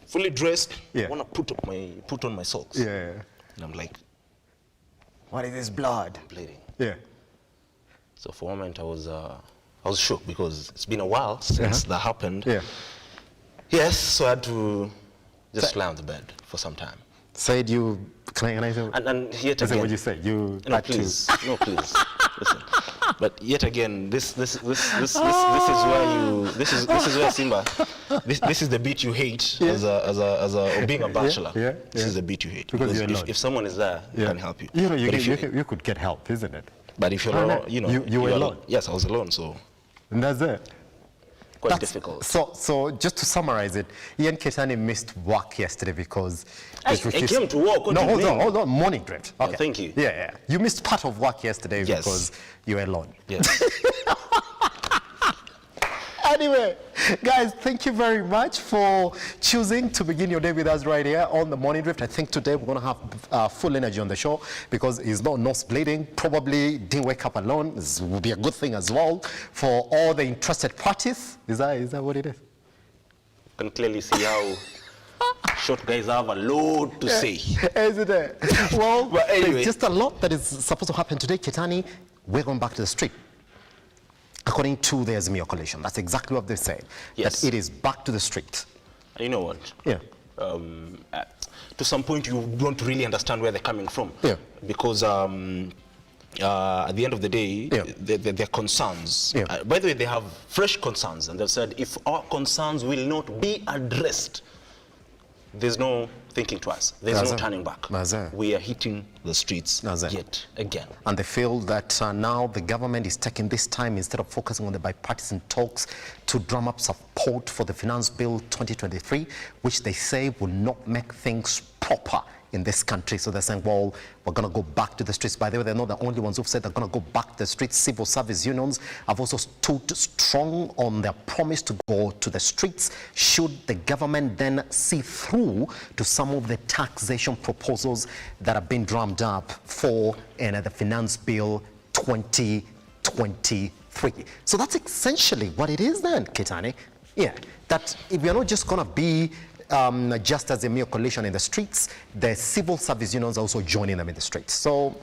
fully dressed. I want to put on my socks. Yeah. And I'm like, what is this blood? I'm bleeding. Yeah. So for a moment I was shocked because it's been a while since that happened. Yeah. Yes, so I had to just lie on the bed for some time. Said you, can I say? And yet again. What you say? You no, please. No, please. Listen. But yet again, this is where Simba. This is the beat you hate as or being a bachelor. This is the beat you hate because if someone is there, they can help you. You could get help, isn't it? But if you're not, you were alone. Yes, I was alone. So. And that's it. Quite difficult. So just to summarize it, Keitany missed work yesterday because I came to work. No, hold on, morning drift. Okay. Oh, thank you. Yeah. You missed part of work yesterday because you were alone. Yes. Anyway, guys, thank you very much for choosing to begin your day with us right here on the Morning Drift. I think today we're going to have full energy on the show because he's not nose bleeding, probably didn't wake up alone. This will be a good thing as well for all the interested parties. Is that what it is? You can clearly see how short guys have a lot to say. Isn't it? Well, but anyway, there's just a lot that is supposed to happen today. Keitany, we're going back to the street. According to the Azimio coalition, that's exactly what they said. Yes. That it is back to the street. And you know what? Yeah. To some point, you don't really understand where they're coming from. Yeah. Because at the end of the day, their concerns. Yeah. By the way, they have fresh concerns, and they've said if our concerns will not be addressed, there's no thinking twice. There's no turning back. We are hitting the streets yet again. And they feel that now the government is taking this time, instead of focusing on the bipartisan talks, to drum up support for the Finance Bill 2023, which they say will not make things proper in this country. So they're saying, well, we're going to go back to the streets. By the way, they're not the only ones who've said they're going to go back to the streets. Civil service unions have also stood strong on their promise to go to the streets should the government then see through to some of the taxation proposals that have been drummed up for the Finance Bill 2023. So that's essentially what it is then, Keitany. Yeah, that if we're not just going to be just as a mere coalition in the streets, the civil service unions are also joining them in the streets. So,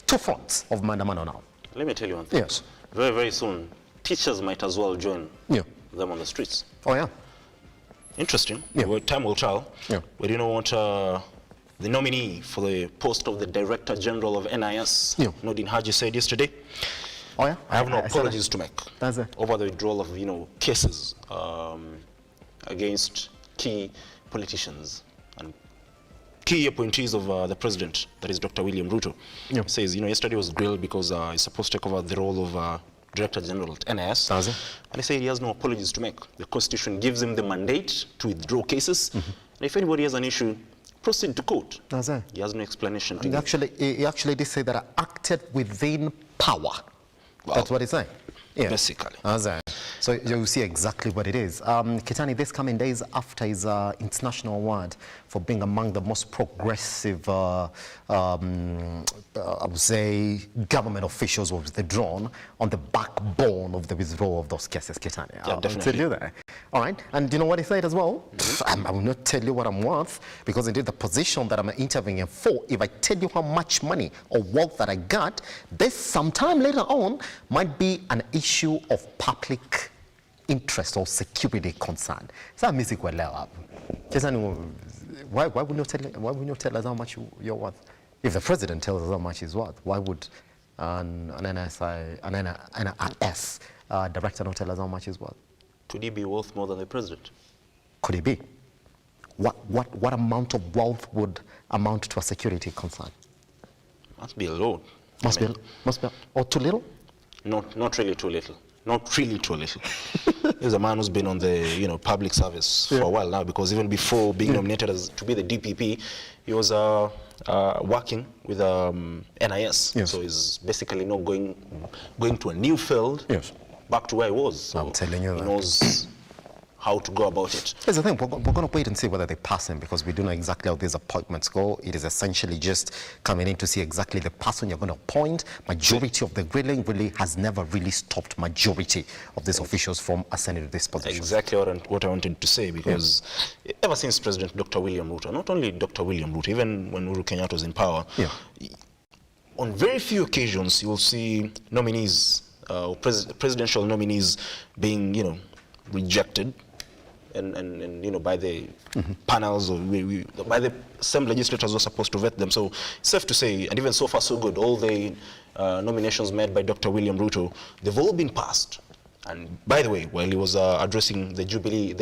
two fronts of Mandamano now. Let me tell you one thing. Yes. Very, very soon, teachers might as well join them on the streets. Oh, yeah. Interesting. Yeah. Well, time will tell. Yeah. But you know what? The nominee for the post of the Director General of NIS, Nordin Haji, said yesterday, oh, yeah? I have no apologies to make over the withdrawal of cases against key politicians and key appointees of the president, that is Dr. William Ruto. He says, yesterday was grilled because he's supposed to take over the role of Director General at NIS. And he said he has no apologies to make. The Constitution gives him the mandate to withdraw cases. And if anybody has an issue, proceed to court. He has no explanation to give. He actually did say that I acted within power. Well, that's what he's saying. Yeah. Basically. So you see exactly what it is. Keitany, this coming days after his international award for being among the most progressive, I would say, government officials was withdrawn on the backbone of the withdrawal of those cases, Keitany. Yeah, definitely. Tell you that. All right. And you know what he said as well? I will not tell you what I'm worth, because indeed the position that I'm interviewing for, if I tell you how much money or wealth that I got, this sometime later on might be an issue of public interest or security concern. So music will allow. Why would you tell us how much you're worth? If the president tells us how much he's worth, why would an NIS director not tell us how much he's worth? Could he be worth more than the president? Could he be? What amount of wealth would amount to a security concern? Must be a lot. Must be, or too little? Not really too little. Not really too little. There's a man who's been on the public service for a while now, because even before being nominated to be the DPP, he was working with NIS. So he's basically not going to a new field, back to where he was. So I'm telling you he knows how to go about it. Here's the thing, we're going to wait and see whether they pass him, because we don't know exactly how these appointments go. It is essentially just coming in to see exactly the person you're going to appoint. Majority of the grilling really has never really stopped majority of these officials from ascending to this position. Exactly what I wanted to say, because ever since President Dr. William Ruto, not only Dr. William Ruto, even when Uhuru Kenyatta was in power, on very few occasions you'll see nominees, presidential nominees being, rejected and by the panels, or by the same legislators who are supposed to vet them. So it's safe to say, and even so far so good, all the nominations made by Dr. William Ruto, they've all been passed. And by the way, while he was addressing the Jubilee,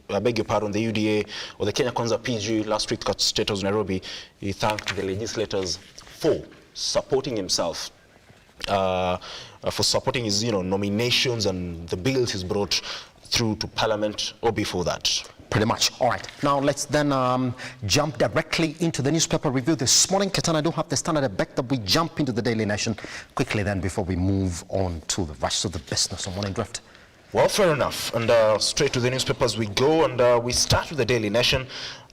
I beg your pardon, the UDA or the Kenya Kwanza PG last week at State House Nairobi, he thanked the legislators for supporting himself, for supporting his nominations and the bills he's brought through to Parliament or before that. Pretty much. All right. Now let's then jump directly into the newspaper review this morning. Keitany, I don't have the standard. I beg that we jump into the Daily Nation quickly then before we move on to the rest of the business on Morning Drift. Well, fair enough. And straight to the newspapers we go, and we start with the Daily Nation.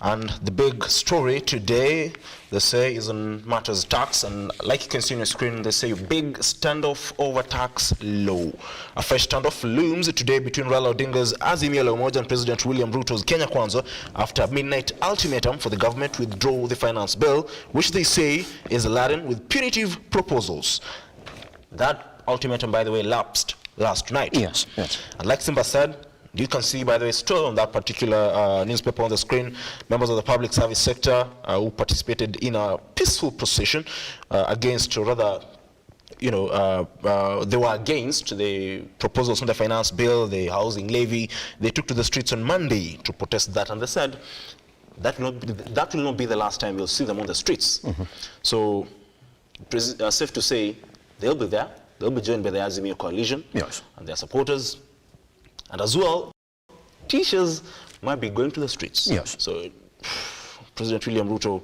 And the big story today, they say, is on matters tax. And like you can see on your screen, they say big standoff over tax law. A fresh standoff looms today between Raila Odinga's Azimio la Umoja and President William Ruto's Kenya Kwanza after a midnight ultimatum for the government to withdraw the finance bill, which they say is laden with punitive proposals. That ultimatum, by the way, lapsed last night. Yes. And like Simba said, you can see, by the way, still on that particular newspaper on the screen, members of the public service sector who participated in a peaceful procession against, or rather, they were against the proposals on the finance bill, the housing levy. They took to the streets on Monday to protest that, and they said that will not be the last time you'll see them on the streets. So, safe to say, they'll be there. They'll be joined by the Azimio coalition and their supporters. And as well, teachers might be going to the streets. So, President William Ruto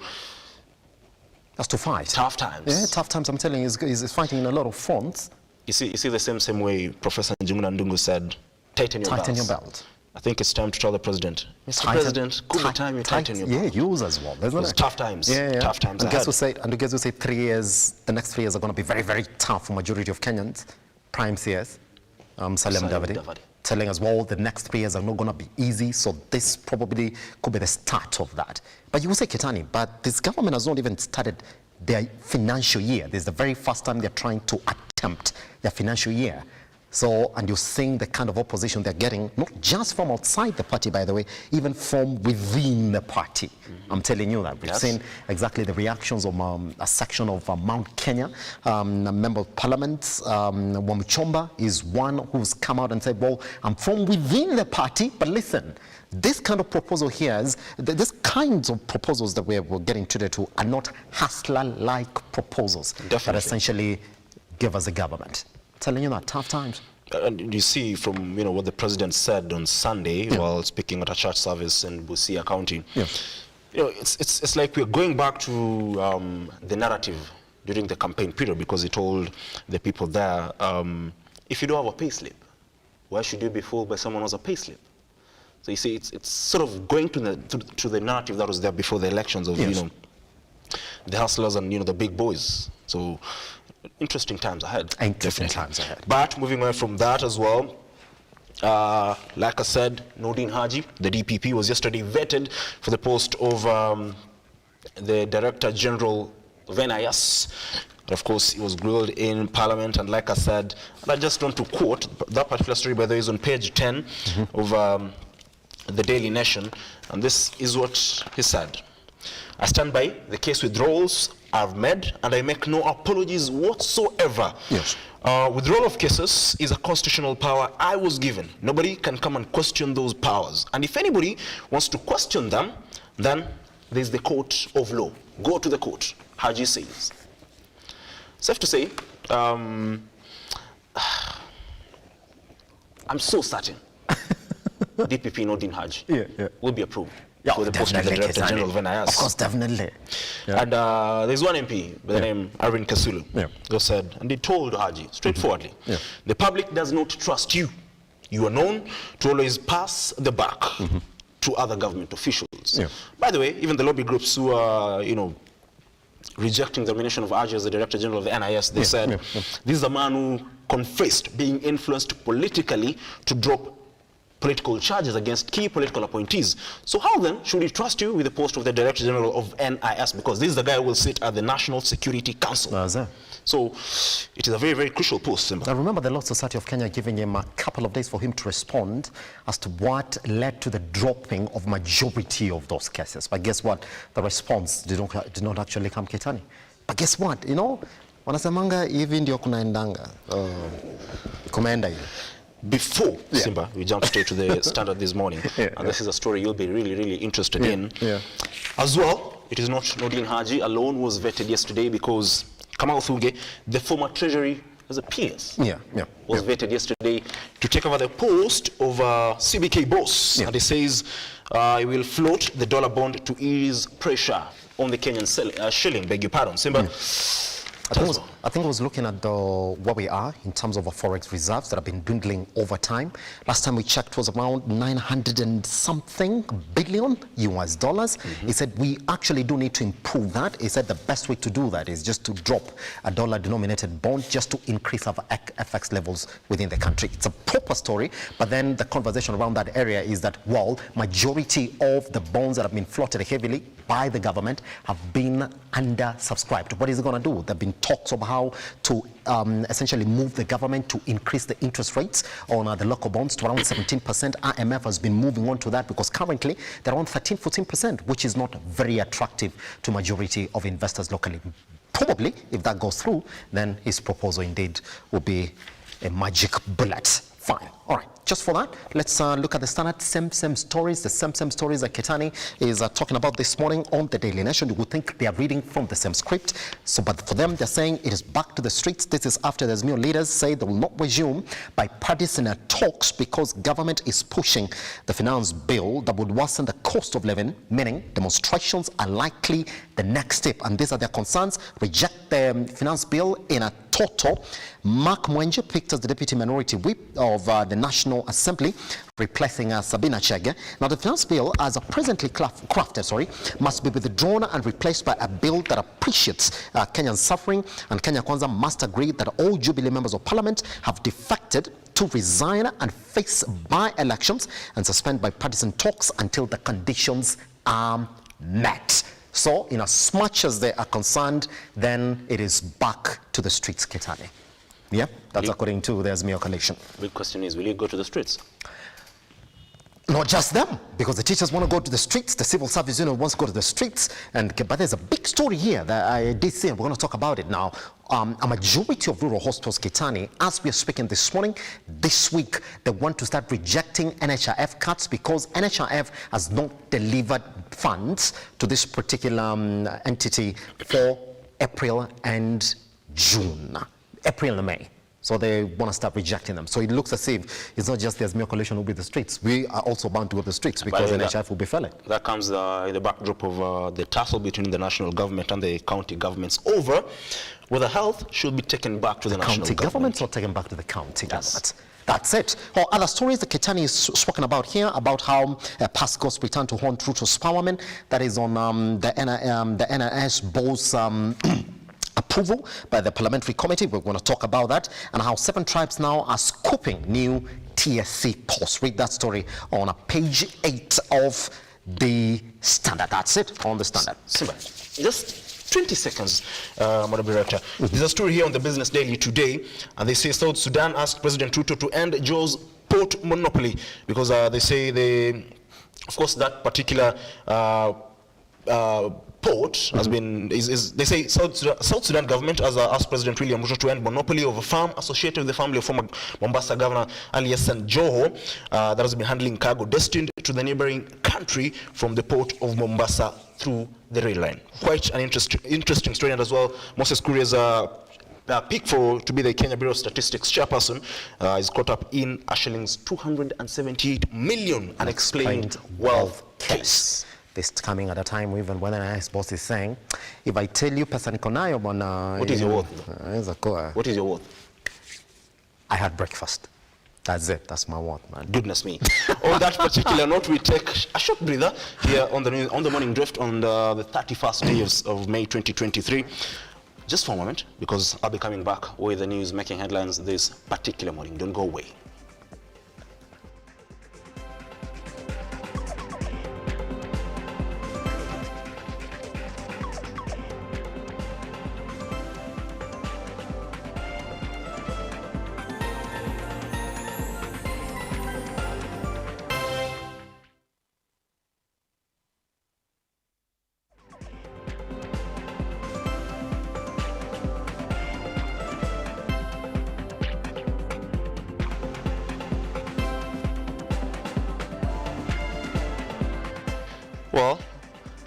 has to fight. Tough times. Yeah, tough times. I'm telling you, he's fighting in a lot of fronts. You see the same way Professor Njuguna Ndungu said, tighten your belt. I think it's time to tell the president, Mr. President, could be time you tighten your belt. Yeah, yours as well, isn't it? Tough times. Tough times. And guys will say 3 years, the next 3 years are going to be very, very tough for majority of Kenyans. Prime CS, Salem Davide, telling us, well, the next 3 years are not going to be easy, so this probably could be the start of that. But you will say, Keitany, but this government has not even started their financial year. This is the very first time they're trying to attempt their financial year. So, and you're seeing the kind of opposition they're getting, not just from outside the party, by the way, even from within the party. I'm telling you that. We've seen exactly the reactions of a section of Mount Kenya. A member of Parliament, Wamuchomba, is one who's come out and said, well, I'm from within the party, but listen, this kind of proposal here is, this kinds of proposals that we're getting today to are not hustler-like proposals that essentially give us a government. Telling you that, tough times. And you see from what the president said on Sunday while speaking at a church service in Busia County. It's like we're going back to the narrative during the campaign period, because he told the people there, if you don't have a pay slip, why should you be fooled by someone who has a pay slip? So you see, it's sort of going to the narrative that was there before the elections of the hustlers and the big boys. So interesting times ahead. Interesting times ahead. But moving away from that as well, like I said, Nordin Haji, the DPP, was yesterday vetted for the post of the Director General of NIS. And of course, he was grilled in Parliament, and like I said, and I just want to quote that particular story, by the way, is on page 10 of the Daily Nation, and this is what he said. I stand by the case withdrawals I've made, and I make no apologies whatsoever. Withdrawal of cases is a constitutional power I was given. Nobody can come and question those powers. And if anybody wants to question them, then there's the court of law. Go to the court, Haji says. Safe to say, I'm so certain DPP Nordin Haji will be approved. For the post of the Director General of NIS. Of course, definitely. And there's one MP by the name Irene Kasulu who said, and he told Haji straightforwardly, the public does not trust you. you are known to always pass the buck to other government officials. Yeah. By the way, even the lobby groups who are, rejecting the nomination of Arjay as the Director General of the NIS, they said, this is a man who confessed being influenced politically to drop political charges against key political appointees. So how then should he trust you with the post of the Director General of NIS? Because this is the guy who will sit at the National Security Council. So it is a very, very crucial post, Simba. I remember the Law Society of Kenya giving him a couple of days for him to respond as to what led to the dropping of majority of those cases. But guess what? The response did not actually come, Keitany. But guess what? Wanasemanga hivi ndio kunaendanga. Kumeenda hivi. Before, Simba, we jump straight to the Standard this morning. And this is a story you'll be really, really interested in. As well, it is not Nordin Haji alone who was vetted yesterday, because Kamau Thuge, the former Treasury as a PS, was vetted yesterday to take over the post of CBK boss. And he says he will float the dollar bond to ease pressure on the Kenyan shilling, beg your pardon. Simba, I think I was looking at where we are in terms of our forex reserves that have been dwindling over time. Last time we checked was around 900 and something billion US dollars. He said we actually do need to improve that. He said the best way to do that is just to drop a dollar denominated bond just to increase our FX levels within the country. It's a proper story, but then the conversation around that area is that, well, majority of the bonds that have been floated heavily by the government have been undersubscribed. What is it going to do? There have been talks of how to essentially move the government to increase the interest rates on the local bonds to around 17%. IMF has been moving on to that because currently they're around 13-14%, which is not very attractive to majority of investors locally. Probably, if that goes through, then his proposal indeed will be a magic bullet. Fine. All right. Just for that, let's look at the Standard same stories. The same stories that Keitany is talking about this morning on the Daily Nation. You would think they are reading from the same script. So, but for them, they're saying it is back to the streets. This is after the Azimio leaders say they will not resume bipartisan talks because government is pushing the finance bill that would worsen the cost of living, meaning demonstrations are likely the next step. And these are their concerns. Reject the finance bill in a total. Mark Mwenje picked as the deputy minority whip of the National Assembly, replacing Sabina Chege. Now, the finance bill, as presently crafted, must be withdrawn and replaced by a bill that appreciates Kenyan suffering. And Kenya Kwanza must agree that all Jubilee members of parliament have defected to resign and face by-elections and suspend bipartisan talks until the conditions are met. So, in as much as they are concerned, then it is back to the streets, Keitany. Yeah, that's according to the Azimio coalition. Big question is, will you go to the streets? Not just them, because the teachers want to go to the streets, the civil service union wants to go to the streets, but there's a big story here that I did say, and we're going to talk about it now. A majority of rural hospitals, Keitany, as we are speaking this morning, this week, they want to start rejecting NHIF cuts because NHIF has not delivered funds to this particular entity for April and June, April and May. So they want to start rejecting them. So it looks as if it's not just the Azimio coalition will be the streets. We are also bound to go to the streets because NHIF will be failing. That comes in the backdrop of the tussle between the national government and the county governments over whether health should be taken back to the national county government or taken back to the county government. That's it. Or other stories that Keitany is spoken about here, about how Pasco's return to haunt Ruto's powermen. That is on the NIS board's approval by the parliamentary committee. We're going to talk about that, and how 7 tribes now are scooping new TSC posts. Read that story on page 8 of the Standard. That's it on the Standard. Simba, just 20 seconds, Madam Director. There's a story here on the Business Daily today, and they say South Sudan asked President Ruto to end Joe's port monopoly because they say of course, that particular port has been, they say South Sudan government has asked President William Ruto to end monopoly of a farm associated with the family of former Mombasa Governor Ali Hassan Joho that has been handling cargo destined to the neighboring country from the port of Mombasa through the rail line. Quite an interesting story, and as well, Moses Kuria's pick to be the Kenya Bureau of Statistics chairperson is caught up in a shillings 278 million unexplained wealth case. This coming at a time even when the NIS boss is saying, if I tell you pesa niko nayo bwana, what is your worth? What is your worth? I had breakfast. That's it. That's my word, man. Goodness me. On that particular note, we take a short breather here on the Morning Drift on the 31st day of May 2023. Just for a moment, because I'll be coming back with the news making headlines this particular morning. Don't go away. Well,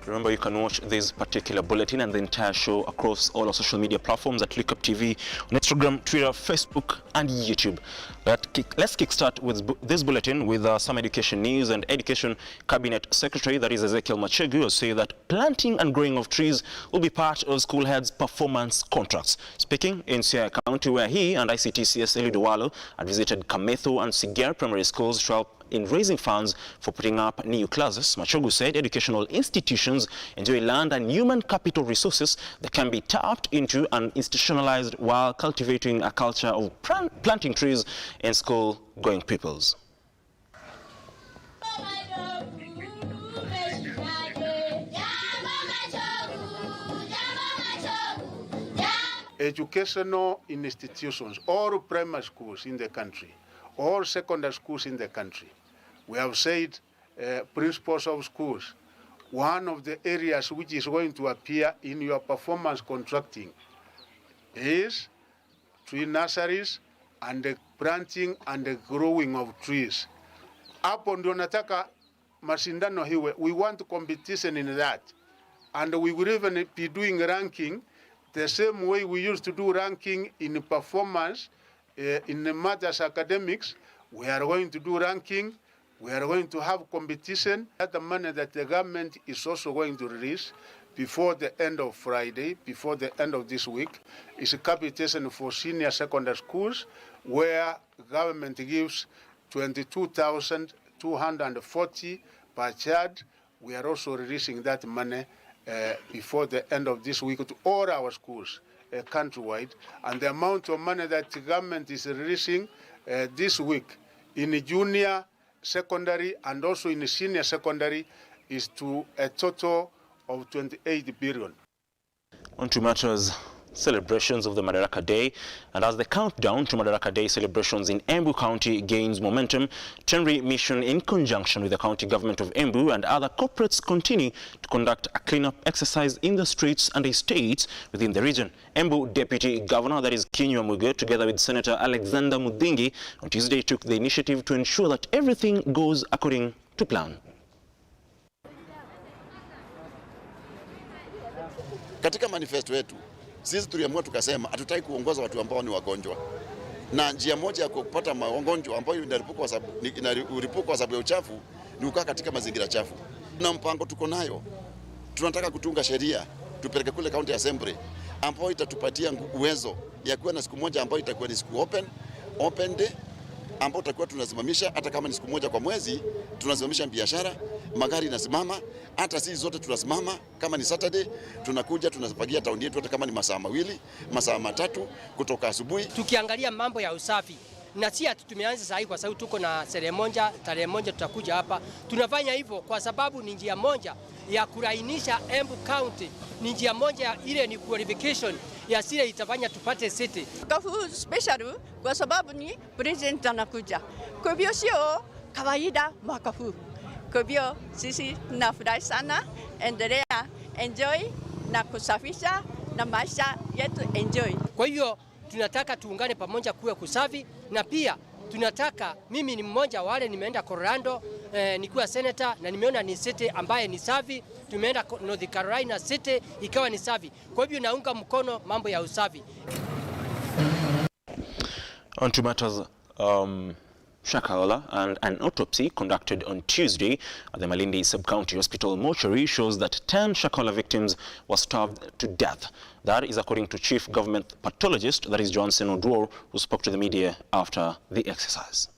remember you can watch this particular bulletin and the entire show across all our social media platforms at Lookuptv on Instagram, Twitter, Facebook, and YouTube. Let's kickstart with this bulletin with some education news. And Education Cabinet Secretary, that is Ezekiel Machegu, has said that planting and growing of trees will be part of school heads' performance contracts. Speaking in Siaya County, where he and ICTCS Eli Duwalo had visited Kametho and Sigera primary schools to help in raising funds for putting up new classes, Machogu said educational institutions enjoy land and human capital resources that can be tapped into and institutionalized while cultivating a culture of planting trees in school-going pupils. Educational institutions, all primary schools in the country, all secondary schools in the country. We have said principals of schools, one of the areas which is going to appear in your performance contracting is tree nurseries and the planting and the growing of trees. Hapo ndio nataka mashindano hiwe. We want competition in that. And we will even be doing ranking the same way we used to do ranking in performance in the matters academics. We are going to do ranking. We are going to have competition. That the money that the government is also going to release before the end of Friday, before the end of this week, is a capitation for senior secondary schools, where government gives 22,240 per child. We are also releasing that money before the end of this week to all our schools countrywide. And the amount of money that the government is releasing this week in junior secondary and also in senior secondary is to a total of 28 billion. On to matters celebrations of the Madaraka Day, and as the countdown to Madaraka Day celebrations in Embu County gains momentum, Tenri Mission, in conjunction with the county government of Embu and other corporates, continue to conduct a cleanup exercise in the streets and estates within the region. Embu Deputy Governor, that is Kinyua Muge, together with Senator Alexander Mudingi, on Tuesday took the initiative to ensure that everything goes according to plan. Katika manifesto yetu sisi tuliamua tukasema hatutaki kuongoza watu ambao ni wagonjwa, na njia moja ya kupata magonjwa ambayo inaripuka kwa sababu ya uchafu ni kukaa katika mazingira chafu. Na mpango tuko nayo, tunataka kutunga sheria tupeleke kule county assembly ambayo itatupatia uwezo ya kuwa na siku moja ambayo itakuwa ni siku open day, ambao tutakuwa tunasimamisha hata kama ni siku moja kwa mwezi, tunasimamisha biashara, magari inasimama, hata sisi zote tunasimama. Kama ni Saturday tunakuja tunapagia town yetu, hata kama ni masaa mawili, masaa matatu kutoka asubuhi. Tukiangalia mambo ya usafi, na si ati tumeanza sasa kwa sababu tuko na tarehe moja tutakuja hapa. Tunafanya hivyo kwa sababu ni njia moja ya kulainisha Embu County, ni njia moja ile ni qualification ya sile itafanya tupate city. Kafu special kwa sababu ni president anakuja. Kwa hivyo sio kawaida mwaka huu. Kwa hivyo sisi tunafurahi sana, endelea enjoy na kusafisha na maisha yetu enjoy. Kwa hivyo tunataka tuungane pamoja kuwe kusafi, na pia tunataka, mimi ni mmoja wale nimeenda Colorado nikuwa senator na nimeona ni city ambaye ni safi. Tumeenda North Carolina city ikawa ni safi. Kwa hivyo naunga mkono mambo ya usafi. On to matters Shakahola, and an autopsy conducted on Tuesday at the Malindi Sub-County Hospital mortuary shows that 10 Shakahola victims were starved to death. That is according to Chief Government Pathologist, that is Johnson Oduor, who spoke to the media after the exercise.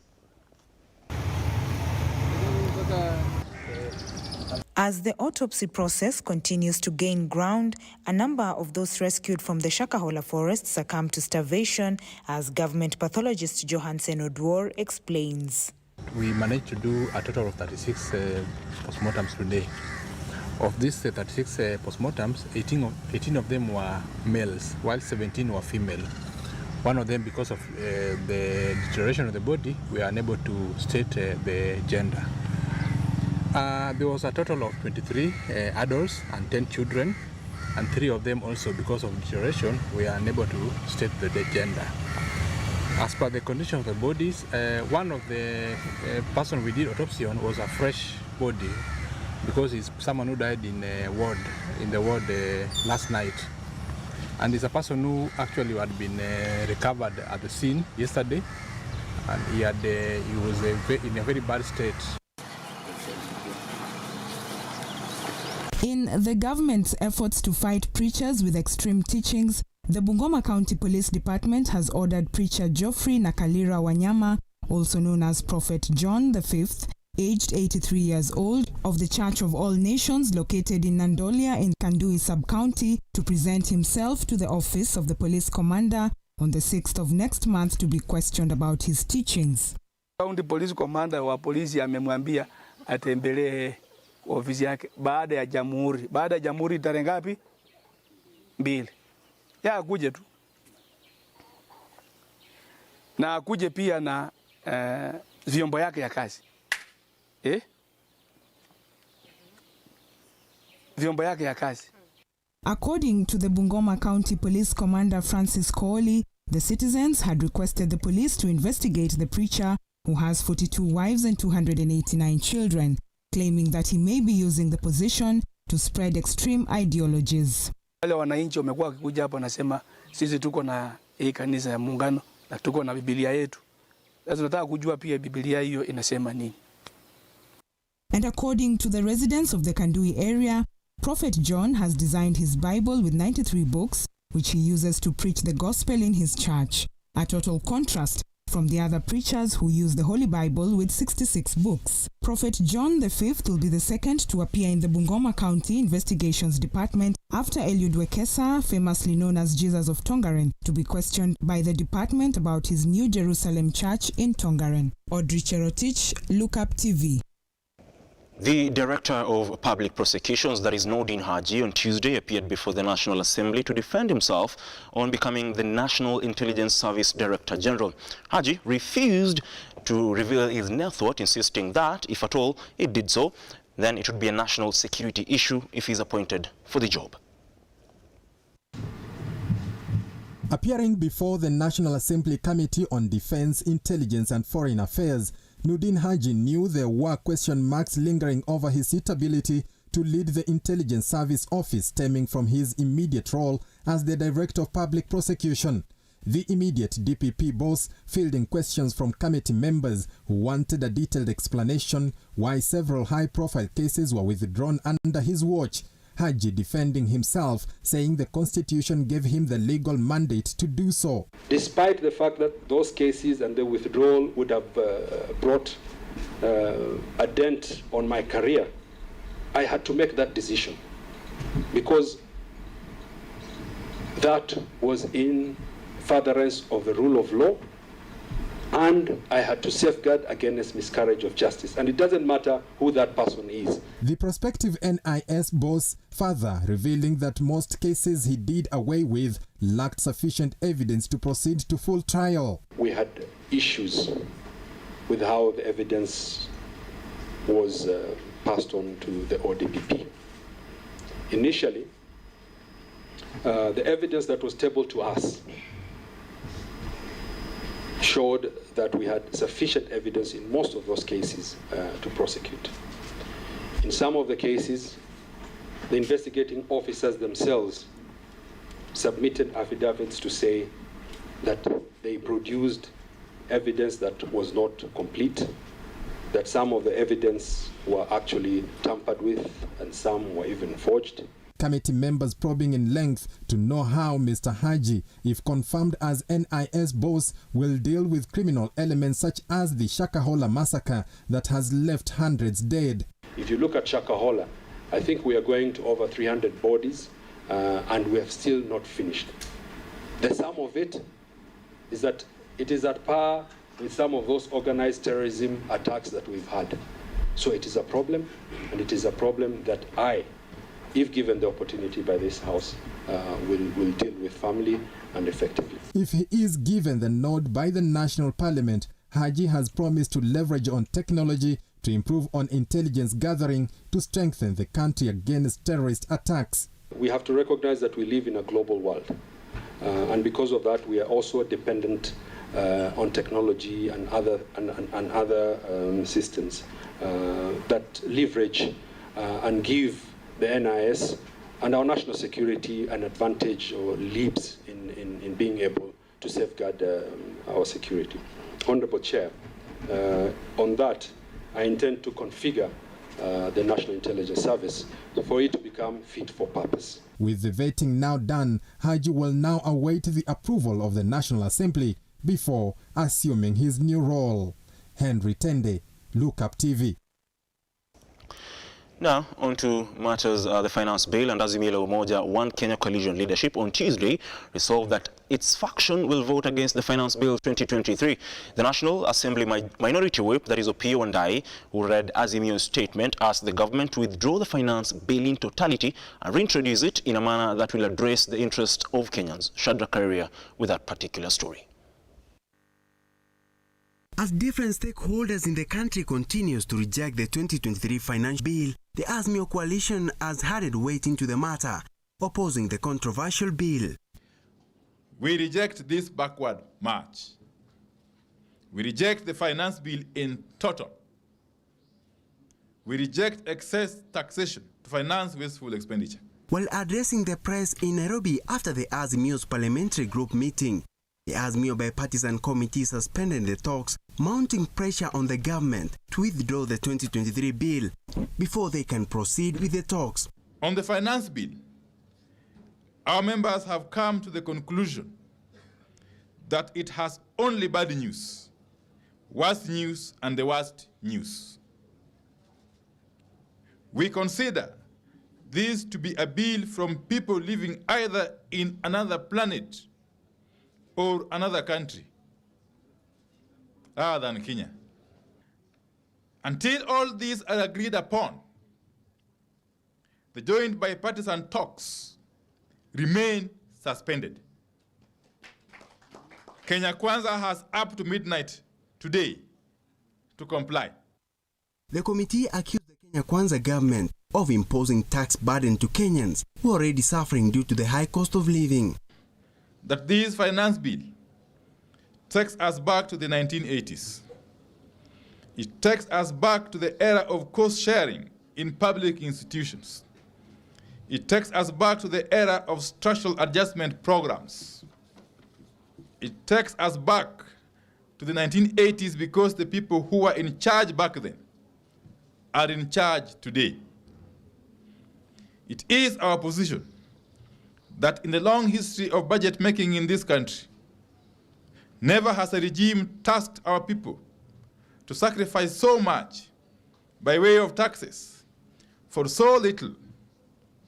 As the autopsy process continues to gain ground, a number of those rescued from the Shakahola forest succumbed to starvation, as government pathologist Johansen Odwor explains. We managed to do a total of 36 postmortems today. Of these 36 postmortems, 18 of them were males, while 17 were female. One of them, because of the deterioration of the body, we are unable to state the gender. There was a total of 23 adults and 10 children, and 3 of them also, because of deterioration, we are unable to state the gender. As per the condition of the bodies, one of the person we did autopsy on was a fresh body, because he's someone who died in the ward last night. And it's a person who actually had been recovered at the scene yesterday, and he was in a very bad state. In the government's efforts to fight preachers with extreme teachings, the Bungoma County Police Department has ordered preacher Geoffrey Nakalira Wanyama, also known as Prophet John V, aged 83 years old, of the Church of All Nations located in Nandolia in Kandui Sub-County, to present himself to the office of the police commander on the 6th of next month to be questioned about his teachings. County Police Commander wa polisi amemwambia atembelee ofisi yake baada ya jamhuri. Baada ya jamhuri tarehe ngapi? 2. Ya akuje tu. Na akuje pia na vyombo yake ya kazi. Vyombo yake ya kazi. According to the Bungoma County Police Commander Francis Kooli, the citizens had requested the police to investigate the preacher, who has 42 wives and 289 children, claiming that he may be using the position to spread extreme ideologies. Wale wananchi wamekuwa wakikuja hapa nasema sisi tuko na hii kanisa ya muungano na tuko na Biblia yetu. Sasa tunataka kujua pia Biblia hiyo inasema nini. And according to the residents of the Kandui area, Prophet John has designed his Bible with 93 books, which he uses to preach the gospel in his church, a total contrast from the other preachers who use the Holy Bible with 66 books. Prophet John V will be the second to appear in the Bungoma County Investigations Department after Eliud Wekesa, famously known as Jesus of Tongaren, to be questioned by the department about his New Jerusalem Church in Tongaren. Audrey Cherotich, Lookuptv. The Director of Public Prosecutions, that is Nordin Haji, on Tuesday appeared before the National Assembly to defend himself on becoming the National Intelligence Service Director General. Haji refused to reveal his net worth, insisting that, if at all he did so, then it would be a national security issue if he's appointed for the job. Appearing before the National Assembly Committee on Defense, Intelligence and Foreign Affairs, Nordin Haji knew there were question marks lingering over his suitability to lead the Intelligence Service Office, stemming from his immediate role as the Director of Public Prosecution. The immediate DPP boss fielding questions from committee members who wanted a detailed explanation why several high-profile cases were withdrawn under his watch. Haji defending himself, saying the Constitution gave him the legal mandate to do so. Despite the fact that those cases and the withdrawal would have brought a dent on my career, I had to make that decision because that was in furtherance of the rule of law, and I had to safeguard against miscarriage of justice. And it doesn't matter who that person is. The prospective NIS boss further revealing that most cases he did away with lacked sufficient evidence to proceed to full trial. We had issues with how the evidence was passed on to the ODPP. Initially, the evidence that was tabled to us showed that we had sufficient evidence in most of those cases to prosecute. In some of the cases, the investigating officers themselves submitted affidavits to say that they produced evidence that was not complete, that some of the evidence were actually tampered with, and some were even forged. Committee members probing in length to know how Mr. Haji, if confirmed as NIS boss, will deal with criminal elements such as the Shakahola massacre that has left hundreds dead. If you look at Shakahola, I think we are going to over 300 bodies, and we have still not finished. The sum of it is that it is at par with some of those organized terrorism attacks that we've had. So it is a problem, and it is a problem that I, if given the opportunity by this House, will deal with firmly and effectively. If he is given the nod by the National Parliament, Haji has promised to leverage on technology to improve on intelligence gathering to strengthen the country against terrorist attacks. We have to recognize that we live in a global world, and because of that, we are also dependent on technology and other systems that leverage and give the NIS and our national security an advantage or leaps in being able to safeguard our security. Honorable Chair, on that, I intend to configure the National Intelligence Service for it to become fit for purpose. With the vetting now done, Haji will now await the approval of the National Assembly before assuming his new role. Henry Tende, Lookuptv. Now, on to matters, the finance bill, and Azimio la Umoja One Kenya Coalition leadership on Tuesday resolved that its faction will vote against the finance bill 2023. The National Assembly Minority Whip, that is Opiyo Wandayi, who read Azimio's statement, asked the government to withdraw the finance bill in totality and reintroduce it in a manner that will address the interest of Kenyans. Shadrack Kareria with that particular story. As different stakeholders in the country continues to reject the 2023 financial bill, the Azimio coalition has added weight into the matter, opposing the controversial bill. We reject this backward march. We reject the finance bill in total. We reject excess taxation to finance wasteful expenditure. While addressing the press in Nairobi after the Azimio's parliamentary group meeting, the Azimio bipartisan committee suspended the talks, mounting pressure on the government to withdraw the 2023 bill before they can proceed with the talks. On the finance bill, our members have come to the conclusion that it has only bad news, worst news, and the worst news. We consider this to be a bill from people living either in another planet or another country other than Kenya. Until all these are agreed upon, the joint bipartisan talks remain suspended. Kenya Kwanza has up to midnight today to comply. The committee accused the Kenya Kwanza government of imposing tax burden to Kenyans who are already suffering due to the high cost of living. That this finance bill takes us back to the 1980s. It takes us back to the era of cost sharing in public institutions. It takes us back to the era of structural adjustment programs. It takes us back to the 1980s because the people who were in charge back then are in charge today. It is our position that in the long history of budget making in this country, never has a regime tasked our people to sacrifice so much by way of taxes for so little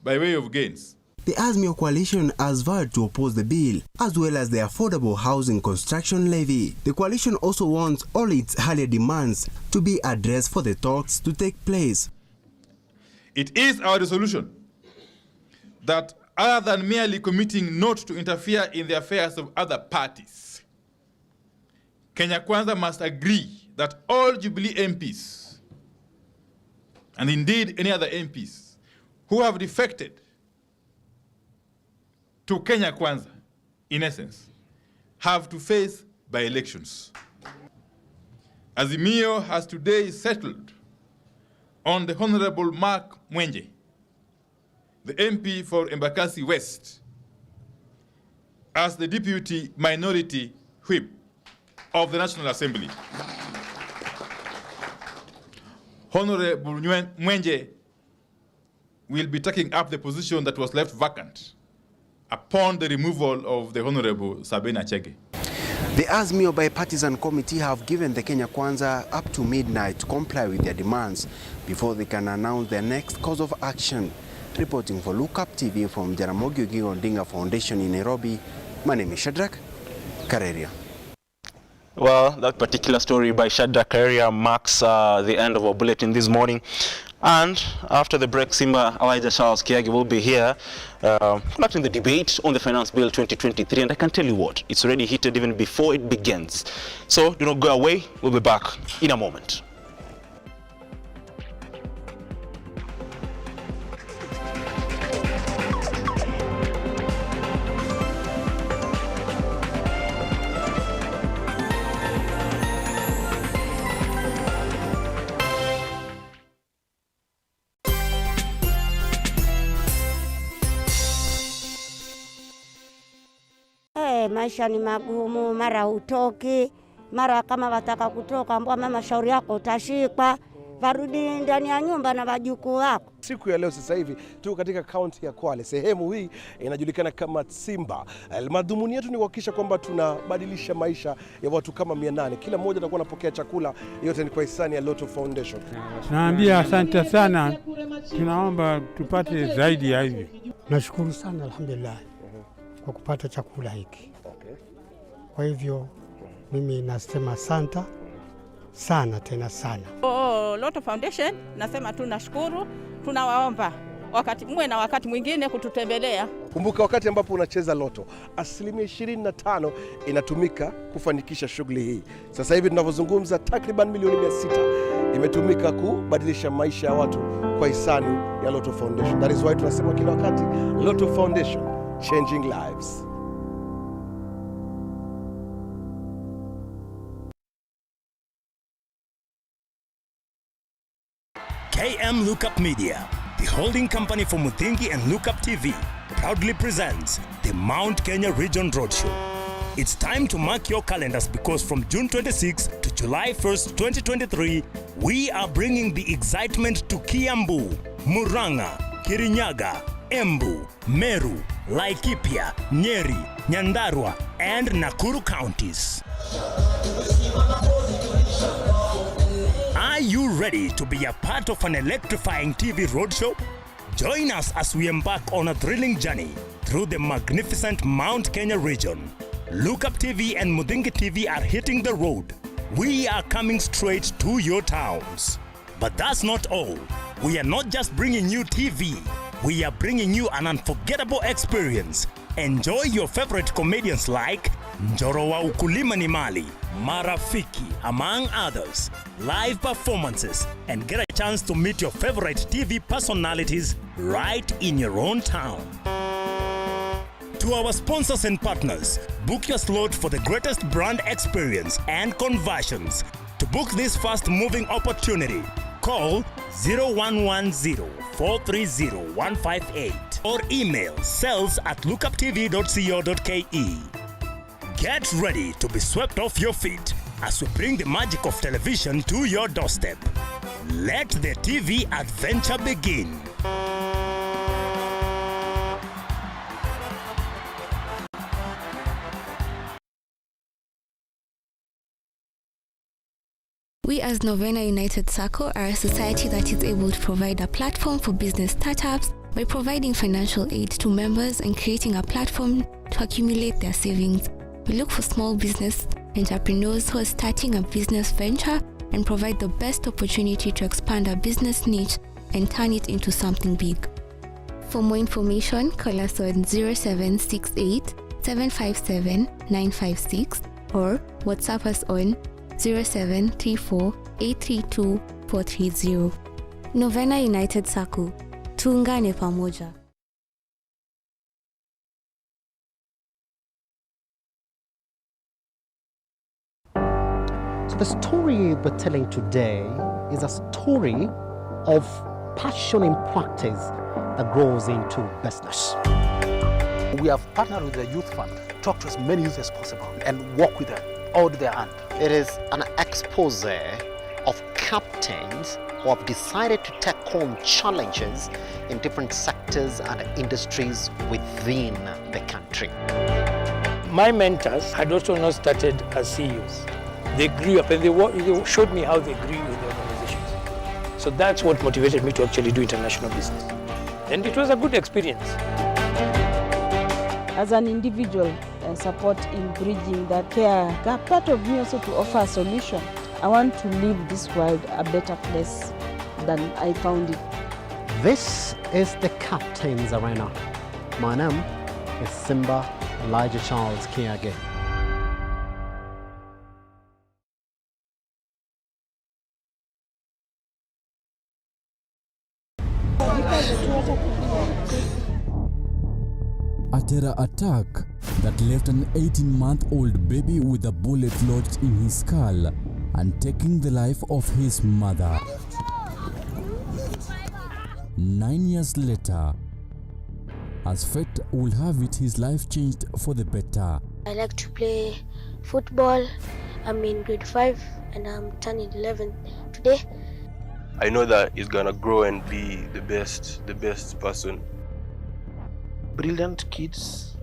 by way of gains. The Azimio coalition has vowed to oppose the bill, as well as the affordable housing construction levy. The coalition also wants all its earlier demands to be addressed for the talks to take place. It is our resolution that other than merely committing not to interfere in the affairs of other parties, Kenya Kwanza must agree that all Jubilee MPs, and indeed any other MPs, who have defected to Kenya Kwanza, in essence, have to face by-elections. Azimio has today settled on the Honorable Mark Mwenje, the MP for Embakasi West, as the Deputy Minority Whip of the National Assembly. Honorable Mwenje will be taking up the position that was left vacant upon the removal of the Honorable Sabina Chege. The Azimio Bipartisan Committee have given the Kenya Kwanza up to midnight to comply with their demands before they can announce their next course of action. Reporting for Lookuptv from Jaramogi Oginga Odinga Foundation in Nairobi, my name is Shadrack Kareria. Well, that particular story by Shadrack Kareria marks the end of our bulletin this morning. And after the break, Simba Elijah Charles Kiagi will be here conducting the debate on the Finance Bill 2023. And I can tell you what, it's already heated even before it begins. So do not go away. We'll be back in a moment. Maisha ni magumu, mara hutoki, mara kama wataka kutoka ambao mama shauri yako utashikwa, varudi ndani ya nyumba na wajukuu wako. Siku ya leo sasa hivi tuko katika kaunti ya Kwale. Sehemu hii inajulikana kama Simba. Madhumuni yetu ni kuhakikisha kwamba tunabadilisha maisha ya watu kama 800. Kila mmoja atakuwa anapokea chakula, yote ni kwa hisani ya Lotto Foundation. Naambia asante sana. Tunaomba tupate zaidi ya hivi. Nashukuru sana alhamdulillah kwa kupata chakula hiki. Kwa hivyo mimi nasema asante sana tena sana. Lotto Foundation nasema tunashukuru, tunawaomba wakati mwingine kututembelea. Kumbuka wakati ambapo unacheza Lotto, 25% inatumika kufanikisha shughuli hii. Sasa hivi tunavyozungumza takriban milioni 600 imetumika kubadilisha maisha ya watu kwa hisani ya Lotto Foundation. That is why tunasema kila wakati Lotto Foundation, changing lives. KM Lookup Media, the holding company for Muthingi and Lookuptv, proudly presents the Mount Kenya Region Roadshow. It's time to mark your calendars because from June 26th to July 1st, 2023, we are bringing the excitement to Kiambu, Murang'a, Kirinyaga, Embu, Meru, Laikipia, Nyeri, Nyandarua, and Nakuru counties. Are you ready to be a part of an electrifying TV roadshow? Join us as we embark on a thrilling journey through the magnificent Mount Kenya region. Lookuptv and Muthingi TV are hitting the road. We are coming straight to your towns. But that's not all. We are not just bringing you TV. We are bringing you an unforgettable experience. Enjoy your favorite comedians like Njoro wa Ukulima ni Mali, Marafiki, among others, live performances, and get a chance to meet your favorite TV personalities right in your own town. To our sponsors and partners, book your slot for the greatest brand experience and conversions. To book this fast-moving opportunity, call 0110-430-158 or email sales@lookuptv.co.ke. Get ready to be swept off your feet as we bring the magic of television to your doorstep. Let the TV adventure begin. We as Novena United Circle are a society that is able to provide a platform for business startups by providing financial aid to members and creating a platform to accumulate their savings. We look for small business entrepreneurs who are starting a business venture and provide the best opportunity to expand a business niche and turn it into something big. For more information, call us on 0768 757 956 or WhatsApp us on 0734 832 430. Novena United Circle. Tuungane pamoja. So the story we're telling today is a story of passion in practice that grows into business. We have partnered with the Youth Fund, talk to as many youth as possible and work with them, hold their hand. It is an expose of captains who have decided to take on challenges in different sectors and industries within the country. My mentors had also not started as CEOs. They grew up and they showed me how they grew with the organizations. So that's what motivated me to actually do international business. And it was a good experience. As an individual, support in bridging that care gap, part of me also to offer a solution. I want to leave this world a better place than I found it. This is the Captain's Arena. My name is Simba Elijah Charles Kiage. A terror attack that left an 18-month-old baby with a bullet lodged in his skull and taking the life of his mother. 9 years later, as fate will have it, his life changed for the better. I like to play football. I'm in grade 5 and I'm turning 11 today. I know that he's gonna grow and be the best person. Brilliant kids,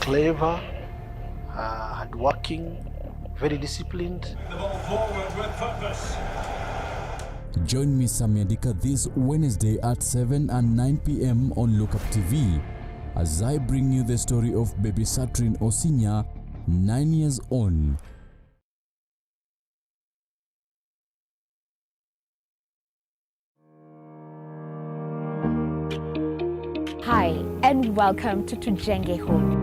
clever, hardworking, very disciplined. Join me, Sammy Adika, this Wednesday at 7 and 9 p.m. on Lookuptv as I bring you the story of baby Satrin Osinya, 9 years on. Hi, and welcome to Tujenge Home.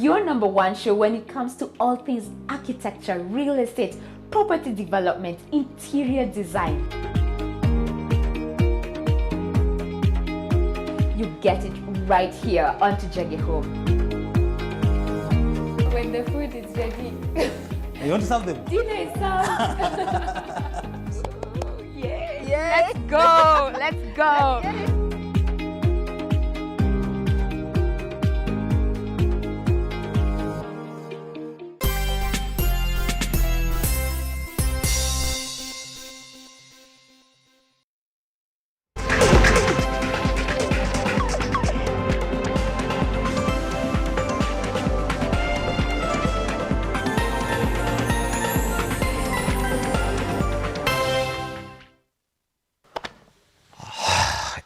Your #1 show when it comes to all things architecture, real estate, property development, interior design. You get it right here on Tujenge Home. When the food is ready. You want to serve them? Dinner is served. Yeah. Let's go. Let's go.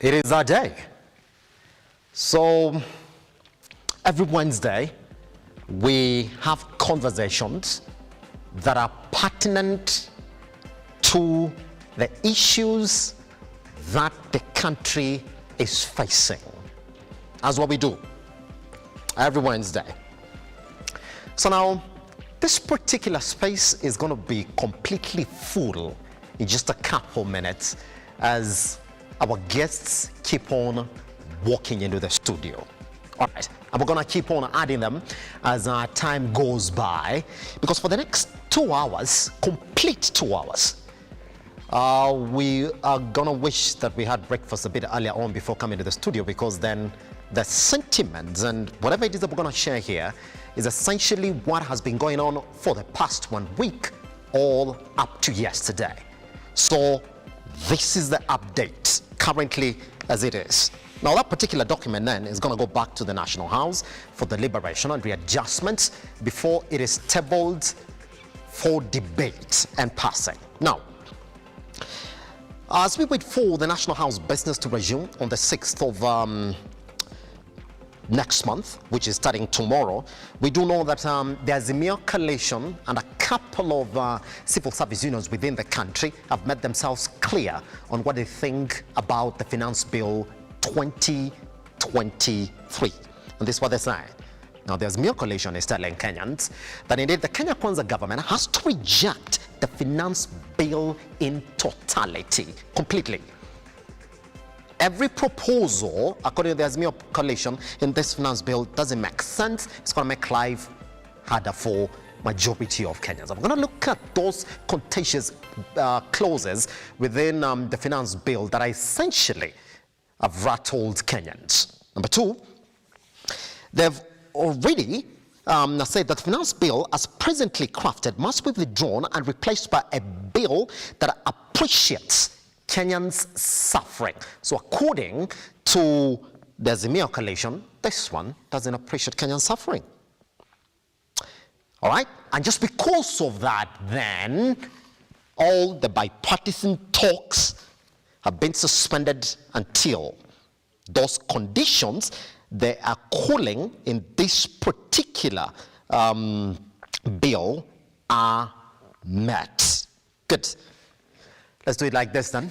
It is our day. So every Wednesday, we have conversations that are pertinent to the issues that the country is facing. That's what we do every Wednesday. So now, this particular space is going to be completely full in just a couple minutes as our guests keep on walking into the studio. All right, and we're gonna keep on adding them as our time goes by, because for the next 2 hours, complete 2 hours, we are gonna wish that we had breakfast a bit earlier on before coming to the studio, because then the sentiments and whatever it is that we're gonna share here is essentially what has been going on for the past 1 week, all up to yesterday. So this is the update currently as it is. Now that particular document then is going to go back to the National House for deliberation and readjustment before it is tabled for debate and passing. Now, as we wait for the National House business to resume on the 6th of next month, which is starting tomorrow, we do know that there's a mere coalition and a couple of civil service unions within the country have made themselves clear on what they think about the Finance Bill 2023. And this is what they say. Now, there's mere coalition is telling Kenyans that indeed the Kenya Kwanza government has to reject the Finance Bill in totality, completely. Every proposal, according to the Azimio coalition, in this finance bill doesn't make sense. It's going to make life harder for majority of Kenyans. I'm going to look at those contentious clauses within the finance bill that essentially have rattled Kenyans. Number two, they've already said that the finance bill, as presently crafted, must be withdrawn and replaced by a bill that appreciates Kenyans suffering. So according to the Azimio coalition, this one doesn't appreciate Kenyan suffering. All right? And just because of that, then, all the bipartisan talks have been suspended until those conditions they are calling in this particular bill are met. Good. Let's do it like this then.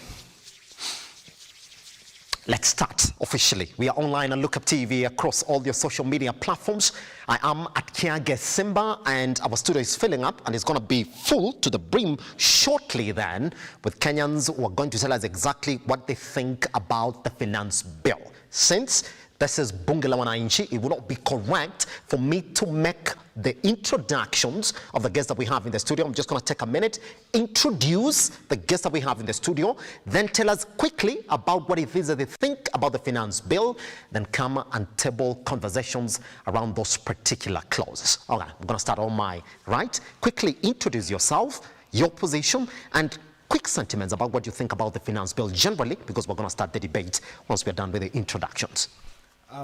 Let's start officially. We are online on Lookuptv across all your social media platforms. I am at Kiage Simba and our studio is filling up and it's going to be full to the brim shortly then with Kenyans who are going to tell us exactly what they think about the finance bill. Since this is Bunge la Wananchi, it will not be correct for me to make the introductions of the guests that we have in the studio. I'm just going to take a minute, introduce the guests that we have in the studio, then tell us quickly about what it is that they think about the finance bill, then come and table conversations around those particular clauses. All right, I'm going to start on my right. Quickly introduce yourself, your position, and quick sentiments about what you think about the finance bill generally, because we're going to start the debate once we're done with the introductions.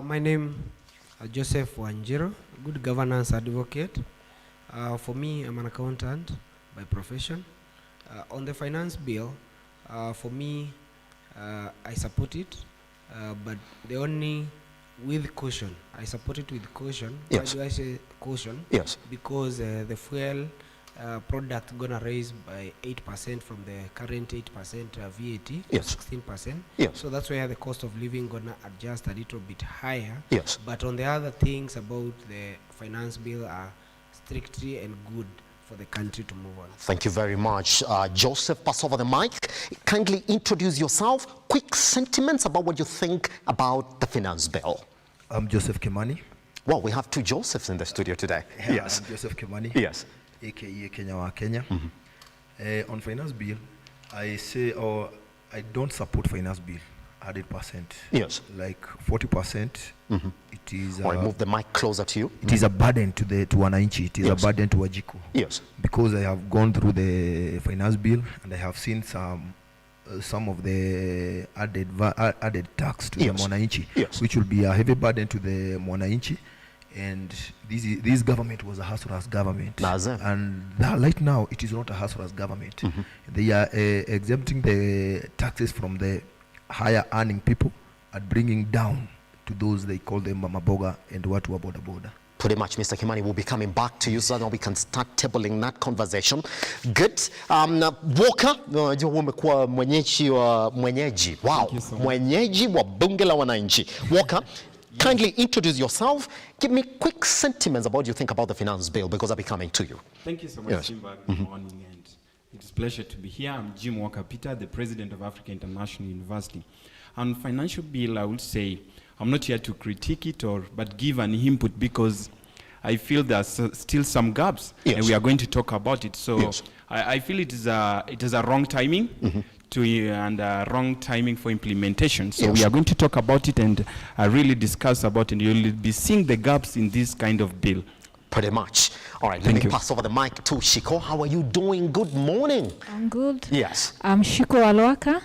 My name is Joseph Wanjiro, good governance advocate. For me, I'm an accountant by profession. On the finance bill, for me, I support it, but the only with caution. I support it with caution. Yes. Why do I say caution? Yes. Because the fuel product gonna raise by 8% from the current 8% VAT, yes, 16%. Yes. So that's where the cost of living gonna adjust a little bit higher. Yes. But on the other things about the finance bill are strictly and good for the country to move on. Thank you very much. Joseph, pass over the mic. Kindly introduce yourself. Quick sentiments about what you think about the finance bill. I'm Joseph Keitany. Well, we have two Josephs in the studio today. Yeah, yes. I'm Joseph Keitany. Yes. AKA Kenya wa Kenya. On finance bill, I say, I don't support finance bill 100%. Yes. Like 40%. It is. Or move the mic closer to you. It is a burden to Wananchi. It is a burden to Wajiko. Yes. Because I have gone through the finance bill and I have seen some of the added tax to the Mwananchi, which will be a heavy burden to the Mwananchi. And this government was a hustler's government. And right now, it is not a hustler's government. They are exempting the taxes from the higher earning people and bringing down to those they call them Mama Boga and watu wa boda boda. Pretty much, Mr. Keitany, will be coming back to you so that we can start tabling that conversation. Good. Walker, umekuwa mwenyeji wa mwenyeji. Wow. Mwenyeji wa bunge la wananchi. Walker, kindly introduce yourself. Give me quick sentiments about what you think about the finance bill, because I'll be coming to you. Thank you so much, Simba. Good morning, and it's a pleasure to be here. I'm Jim Walker-Peter, the president of Africa International University. On financial bill, I would say I'm not here to critique it but give an input, because I feel there's still some gaps, and we are going to talk about it. So I feel it is a wrong timing and wrong timing for implementation. So we are going to talk about it and really discuss about it. You'll be seeing the gaps in this kind of bill. Pretty much. All right, let me pass over the mic to Shiko. How are you doing? Good morning. I'm good. Yes. I'm Shiko Alwaka.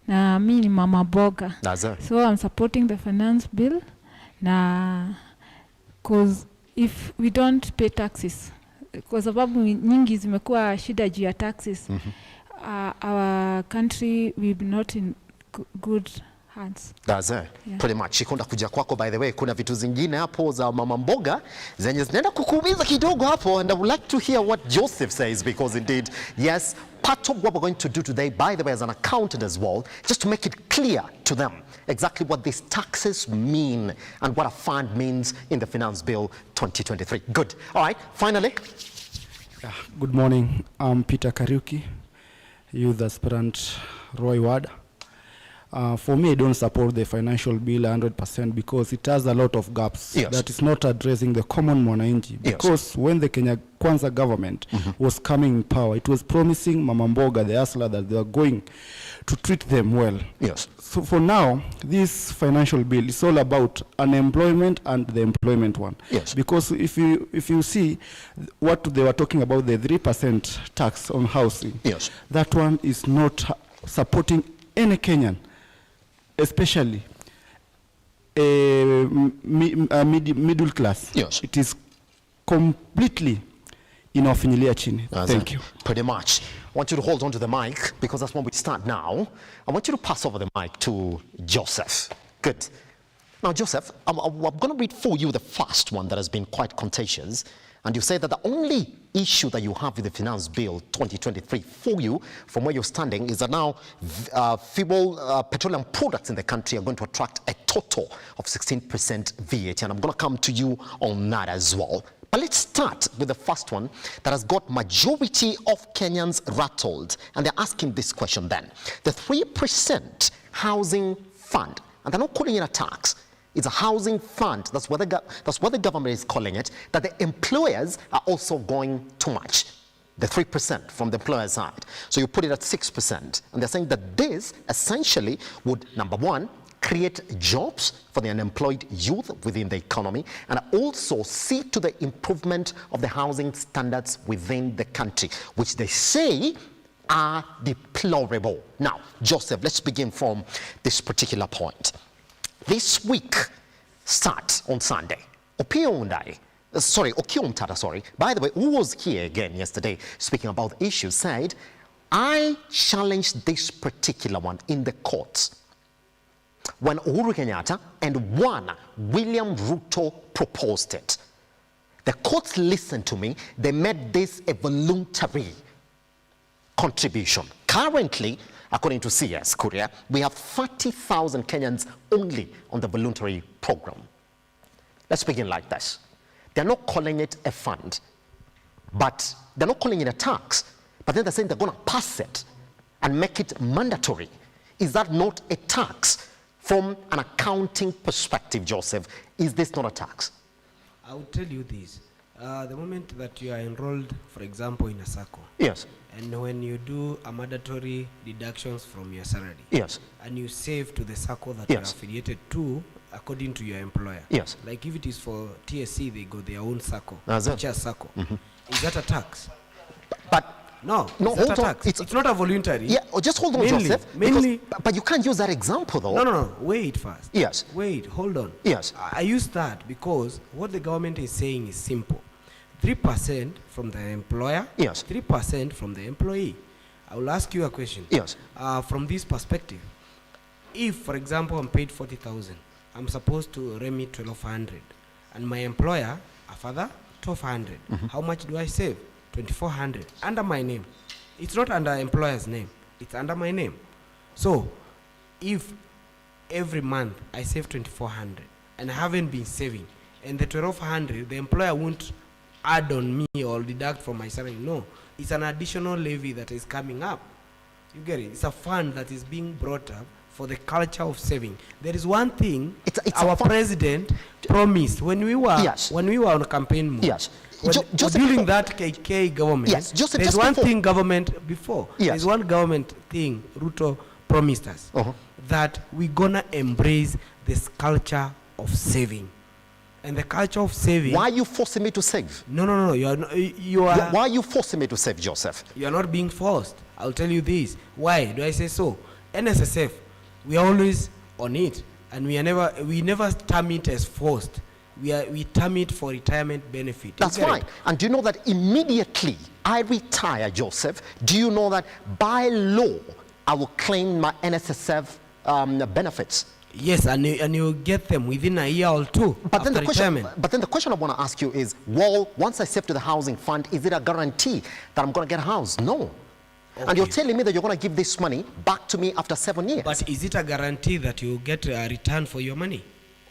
Na mi ni Mama Boga. That's it. So I'm supporting the finance bill. Because if we don't pay taxes, kwa sababu nyingi zimekuwa shida juu ya taxes, our country will be not in good hands. That's it. Yeah. Pretty much. Shikonda kuja kwako, by the way, kuna vitu zingine hapo za Mama Mboga zenye zinaenda kukuumiza kidogo hapo, and I would like to hear what Joseph says, because indeed, yes, part of what we're going to do today, by the way, as an accountant as well, just to make it clear to them exactly what these taxes mean and what a fund means in the Finance Bill 2023. Good. All right, finally. Good morning. I'm Peter Kariuki, youth aspirant Roy Ward. For me, I don't support the financial bill 100% because it has a lot of gaps that is not addressing the common mwananchi. Because when the Kenya Kwanza government was coming in power, it was promising Mama Mboga, the hustler, that they were going to treat them well. Yes. So for now, this financial bill is all about unemployment and the employment one. Yes. Because if you see what they were talking about, the 3% tax on housing, yes, that one is not supporting any Kenyan, especially middle class. Yes. It is completely inafinyilia chini. Thank you. Pretty much. I want you to hold on to the mic because that's when we start now. I want you to pass over the mic to Joseph. Good. Now, Joseph, I'm going to read for you the first one that has been quite contentious. And you say that the only issue that you have with the Finance Bill 2023 for you, from where you're standing, is that now petroleum products in the country are going to attract a total of 16% VAT. And I'm going to come to you on that as well. But let's start with the first one that has got majority of Kenyans rattled. And they're asking this question then. The 3% housing fund, and they're not calling it a tax. It's a housing fund. That's what the government is calling it, that the employers are also going too much. The 3% from the employer's side. So you put it at 6%. And they're saying that this essentially would, number one, create jobs for the unemployed youth within the economy, and also see to the improvement of the housing standards within the country, which they say are deplorable. Now, Joseph, let's begin from this particular point. This week starts on Sunday. Okiya Omtata, by the way, who was here again yesterday speaking about the issue, said, I challenged this particular one in the courts when Uhuru Kenyatta and one William Ruto proposed it. The courts listened to me. They made this a voluntary contribution. Currently, according to CS Korea, we have 30,000 Kenyans only on the voluntary program. Let's begin like this. They're not calling it a fund, but they're not calling it a tax, but then they're saying they're going to pass it and make it mandatory. Is that not a tax? From an accounting perspective, Joseph, is this not a tax? I will tell you this. The moment that you are enrolled, for example, in a SACCO, yes, and when you do a mandatory deductions from your salary, yes, and you save to the SACCO that yes, you are affiliated to according to your employer, yes, like if it is for TSC, they got their own SACCO, which is SACCO. Is that a tax? But no, hold on. Tax? It's not a voluntary. Yeah, just hold on, Joseph. But you can't use that example, though. No. Wait first. Yes. Wait, hold on. Yes. I use that because what the government is saying is simple. 3% from the employer. Yes. 3% from the employee. I will ask you a question. Yes. From this perspective, if, for example, I'm paid 40,000, I'm supposed to remit 1,200, and my employer, a father, 1,200. How much do I save? 2,400 under my name. It's not under employer's name, it's under my name. So if every month I save 2,400 and I haven't been saving, and the 1,200 the employer won't add on me or deduct from my salary, no, it's an additional levy that is coming up. You get it? It's a fund that is being brought up for the culture of saving. There is one thing our president promised when we were on campaign mode. Yes. During that KK government, yes, there's one thing government before. Yes. There's one government thing Ruto promised us, that we're gonna embrace this culture of saving. And the culture of saving. Why are you forcing me to save? No. You are. Why are you forcing me to save, Joseph? You are not being forced. I'll tell you this. Why do I say so? NSSF, we are always on it, and we never term it as forced. We term it for retirement benefit. That's right. And do you know that immediately I retire, Joseph, do you know that by law I will claim my NSSF benefits? Yes, and you get them within a year or two after retirement. But then the question I want to ask you is, well, once I save to the housing fund, is it a guarantee that I'm going to get a house? No. Okay. And you're telling me that you're going to give this money back to me after 7 years. But is it a guarantee that you get a return for your money?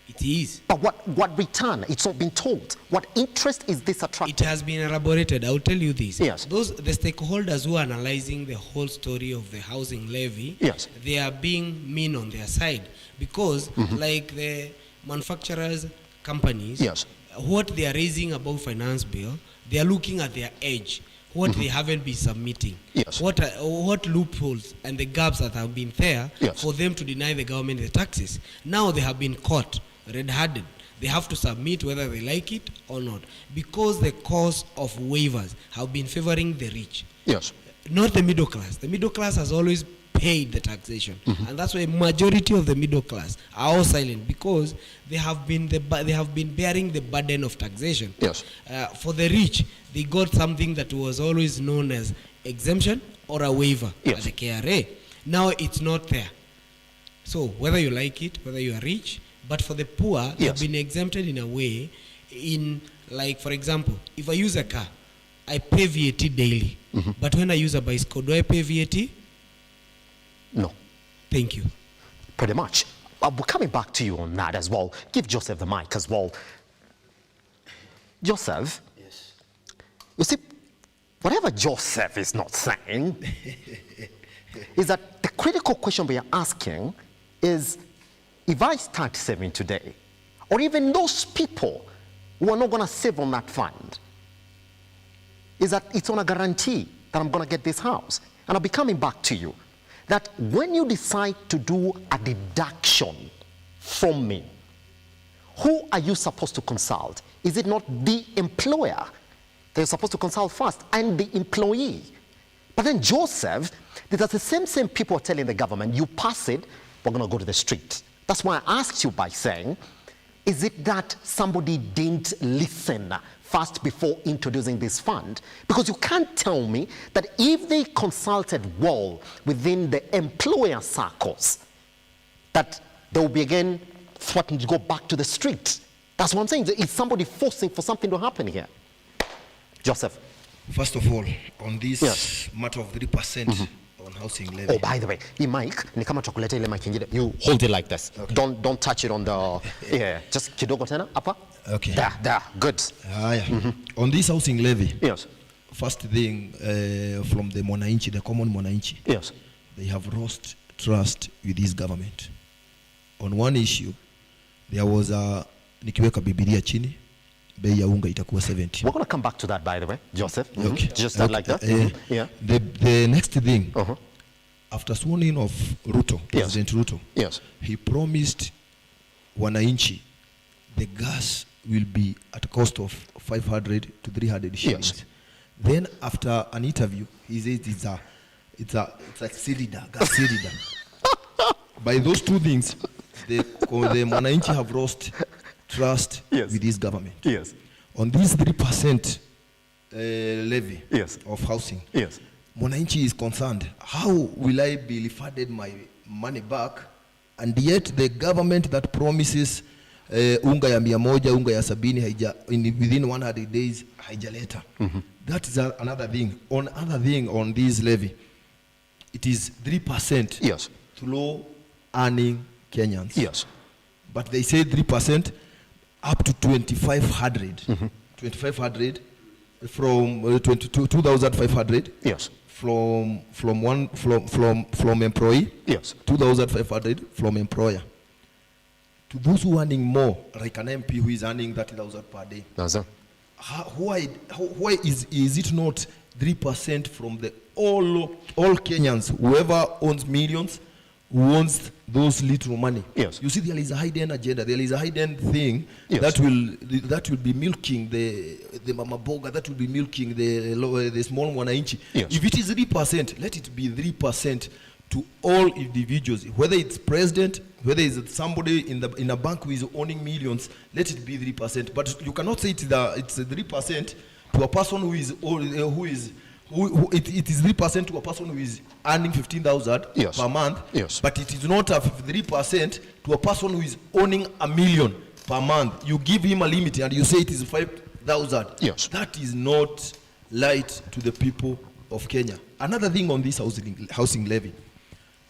It is. But what return? It's not been told. What interest is this attracting? It has been elaborated. I'll tell you this. Yes. The stakeholders who are analyzing the whole story of the housing levy, yes, they are being mean on their side because, like the manufacturers, companies, yes, what they are raising above finance bill, they are looking at their age. What they haven't been submitting, yes, what loopholes and the gaps that have been there, yes, for them to deny the government the taxes. Now they have been caught red-handed. They have to submit whether they like it or not, because the cause of waivers have been favoring the rich, yes, not the middle class. The middle class has always paid the taxation. And that's why majority of the middle class are all silent, because they have been bearing the burden of taxation. Yes. For the rich, they got something that was always known as exemption or a waiver at the KRA. Now it's not there. So whether you like it, whether you are rich, but for the poor, they've been exempted in a way, in like, for example, if I use a car, I pay VAT daily. But when I use a bicycle, do I pay VAT? No. Thank you. Pretty much. We're coming back to you on that as well. Give Joseph the mic as well. Joseph. Yes. You see, whatever Joseph is not saying is that the critical question we are asking is, if I start saving today, or even those people who are not going to save on that fund, is that it's on a guarantee that I'm going to get this house. And I'll be coming back to you, that when you decide to do a deduction from me, who are you supposed to consult? Is it not the employer that you're supposed to consult first, and the employee? But then Joseph, there's the same people are telling the government, you pass it, we're going to go to the street. That's why I asked you by saying, is it that somebody didn't listen first before introducing this fund? Because you can't tell me that if they consulted well within the employer circles, that they will be again threatened to go back to the street. That's what I'm saying. Is somebody forcing for something to happen here? Joseph. First of all, on this matter of 3% on housing levy. Oh, by the way, the mic, ni kama chocolate ile mic ingine, you hold it like this. Okay. Don't touch it on the, just kidogo tena, apa. Okay. There, good. On this housing levy, yes. First thing from the mwananchi, the common mwananchi, yes, they have lost trust with this government. On one issue, there was a, nikiweka Biblia chini, bei ya unga itakuwa 70. We're going to come back to that, by the way, Joseph. Okay. Just like that. Yeah. The next thing, after swearing of Ruto, President Ruto, yes, he promised wananchi the gas will be at a cost of 500 to 300 shillings. Yes. Then after an interview, he said it's like cylinder, gas cylinder. By those two things, the mwananchi have lost trust with this government. Yes. On this 3% levy of housing, mwananchi is concerned, how will I be refunded my money back, and yet the government that promises unga ya 100, unga ya 70 within 100 days haijaleta. That is another thing. Another thing on this levy, it is 3% to low earning Kenyans. Yes. But they say 3% up to 2,500. 2,500 from 2,500. Yes. From employee. Yes. 2,500 from employer. To those who are earning more, like an MP who is earning 30,000 per day. Why is it not 3% from the all Kenyans, whoever owns millions, who owns those little money? Yes. You see, there is a hidden agenda. There is a hidden thing that will be milking the mama boga, that will be milking the small mwananchi. If it is 3%, let it be 3% to all individuals, whether it's president, whether it's somebody in a bank who is owning millions, let it be 3%. But you cannot say it's 3% to a person who is it is 3% to a person who is earning 15,000 per month. But it is not 3% to a person who is owning $1 million per month. You give him a limit and you say it is 5,000. That is not light to the people of Kenya. Another thing on this housing levy,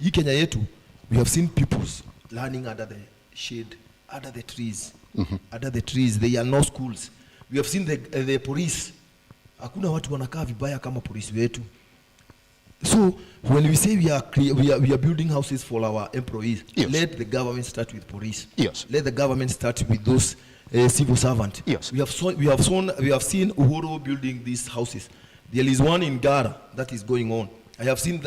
in Kenya yetu, we have seen peoples learning under the shade, under the trees. Under the trees, there are no schools. We have seen the police. Hakuna watu wanakaa vibaya kama polisi wetu. So when we say we are building houses for our employees, let the government start with police. Let the government start with those civil servants. We have seen Uhuru building these houses. There is one in Gara that is going on. I have seen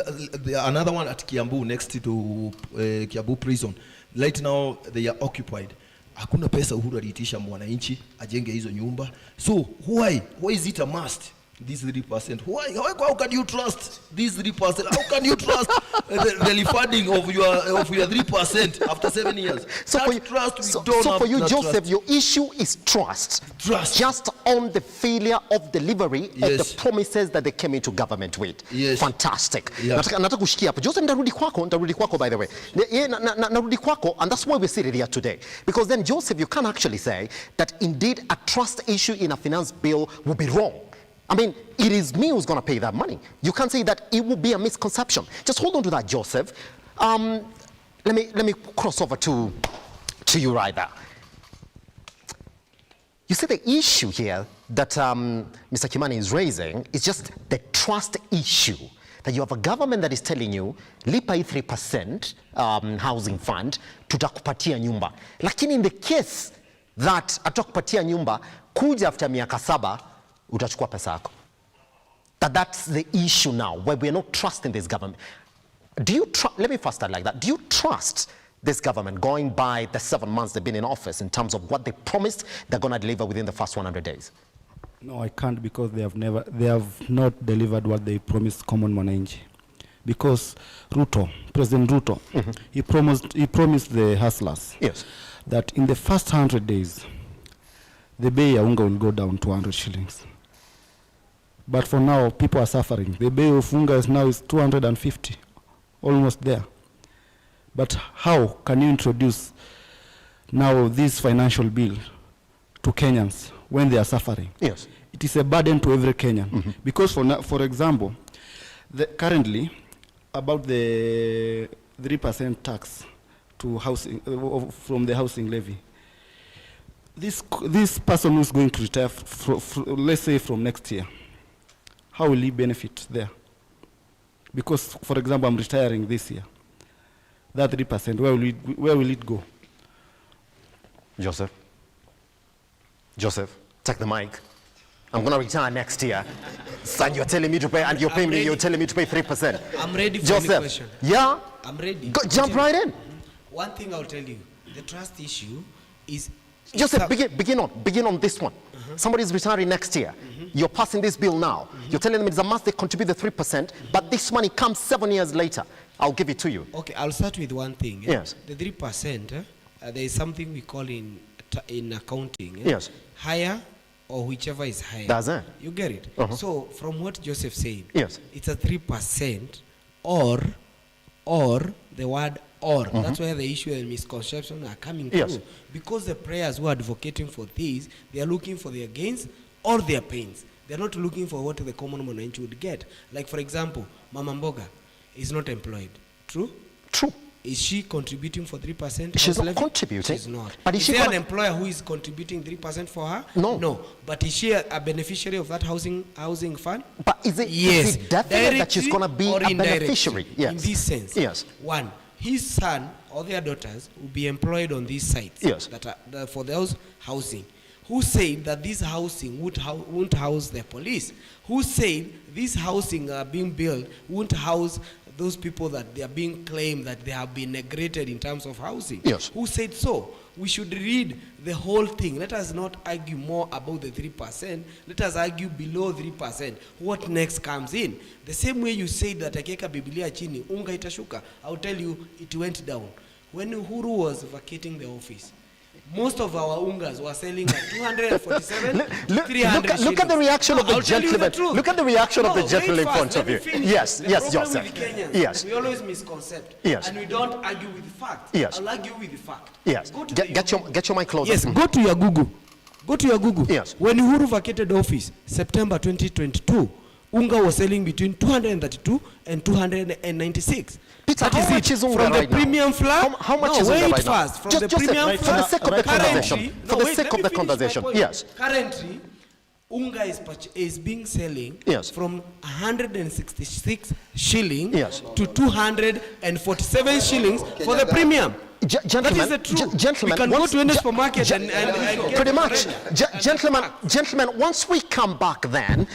another one at Kiambu next to Kiambu prison. Right now they are occupied. Hakuna pesa Uhuru aliitisha mwananchi ajenge hizo nyumba. So why is it a must this 3%. How can you trust this 3%? How can you trust the refunding of your 3% after 7 years? So for you, Joseph, your issue is trust. Trust. Just on the failure of delivery of the promises that they came into government with. Yes. Fantastic. Nataka kushikia hapo. Joseph, ndarudi kwako by the way. Narudi kwako, and that's why we're sitting here today. Because then, Joseph, you can actually say that indeed a trust issue in a finance bill would be wrong. I mean, it is me who's going to pay that money. You can't say that it will be a misconception. Just hold on to that, Joseph. Let me cross over to you right there. You see, the issue here that Mr. Kimani is raising is just the trust issue. That you have a government that is telling you, lipa 3% housing fund, tutakupatia nyumba. Lakini in the case that atakupatia nyumba, kuja after miaka 7, utachukua pesa yako. That's the issue now, where we're not trusting this government. Let me first start like that. Do you trust this government going by the 7 months they've been in office in terms of what they promised they're going to deliver within the first 100 days? No, I can't, because they have not delivered what they promised common mwananchi. Because President Ruto, he promised the hustlers that in the first 100 days, the bei ya unga will go down to 100 shillings. But for now, people are suffering. The bei of unga is 250, almost there. But how can you introduce now this financial bill to Kenyans when they are suffering? Yes. It is a burden to every Kenyan. Because for example, currently, about the 3% tax to housing from the housing levy, this person who's going to retire, let's say from next year, how will he benefit there? Because, for example, I'm retiring this year. That 3%, where will it go? Joseph, take the mic. I'm going to retire next year. Son, you're telling me to pay, and you're telling me to pay 3%. I'm ready for Joseph, any question. Yeah? I'm ready. Jump right in. One thing I'll tell you, the trust issue is... Joseph, begin on this one. Somebody's retiring next year. You're passing this bill now. You're telling them it's a must they contribute the 3%, but this money comes 7 years later. I'll give it to you. Okay, I'll start with one thing. Yes. The 3%, there is something we call in accounting. Yes. Higher or whichever is higher. That's it. You get it? So from what Joseph said, yes, it's a 3% or the word or. That's where the issue and misconception are coming through. Because the prayers who are advocating for this, they are looking for their gains or their pains. They're not looking for what the common mwananchi would get. Like for example, Mama Mboga is not employed. True? True. Is she contributing for 3%? She's not contributing. She's not. But is there an employer who is contributing 3% for her? No. No. But is she a beneficiary of that housing fund? But is it definite that she's going to be a beneficiary? Yes. In this sense. Yes. One, his son or their daughters will be employed on these sites. Yes. That are for those housing. Who said that this housing won't house the police? Who said this housing being built won't house those people that they are being claimed that they have been neglected in terms of housing? Yes. Who said so? We should read the whole thing. Let us not argue more about the 3%. Let us argue below 3%. What next comes in? The same way you said that akiweka Biblia chini, unga itashuka. I'll tell you, it went down. When Uhuru was vacating the office, most of our ungas were selling at 247, 300 look at the reaction of the I'll gentleman. Look at the reaction of the gentleman in front of you. Yes, yes, Joseph. Yes. We always misconcept. Yes. And we don't argue with fact. Yes. I'll argue with the fact. Yes. Get your mic closer. Yes, go to your Google. Go to your Google. Yes. When Uhuru vacated office, September 2022, unga was selling between 232 and 296. Peter, how much is unga from right the premium flour? How much is unga right now? From the premium for the sake of the conversation. For the sake of the conversation. Yes. Currently, unga is being selling from 166 shillings to 247 shillings for the premium. Gentlemen, that is the truth. Gentlemen, we can go to any supermarket and get pretty much. Gentlemen, once we come back then,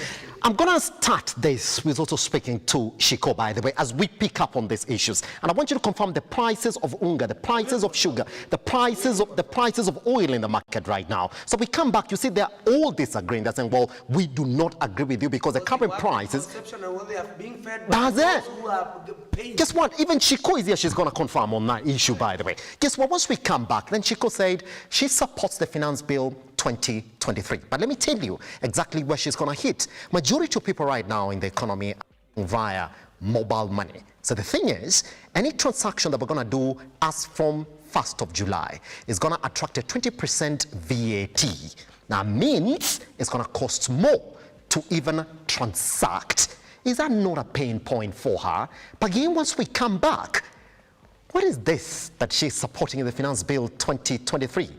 I'm going to start this with also speaking to Shiko, by the way, as we pick up on these issues. And I want you to confirm the prices of unga, the prices of sugar, the prices of oil in the market right now. So we come back, you see, they're all disagreeing. They're saying, well, we do not agree with you because the current prices. That's it. Guess what? Even Shiko is here. She's going to confirm on that issue, by the way. Guess what? Once we come back, then Shiko said she supports the finance bill 2023. But let me tell you exactly where she's going to hit. Majority of people right now in the economy are via mobile money. So the thing is, any transaction that we're going to do as from 1st of July is going to attract a 20% VAT. Now means it's going to cost more to even transact. Is that not a pain point for her? But again, once we come back, what is this that she's supporting in the Finance Bill 2023?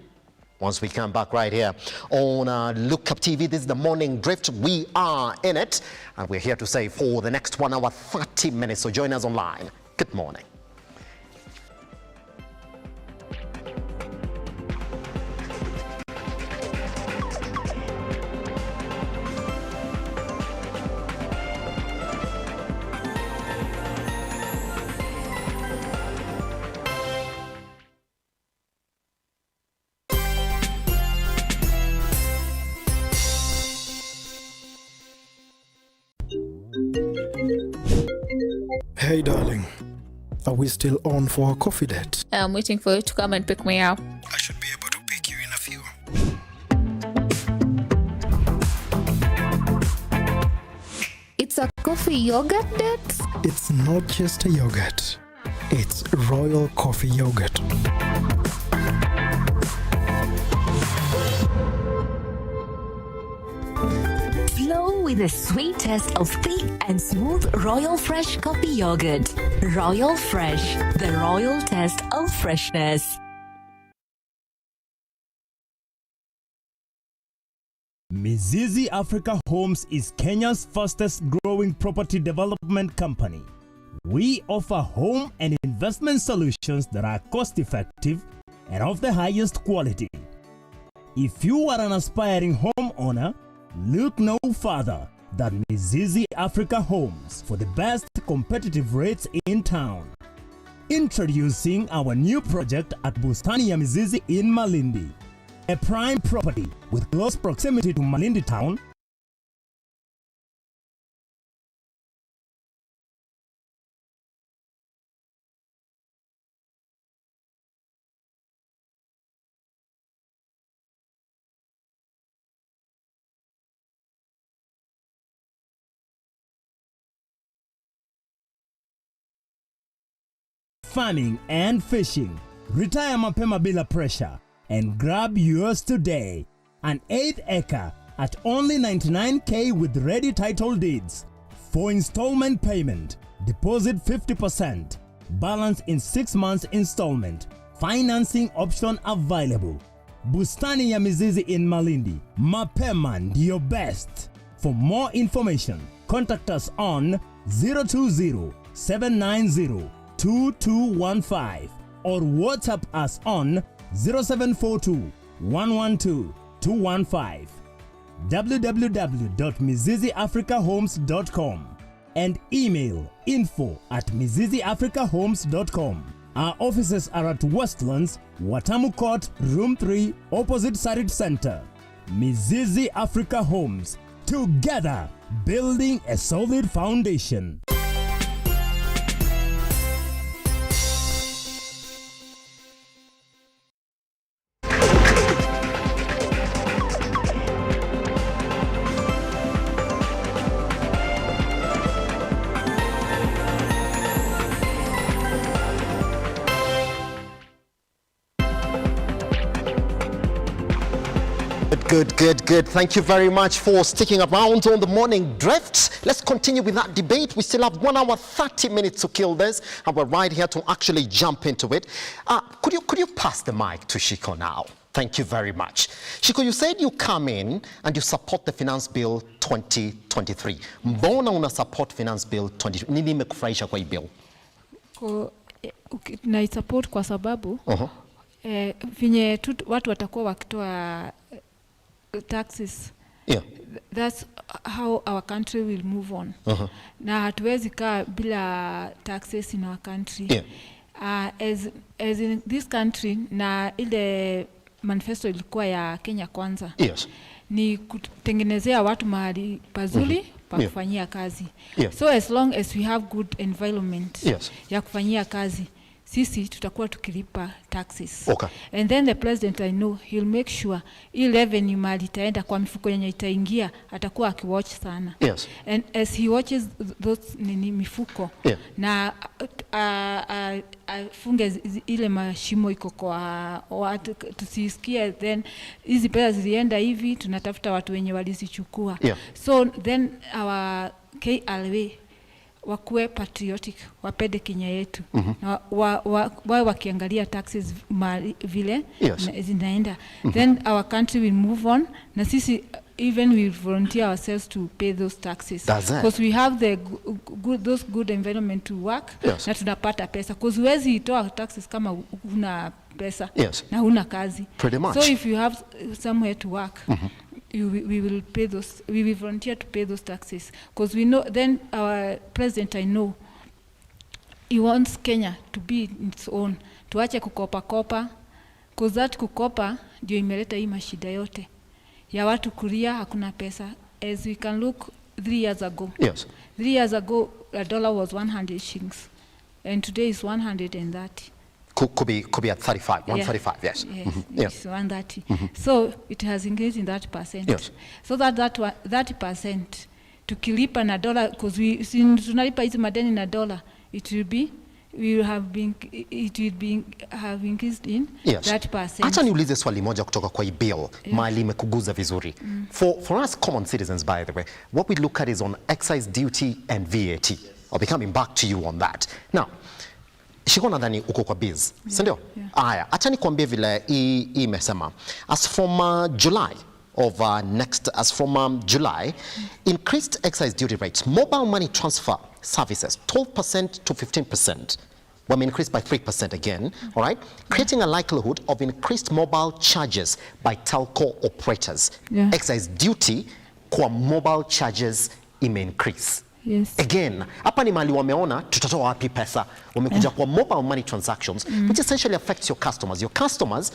Once we come back right here on Lookuptv, this is the Morning Drift. We are in it, and we're here to say for the next 1 hour, 30 minutes. So join us online. Good morning. Hey darling, are we still on for a coffee date? I'm waiting for you to come and pick me up. I should be able to pick you in a few. It's a coffee yogurt date? It's not just a yogurt, it's royal coffee yogurt. Flow with the sweet taste of thick and smooth Royal Fresh coffee yogurt. Royal Fresh, the royal taste of freshness. Mizizi Africa Homes is Kenya's fastest growing property development company. We offer home and investment solutions that are cost effective and of the highest quality. If you are an aspiring homeowner, look no further than Mizizi Africa Homes for the best competitive rates in town. Introducing our new project at Bustani ya Mizizi in Malindi, a prime property with close proximity to Malindi town. Farming and fishing. Retire mapema bila pressure and grab yours today. An 8 acre at only 99k with ready title deeds. For installment payment, deposit 50%, balance in 6 months installment. Financing option available. Bustani ya Mizizi in Malindi. Mapema ndio best. For more information, contact us on 020-790-2215 or WhatsApp us on 0742-112-215. www.miziziafricahomes.com and email info@miziziafricahomes.com. Our offices are at Westlands, Watamu Court, Room 3, opposite Sarit Center. Mizizi Africa Homes, together building a solid foundation. Good. Thank you very much for sticking around on the Morning Drift. Let's continue with that debate. We still have 1 hour, 30 minutes to kill this, and we're right here to actually jump into it. Could you pass the mic to Shiko now? Thank you very much. Shiko, you said you come in and you support the Finance Bill 2023. Mbona una support Finance Bill 2023? Nini imekufurahisha kwa hii bill? Na support kwa sababu vinye watu watakuwa wakitoa taxes, that's how our country will move on. Na hatuwezi kaa bila taxes in our country. As in this country, na ile manifesto ilikuwa ya Kenya Kwanza. Ni kutengenezea watu mahali pazuri pa kufanyia kazi. So as long as we have good environment ya kufanyia kazi, sisi tutakuwa tukilipa taxes. And then the president, I know, he'll make sure hii revenue mali itaenda kwa mifuko yenye itaingia, atakuwa akiwatch sana. And as he watches those mifuko, na afunge ile mashimo iko kwa watu tusisikie, then hizi pesa zilienda hivi, tunatafuta watu wenye walizichukua. So then our KRA wakuwe patriotic, wapende Kenya yetu. Na wawe wakiangalia taxes vile zinaenda. Then our country will move on, na sisi even we volunteer ourselves to pay those taxes. Because we have those good environment to work, na tunapata pesa. Because huwezi itoa taxes kama huna pesa na huna kazi. So if you have somewhere to work, we will pay those. We will volunteer to pay those taxes, because we know. Then our president, I know, he wants Kenya to be its own. Tuache kukopa kopa, because that kukopa ndio imeleta hii mashida yote ya watu kulia, hakuna pesa. As we can look 3 years ago. 3 years ago, a dollar was 100 shillings, and today is 130. Could be at 35, 135, yes. It's 130. So it has increased in that percent. So that 30% tukilipa na dollar, because tunalipa hizi madeni na dollar, it will have increased in that percent. Acha niulize swali moja kutoka kwa hii bill, mali imekuguza vizuri. For us common citizens, by the way, what we look at is on excise duty and VAT. I'll be coming back to you on that. Now, Shiko nadhani uko kwa biz, sindio? Aya, acha nikuambie vile hii imesema. As from July of as from July, increased excise duty rates, mobile money transfer services, 12% to 15%, were increased by 3% again, all right? Creating a likelihood of increased mobile charges by telco operators. Excise duty kwa mobile charges increase. Again, hapa ni mali wameona tutatoa wapi pesa. Wamekuja kwa mobile money transactions, which essentially affects your customers. Your customers,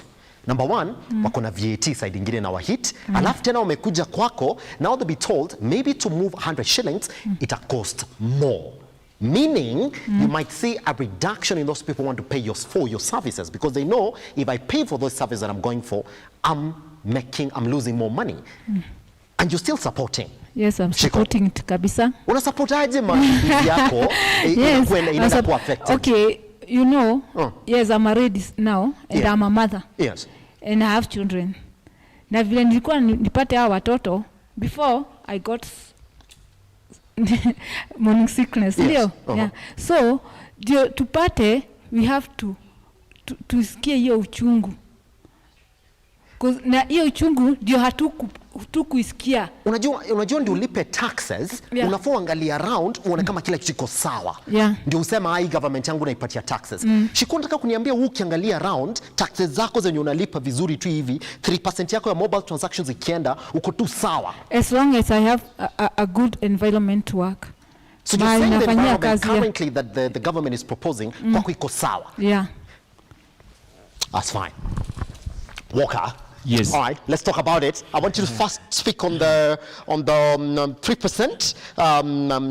number one, wako na VAT side ingine na wahit. Alafu tena wamekuja kwako, now they'll be told maybe to move 100 shillings, it'a cost more. Meaning, you might see a reduction in those people who want to pay for your services, because they know if I pay for those services that I'm going for, I'm losing more money. And you're still supporting. Yes, I'm supporting it kabisa. Una supportaje mali yako inakuwa affected? Okay, you know, yes, I'm married now, and I'm a mother. And I have children. Na vile nilikuwa nipate hao watoto before I got morning sickness, ndio. So, tupate, we have to tusikie hiyo uchungu. Na hiyo uchungu ndio hatukuisikia. Unajua ndio ulipe taxes, unafaa uangalia around uone kama kila kitu kiko sawa. Ndio usema hii government yangu naipatia taxes. Shiko nataka kuniambia ukiangalia around taxes zako zenye unalipa vizuri tu hivi, 3% yako ya mobile transactions ikienda uko tu sawa. As long as I have a good environment to work. So you're saying the environment currently that the government is proposing kwako iko sawa. That's fine. Walker. Yes. All right, let's talk about it. I want you to first speak on the 3%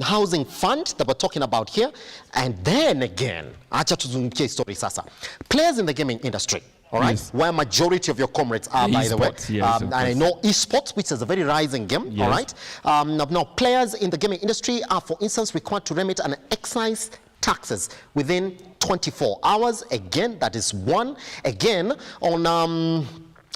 housing fund that we're talking about here, and then again, acha tuzungumzie story sasa. Players in the gaming industry, all right, where majority of your comrades are, by the way. And I know esports, which is a very rising game, all right. Now, players in the gaming industry are, for instance, required to remit an excise taxes within 24 hours. Again, that is one. Again,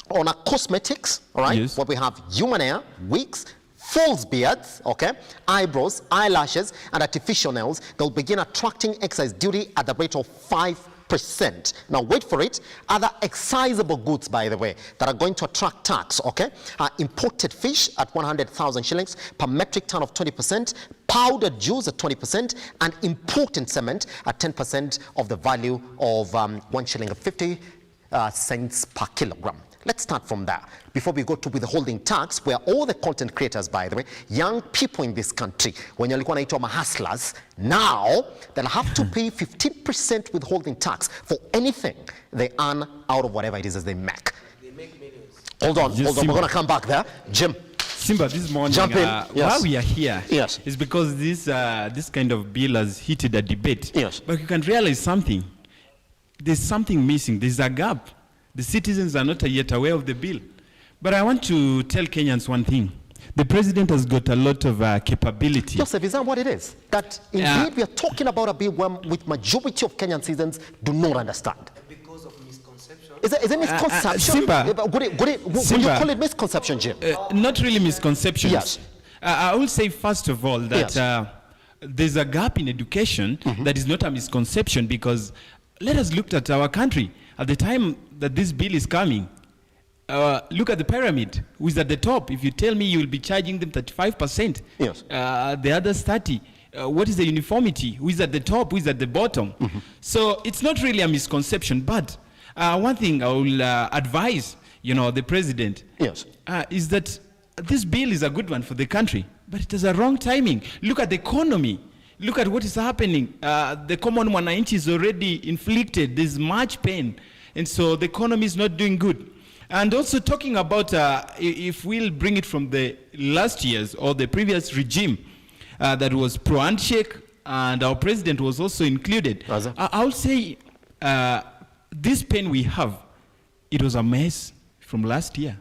on our cosmetics, all right, where we have human hair, wigs, false beards, okay, eyebrows, eyelashes, and artificial nails, they'll begin attracting excise duty at the rate of 5%. Now, wait for it. Other excisable goods, by the way, that are going to attract tax, okay, are imported fish at 100,000 shillings per metric ton of 20%, powdered juice at 20%, and imported cement at 10% of the value of 1 shilling and 50 cents per kilogram. let's start from there. Before we go to withholding tax, where all the content creators, by the way, young people in this country, when you're looking at hustlers, now they'll have to pay 15% withholding tax for anything they earn out of whatever it is as they make. They make millions. Hold on. We're going to come back there. Jim. Simba, this morning, Jump in. why we are here is because this kind of bill has heated a debate. Yes. But you can realize something. There's something missing. There's a gap. The citizens are not yet aware of the bill. But I want to tell Kenyans one thing. The president has got a lot of capability. Joseph, is that what it is? That indeed we are talking about a bill which majority of Kenyan citizens do not understand. Because of misconception. Is it misconception? Simba. Would you call it misconception, Jim? Not really misconceptions. Yes. I will say, first of all, that there's a gap in education that is not a misconception, because let us look at our country. At the time that this bill is coming, look at the pyramid. Who is at the top? If you tell me you will be charging them 35%, yes. The others 30%. What is the uniformity? Who is at the top? Who is at the bottom? So it's not really a misconception. But one thing I will advise, the president, is that this bill is a good one for the country, but it has a wrong timing. Look at the economy. Look at what is happening. The common mwananchi is already inflicted. There's much pain. And so the economy is not doing good. And also talking about if we'll bring it from the last year's or the previous regime that was pro-handshake, and our president was also included. I would say this pain we have, it was a mess from last year.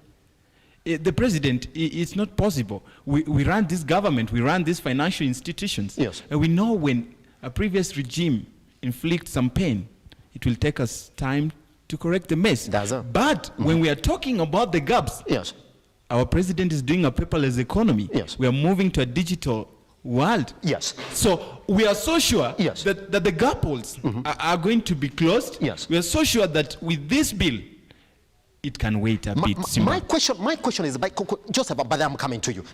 The president, it's not possible. We run this government, we run these financial institutions. Yes. And we know when a previous regime inflicts some pain, it will take us time to correct the mess. But when we are talking about the gaps, our president is doing a paperless economy. We are moving to a digital world. So we are so sure that the gap holes are going to be closed. We are so sure that with this bill, it can wait a bit. My question is, Joseph, but I'm coming to you.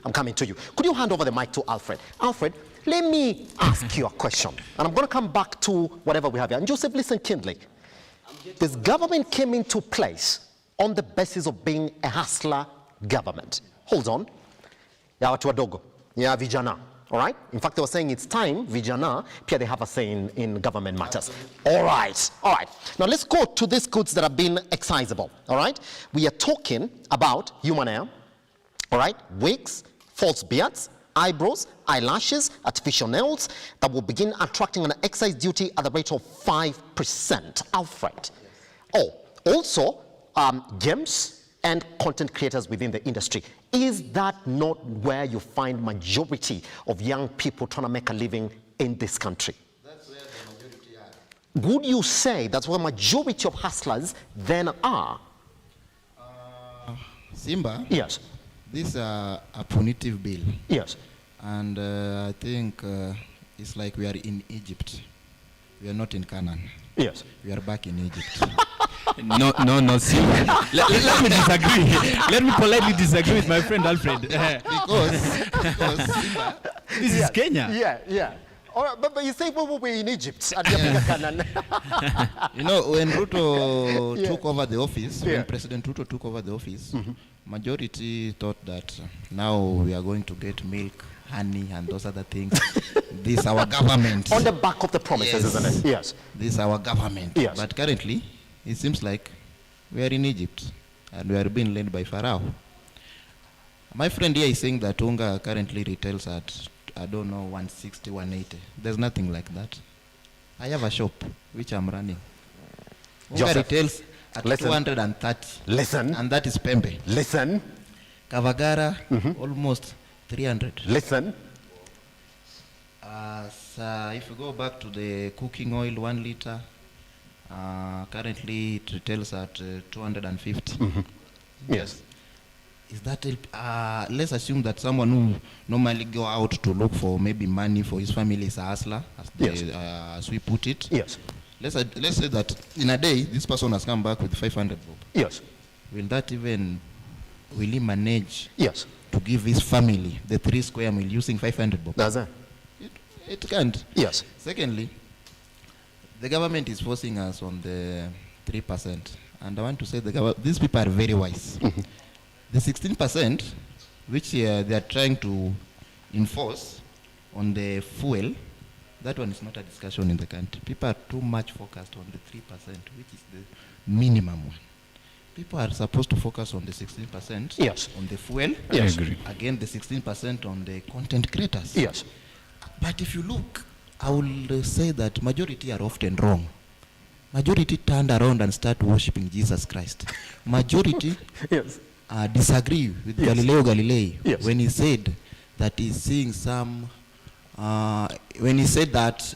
Could you hand over the mic to Alfred? Alfred, let me ask you a question. And I'm going to come back to whatever we have here. And Joseph, listen keenly. This government came into place on the basis of being a hustler government. Hold on. Ya watu wadogo. Ya vijana. All right? In fact, they were saying it's time, vijana, pia they have a say in government matters. All right. Now let's go to these goods that have been excisable. All right? We are talking about human hair, all right? Wigs, false beards, eyebrows, eyelashes, artificial nails that will begin attracting an excise duty at the rate of 5%. Alfred. Also, games and content creators within the industry. Is that not where you find majority of young people trying to make a living in this country? That's where the majority are. Would you say that's where majority of hustlers then are? Simba? Yes. This is a punitive bill. Yes. And I think it's like we are in Egypt. We are not in Canaan. Yes. We are back in Egypt. No, Simba. Let me disagree. Let me politely disagree with my friend Alfred. because Simba, this is Kenya. Yeah. All right, but you say we're in Egypt. When Ruto took over the office, when President Ruto took over the office, majority thought that now we are going to get milk, honey, and those other things. This is our government. On the back of the promises, isn't it? Yes. This is our government. Yes. But currently, it seems like we are in Egypt and we are being led by Pharaoh. My friend here is saying that Unga currently retails at, I don't know, 160, 180. There's nothing like that. I have a shop which I'm running. Unga retails at 230. Listen. And that is Pembe. Listen. Kavagara, almost 300. Listen. So if you go back to the cooking oil, 1 liter, currently it retails at 250. Yes. Is that let's assume that someone who normally go out to look for maybe money for his family is a hustler, as we put it. Yes. Let's say that in a day this person has come back with 500 bob. Yes. Will he manage? Yes. To give his family the 3 square meal using 500 bob? Does it? It can't. Yes. Secondly, the government is forcing us on the 3%. And I want to say these people are very wise. The 16%, which they are trying to enforce on the fuel, that one is not a discussion in the country. People are too much focused on the 3%, which is the minimum one. People are supposed to focus on the 16% yes. on the fuel. Yes. I agree. Again, the 16% on the content creators. Yes. But if you look, I will say that majority are often wrong. Majority turned around and start worshiping Jesus Christ. Majority yes. Disagree with yes. Galileo Galilei yes. when he said that he's seeing some, when he said that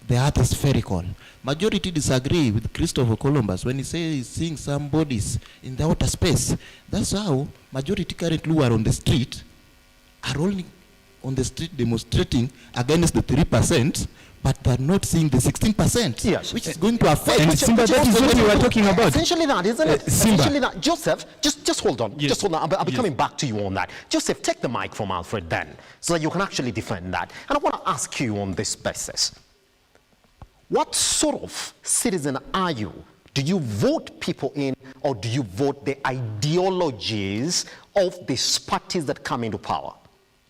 the earth is spherical. Majority disagree with Christopher Columbus when he says he's seeing some bodies in the outer space. That's how majority currently who are on the street are only on the street demonstrating against the 3%, but they're not seeing the 16%, yes. which is going to affect. And Simba, that is what you were talking about. Essentially that, isn't it? Essentially that. Joseph, just hold on. Yes. Just hold on. I'll be yes. coming back to you on that. Joseph, take the mic from Alfred then, so that you can actually defend that. And I want to ask you on this basis. What sort of citizen are you? Do you vote people in, or do you vote the ideologies of these parties that come into power?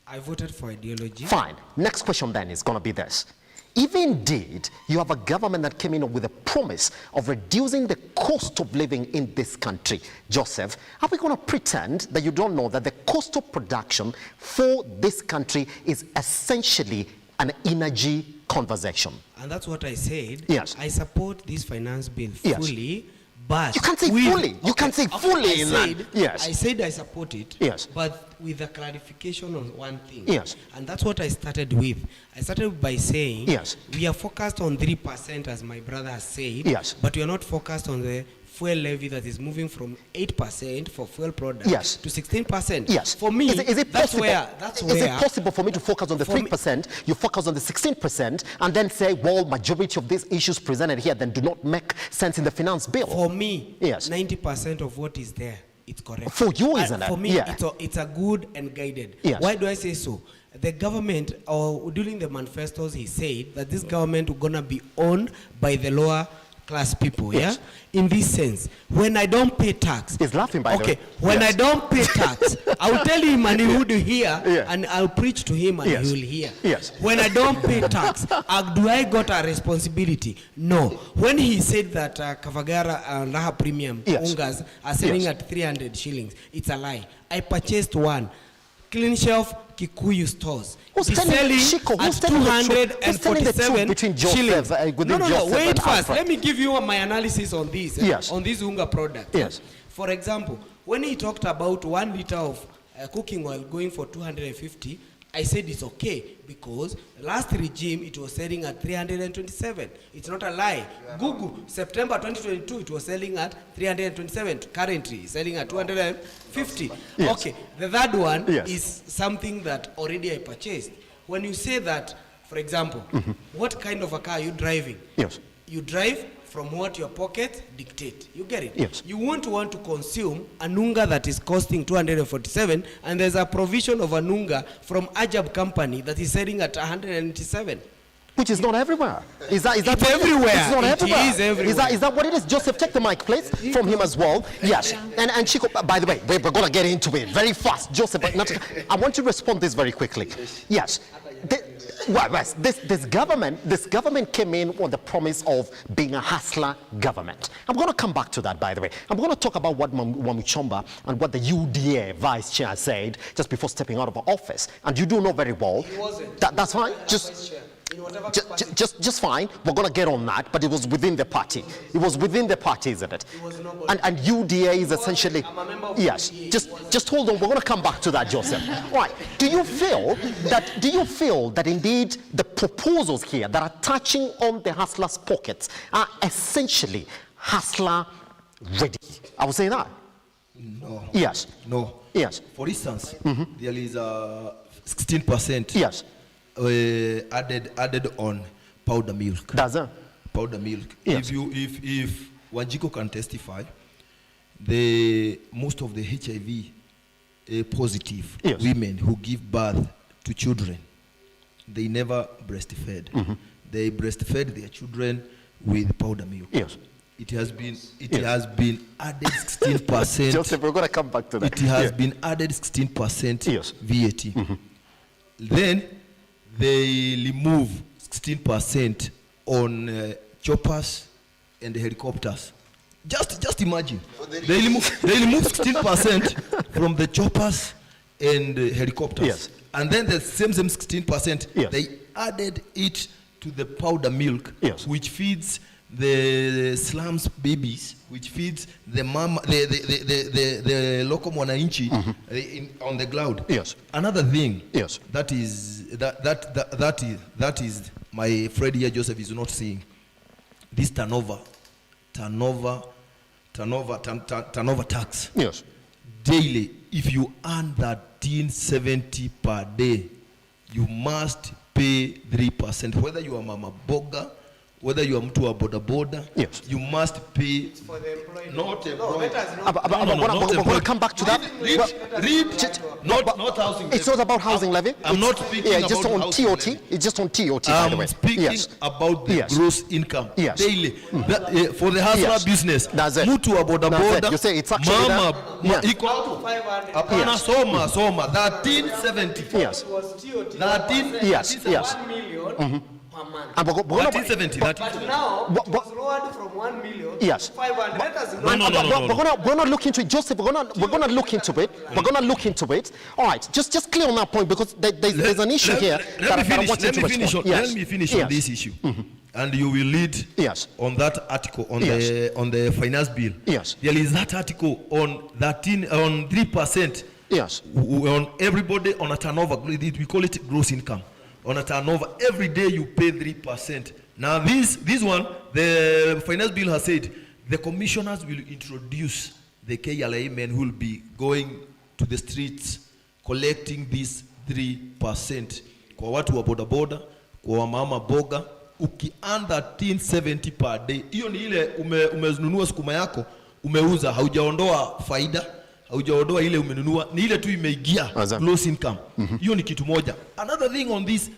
I voted for ideology. Fine. Next question then is going to be this. If indeed you have a government that came in with a promise of reducing the cost of living in this country, Joseph, are we going to pretend that you don't know that the cost of production for this country is essentially an energy conversation? And that's what I said. Yes. I support this finance bill fully. Yes. But you can't say fully. You can't say fully in that. Yes. I said I support it. Yes. But with a clarification on one thing. Yes. And that's what I started with. I started by saying yes. we are focused on 3%, as my brother has said. Yes. But we are not focused on the fuel levy that is moving from 8% for fuel products yes. to 16%. Yes. For me, is it that's possible? where is it possible for me to focus on the 3%, you focus on the 16%, and then say, well, majority of these issues presented here then do not make sense in the finance bill? For me, yes. 90% of what is there, it's correct. For you, isn't it? For me, yeah. it's a good and guided. Yes. Why do I say so? The government, or during the manifestos, he said that this government is going to be owned by the lower class people, yes. yeah? In this sense, when I don't pay tax. He's laughing by the way. Okay, when yes. I don't pay tax, I'll tell him and he would hear, yeah. and I'll preach to him and yes. he will hear. Yes. When I don't pay tax, do I got a responsibility? No. When he said that Kavagara and Raha Premium yes. Ungas are selling yes. at 300 shillings, it's a lie. I purchased one. Clean shelf Kikuyu stores. Who's He's telling selling at 247 between shillings. Joseph, Wait first. Let me give you my analysis on this. Yes. On this Unga product. Yes. For example, when he talked about 1 liter of cooking oil going for 250, I said it's okay because last regime it was selling at 327. It's not a lie. Google, September 2022, it was selling at 327. Currently, it's selling at 250. Yes. Okay, the third one yes. is something that already I purchased. When you say that, for example, what kind of a car are you driving? Yes. You drive from what your pocket dictate. You get it? Yes. You won't want to consume a nunga that is costing 247, and there's a provision of a nunga from Ajab company that is selling at 197. Which is not everywhere. Is that it's everywhere. It's not everywhere. It is everywhere. Is that what it is? Joseph, take the mic, please, from him as well. Yes. And Chico, by the way, we're going to get into it very fast. Joseph, but not, I want to respond this very quickly. Yes. This government came in on the promise of being a hustler government. I'm going to come back to that, by the way. I'm going to talk about what Wamuchomba and what the UDA vice chair said just before stepping out of office. And you do know very well. He wasn't. That's fine. Just fine. We're going to get on that, but it was within the party. It was within the party, isn't it? And UDA is essentially, yes. Just hold on. We're going to come back to that, Joseph. Right. Do you feel that indeed the proposals here that are touching on the hustlers' pockets are essentially hustler ready? I would say that. No. Yes. No. Yes. For instance, there is 16%. Yes. Added on powder milk. Does it? Powder milk. Yes. If Wanjiko can testify, most of the HIV positive yes. women who give birth to children, they never breastfed. They breastfed their children with powder milk. Yes. it has been added 16%. Joseph, we're going to come back to that. It has been added 16% VAT. Then they remove 16% on choppers and helicopters. Just imagine. They remove 16% from the choppers and helicopters. And then the same 16%, they added it to the powder milk, which feeds the slums babies, which feeds the mama, the local mwananchi on the ground. Another thing that is my friend here Joseph is not seeing, this turnover tax. Daily, if you earn 1370 per day, you must pay 3%. Whether you are mama boga, whether you are mtu wa boda boda, you must pay. It's for the employee. Not employee. We're going to come back to that. Not housing. It's not about housing levy. I'm not speaking about just on TOT. It's just on TOT, by the way. I'm speaking about the gross income daily. For the hustler business, mtu wa boda boda, you say it's actually mama, equal to 500. Apana soma 1370. Yes. It was TOT. 1 million. But now it was lowered from 1 million to 500. We're not looking into it, Joseph. We're going to look into it. We're going to look into it. All right, just clear on that point because there's an issue here that I want you to respond. Let me finish on this issue, and you will lead on that article on the finance bill. There is that article on 3%. On everybody on a turnover, we call it gross income. On a turnover, every day you pay 3%. Now this one, the finance bill has said the commissioners will introduce the KLA men who will be going to the streets collecting this 3%. Kwa watu wa boda boda, kwa mama boga, uki-earn 1370 per day. Hiyo ni ile umezinunua sukuma yako, umeuza, haujaondoa faida, haujaondoa ile umenunua, ni ile tu imeingia gross income. Hiyo ni kitu moja. Another thing on this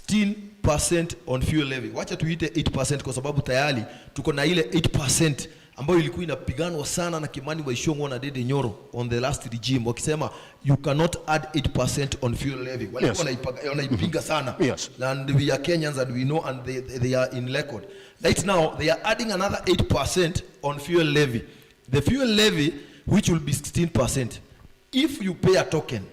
16% on fuel levy. Wacha tuite 8% kwa sababu tayari tuko na ile 8% ambayo ilikuwa inapiganwa sana na Kimani Waishong'o na Dede Nyoro on the last regime, wakisema you cannot add 8% on fuel levy. Walikuwa wanaipiga sana. And we are Kenyans and we know, and they are in record. Right now they are adding another 8% on fuel levy. The fuel levy, which will be 16%. If you pay a token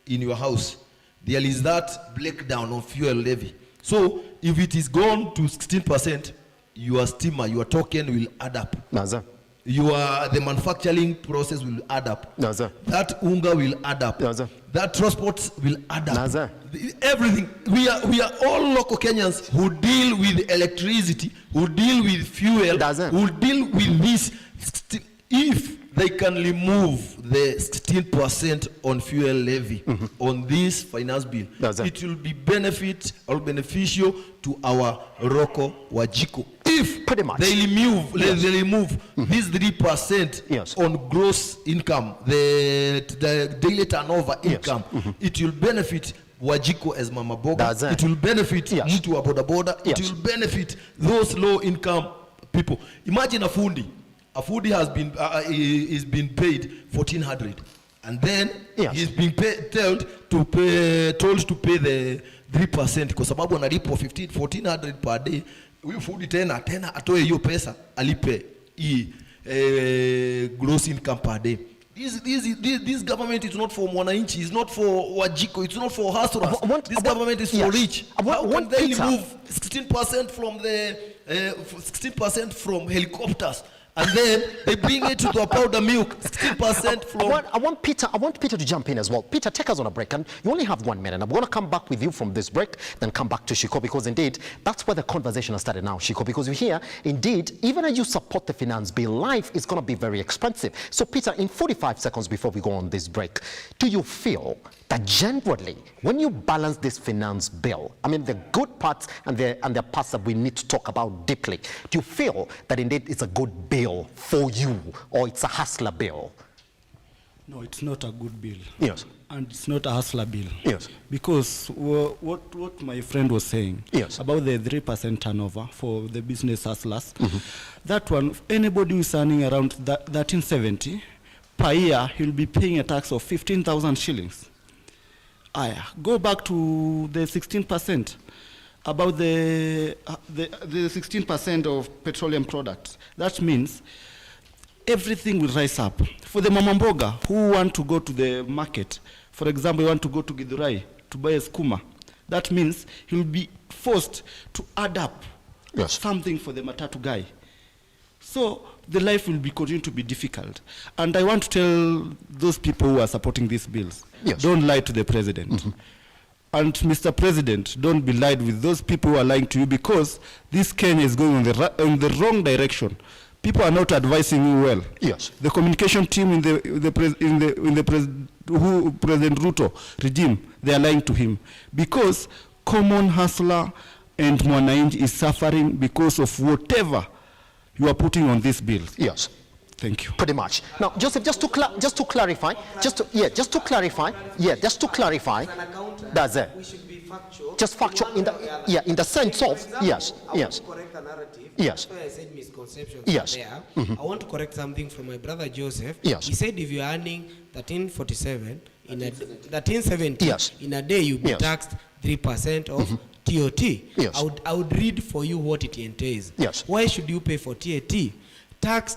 in your house, there is that breakdown of fuel levy. So if it is gone to 16%, your steamer, your token will add up. The manufacturing process will add up. That unga will add up. That transport will add up. Everything. We are all local Kenyans who deal with electricity, who deal with fuel, who deal with this. If they can remove the 16% on fuel levy on this finance bill, it will be beneficial to our Roko Wajiko. If they remove this 3% on gross income, the daily turnover income, it will benefit Wajiko as Mama Boga. It will benefit mtu wa boda boda. It will benefit those low income people. Imagine a fundi. A foodie has been is being paid 1,400, and then he's being told to pay the 3% kwa sababu analipwa 1,400 per day. Huyu foodie tena atoe hiyo pesa alipe gross income per day. This government is not for mwananchi, it's not for Wajiko, it's not for hustlers. This government is for rich. How can they remove 16% from the 16% from helicopters? And then they bring it to the powder milk, 16% from... I want Peter to jump in as well. Peter, take us on a break. And you only have 1 minute. I'm going to come back with you from this break, then come back to Shiko, because indeed, that's where the conversation has started now, Shiko, because you hear, indeed, even as you support the finance bill, life is going to be very expensive. So, Peter, in 45 seconds before we go on this break, do you feel that generally, when you balance this finance bill, I mean, the good parts and the parts that we need to talk about deeply, do you feel that indeed it's a good bill for you, or it's a hustler bill? No, it's not a good bill. Yes. And it's not a hustler bill. Yes. Because what my friend was saying about the 3% turnover for the business hustlers, that one, anybody who is earning around 1370 per year, he'll be paying a tax of 15,000 shillings. Go back to the 16%, about the 16% of petroleum products. That means everything will rise up. For the mama mboga who want to go to the market, for example, you want to go to Githurai to buy a skuma, that means he'll be forced to add up something for the matatu guy. So the life will continue to be difficult. And I want to tell those people who are supporting these bills, don't lie to the president. And Mr. President, don't be lied with those people who are lying to you, because this Kenya is going in the wrong direction. People are not advising you well. Yes. The communication team in the President Ruto regime, they are lying to him, because common hustler and mwananchi is suffering because of whatever you are putting on these bills. Yes. Thank you. Pretty much. Now, Joseph, just to clarify, that's it. We should be factual. Just factual in the sense of yes. I want to correct a narrative. Yes. That's why I said misconceptions. Yes. There. Mm-hmm. I want to correct something from my brother Joseph. Yes. He said if you're earning 1347 1370 in a day, you'll be taxed 3% of TOT. Yes. I would read for you what it entails. Yes. Why should you pay for TAT?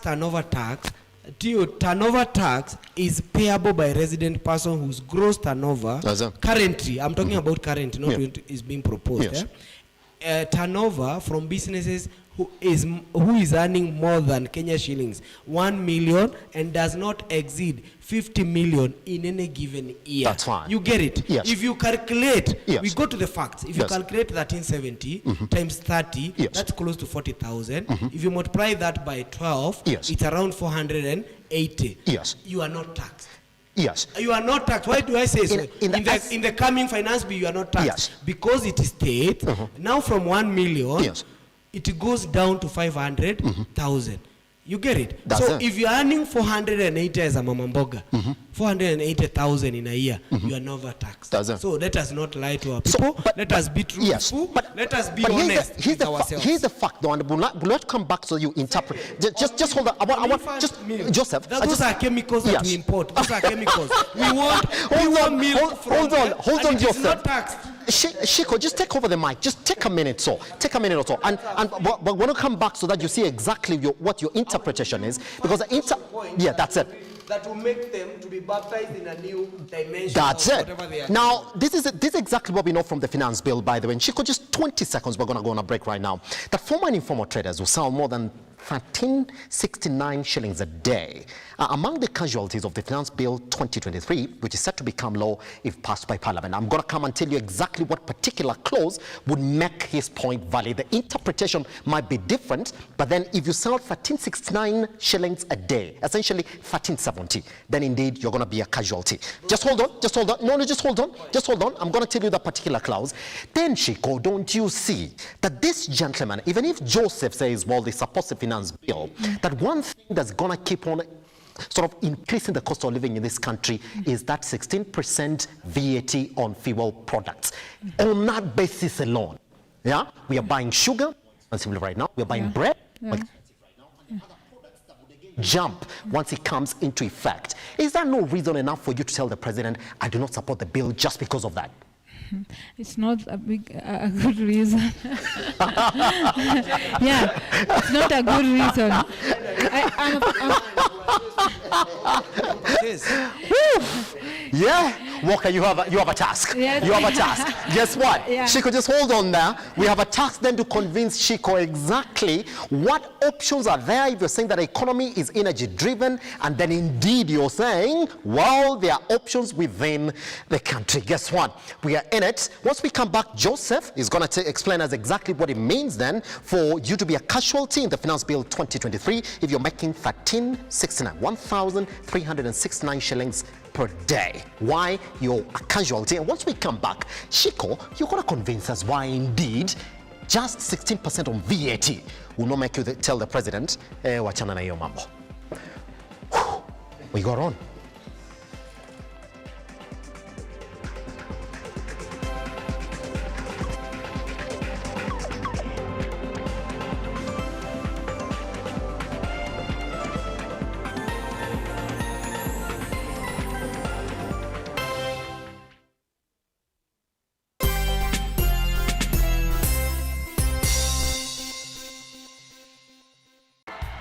Turnover tax. Turnover tax is payable by a resident person whose gross turnover currently, I'm talking about current, not what is being proposed. Yes. Turnover from businesses who is earning more than Kenya shillings 1 million and does not exceed 50 million in any given year. That's fine. You get it? Yes. If you calculate, Yes. we go to the facts. If you calculate 1370 times 30, that's close to 40,000. If you multiply that by 12, it's around 480. Yes. You are not taxed. Yes. You are not taxed. Why do I say so? In the coming finance bill, you are not taxed. Because it is state. Now from 1 million, it goes down to 500,000. You get it? So if you are earning 480 as a mama mboga, 480,000 in a year, you are never taxed. So let us not lie to our people. Let us be truthful. Let us be honest with ourselves. Here's the fact, though, and we'll not come back so you interpret. Just hold on. I want just Joseph. Those are chemicals that we import. Those are chemicals. We want milk from hold on, Joseph. Not taxed. Shiko, just take over the mic. Just take a minute or so. And but we're going to come back so that you see exactly what your interpretation is. Because that's it. That will make them to be baptized in a new dimension. That's it. Now, this is exactly what we know from the finance bill, by the way. And Shiko, just 20 seconds, we're going to go on a break right now. That formal and informal traders will sell more than 1369 shillings a day. Among the casualties of the Finance Bill 2023, which is set to become law if passed by Parliament. I'm going to come and tell you exactly what particular clause would make his point valid. The interpretation might be different, but then if you sell 1369 shillings a day, essentially 1370, then indeed you're going to be a casualty. Just hold on. No, just hold on. I'm going to tell you the particular clause. Then, Shiko, don't you see that this gentleman, even if Joseph says, well, they support the Finance Bill, that one thing that's going to keep on sort of increasing the cost of living in this country is that 16% VAT on fuel products. On that basis alone, we are buying sugar expensively right now. We are buying bread expensive right now. Other products that would jump once it comes into effect. Is that no reason enough for you to tell the president, I do not support the bill just because of that? It's not a good reason. Yeah, it's not a good reason. Yeah, Walker, you have a task. Yes. You have a task. Guess what? Yeah. Shiko, just hold on there. We have a task then to convince Shiko exactly what options are there if you're saying that the economy is energy driven, and then indeed you're saying, well, there are options within the country. Guess what? We are in it. Once we come back, Joseph is going to explain us exactly what it means then for you to be a casualty in the Finance Bill 2023 if you're making 1,369 shillings per day. Why you're a casualty. And once we come back, Shiko, you're going to convince us why indeed just 16% on VAT will not make you tell the president, wachana na hiyo mambo. We got on.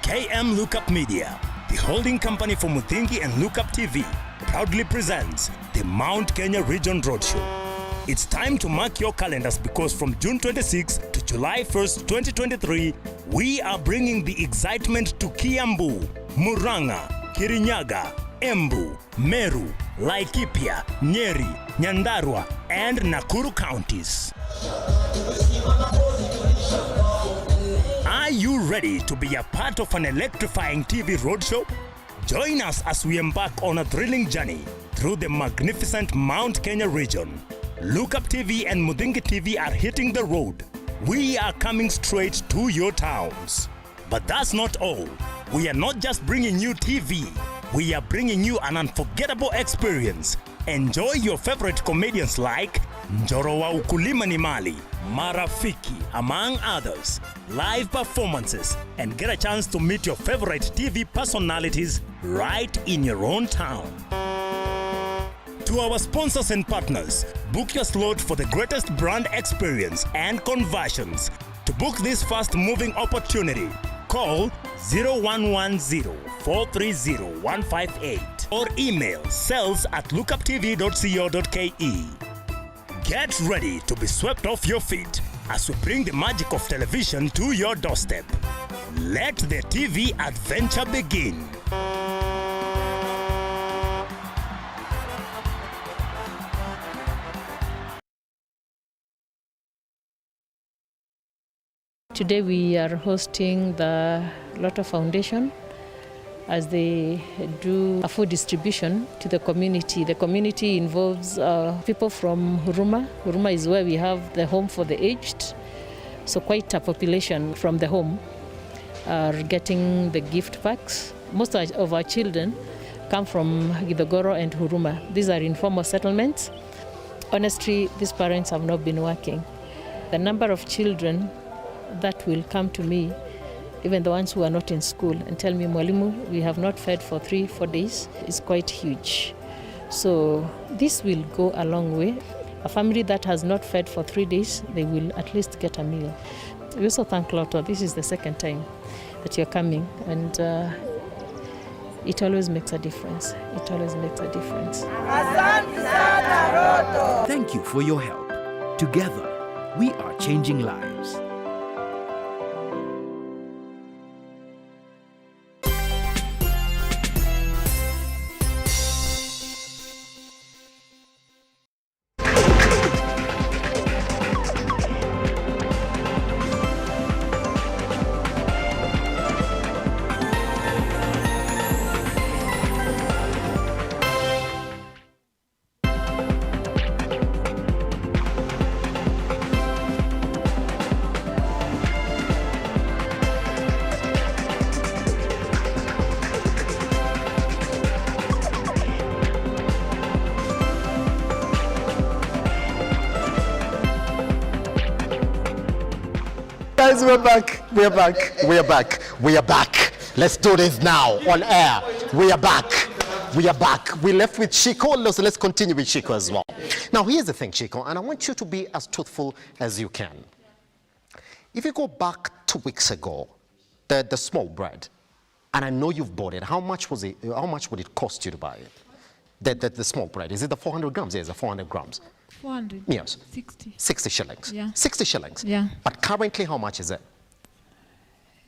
KM Lookup Media, the holding company for Muthingi and Lookuptv, proudly presents the Mount Kenya Region Roadshow. It's time to mark your calendars because from June 26 to July 1st, 2023, we are bringing the excitement to Kiambu, Murang'a, Kirinyaga, Embu, Meru, Laikipia, Nyeri, Nyandarua, and Nakuru counties. Are you ready to be a part of an electrifying TV roadshow? Join us as we embark on a thrilling journey through the magnificent Mount Kenya region. Lookuptv and Muthingi TV are hitting the road. We are coming straight to your towns. But that's not all. We are not just bringing you TV. We are bringing you an unforgettable experience. Enjoy your favorite comedians like Njoro wa Ukulima ni Mali, Marafiki, among others, live performances, and get a chance to meet your favorite TV personalities right in your own town. To our sponsors and partners, book your slot for the greatest brand experience and conversions. To book this fast-moving opportunity, call 0110-430-158 or email sales@lookuptv.co.ke. Get ready to be swept off your feet as we bring the magic of television to your doorstep. Let the TV adventure begin. Today we are hosting the Lotto Foundation as they do a food distribution to the community. The community involves people from Huruma. Huruma is where we have the home for the aged. So quite a population from the home are getting the gift packs. Most of our children come from Githogoro and Huruma. These are informal settlements. Honestly, these parents have not been working. The number of children that will come to me, even the ones who are not in school, and tell me, Mwalimu, we have not fed for 3-4 days, is quite huge. So this will go a long way. A family that has not fed for 3 days, they will at least get a meal. We also thank Lotto. This is the second time that you're coming, and it always makes a difference. It always makes a difference. Thank you for your help. Together, we are changing lives. Guys, we're back. We are back. Let's do this now on air. We are back. We left with Chico, so let's continue with Chico as well. Now, here's the thing, Chico, and I want you to be as truthful as you can. If you go back 2 weeks ago, the small bread, and I know you've bought it, how much was it? How much would it cost you to buy it? The small bread, is it the 400 grams? Yes, the 400 grams. 400. Yes. 60. 60 shillings. Yeah. 60 shillings. Yeah. But currently, how much is it?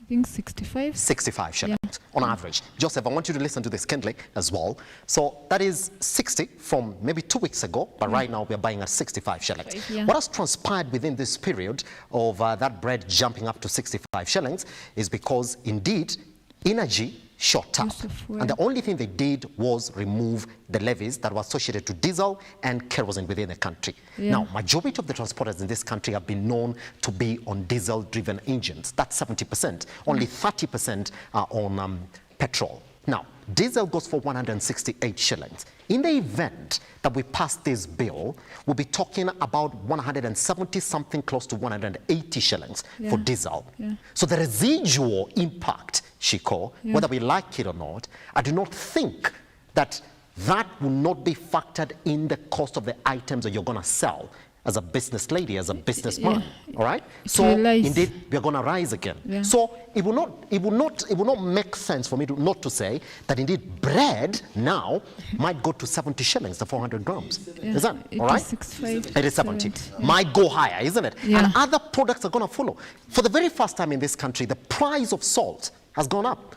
I think 65. 65 shillings on average. Joseph, I want you to listen to this kindly as well. So that is 60 from maybe 2 weeks ago, but right now we're buying at 65 shillings. Yeah. What has transpired within this period of that bread jumping up to 65 shillings is because indeed energy shot up. And the only thing they did was remove the levies that were associated to diesel and kerosene within the country. Yeah. Now, majority of the transporters in this country have been known to be on diesel-driven engines. That's 70%. Only 30% are on petrol. Now, diesel goes for 168 shillings. In the event that we pass this bill, we'll be talking about 170 something, close to 180 shillings for diesel. So the residual impact, Shiko, whether we like it or not, I do not think that that will not be factored in the cost of the items that you're going to sell as a business lady, as a businessman, all right? So realize. indeed, we are going to rise again. Yeah. So it will not make sense for me not to say that indeed bread now might go to 70 shillings, the 400 grams. Yeah. Is that It all right? is 65, It is 70. 70, Might go higher, isn't it? Yeah. And other products are going to follow. For the very first time in this country, the price of salt has gone up.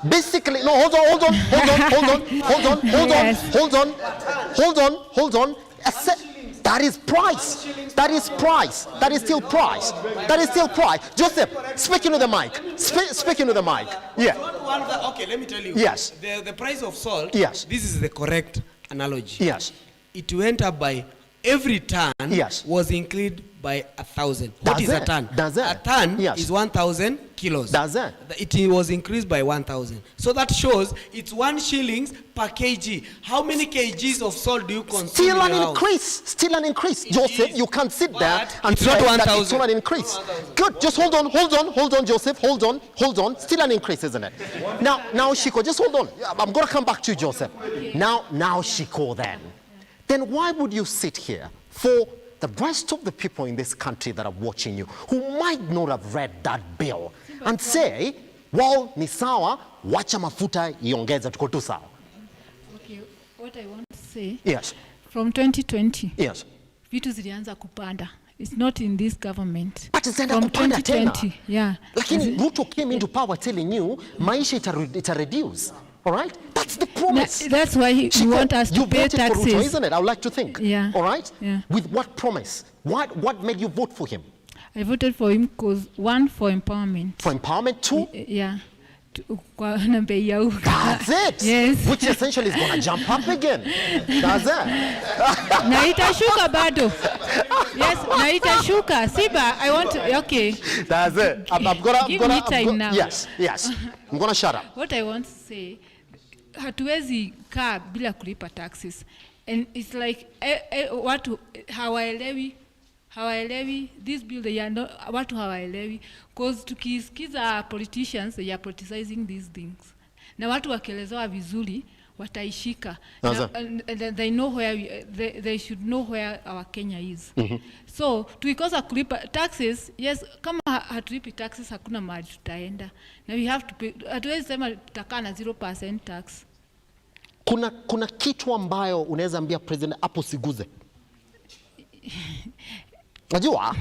Basically, no, hold on. That is price. That is price. That is still price. That is still price. Joseph, speaking to the mic. Speaking to the mic. Yeah. Okay, let me tell you. Yes. The price of salt. Yes. This is the correct analogy. Yes. It went up by every ton. Yes. Was increased by 1,000. What is a ton? A ton is 1,000 kilos. It was increased by 1,000. So that shows it's 1 shillings per kg. How many kgs of salt do you consume? Still an increase. Still an increase. Joseph, you can't sit there and it's not say 1,000. that it's not an increase. Good. Just hold on, Joseph. Hold on. Still an increase, isn't it? Now, Shiko, just hold on. I'm going to come back to you, Joseph. Now, Shiko, then why would you sit here for the rest of the people in this country that are watching you who might not have read that bill and say, well, ni sawa, wacha mafuta iongeze tuko tu sawa? Okay, what I want to say. Yes. From 2020. Yes. Vitu zilianza kupanda. It's not in this government. But it's from 2020. Yeah. Lakini Ruto came into power telling you maisha ita reduce. All right? That's the promise. That's why he want us to pay taxes. You voted for Ruto, isn't it? I would like to think. Yeah. All right? Yeah. With what promise? What made you vote for him? I voted for him because, one, for empowerment. For empowerment, two? Yeah. That's it. Yes. Which essentially is going to jump up again. That's it. Na itashuka bado. Yes, na itashuka. Siba, I want to, okay. That's it. Give me time now. Yes. I'm going to shut up. What I want to say, hatuwezi kaa bila kulipa taxes. And it's like, watu hawaelewi this bill, watu hawaelewi. Because tukisikiza politicians, they are politicizing these things. Na watu wakielezewa vizuri, wataishika. And they know where they should know where our Kenya is. So, tukikosa kulipa taxes, yes, kama hatulipi taxes, hakuna mahali tutaenda. Na we have to pay, hatuwezi sema tutakaa na 0% tax. Kuna kitu ambayo unaweza ambia president hapo siguze. Najua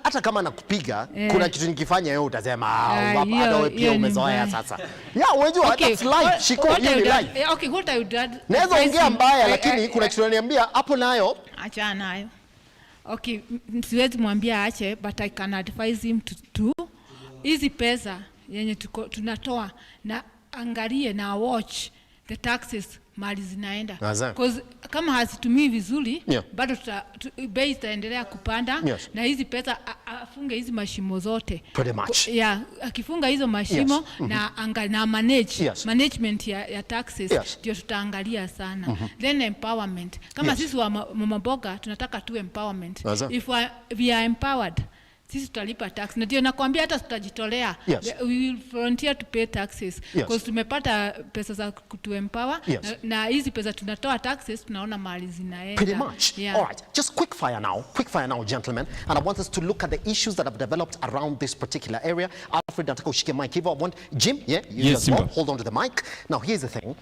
hata kama nakupiga kuna kitu nikifanya wewe utasema hata wewe pia umezoea sasa. Yeah, unajua that's life. Shiko hiyo ni life. Okay, what I would add. Naweza ongea mbaya lakini kuna kitu unaniambia hapo nayo acha nayo. Okay, siwezi mwambia aache, but I can advise him to hizi pesa yenye tunatoa na angalie na watch the taxes mali zinaenda. Because kama hazitumii vizuri, bado bei itaendelea kupanda. Na hizi pesa afunge hizi mashimo zote. Pretty much. Yeah, akifunga hizo mashimo na management ya taxes ndio tutaangalia sana. Then empowerment. Kama sisi wa mama boga tunataka tu empowerment. If we are empowered, sisi tutalipa tax. Na ndio nakwambia hata tutajitolea. We will volunteer to pay taxes. Because tumepata pesa za kutu empower. Na hizi pesa tunatoa taxes, tunaona mali zinaenda. Pretty much. All right. Just quick fire now, gentlemen. And I want us to look at the issues that have developed around this particular area. Alfred, nataka ushike mic hivyo. I want Jim, you as well. Hold on to the mic. Now, here's the thing.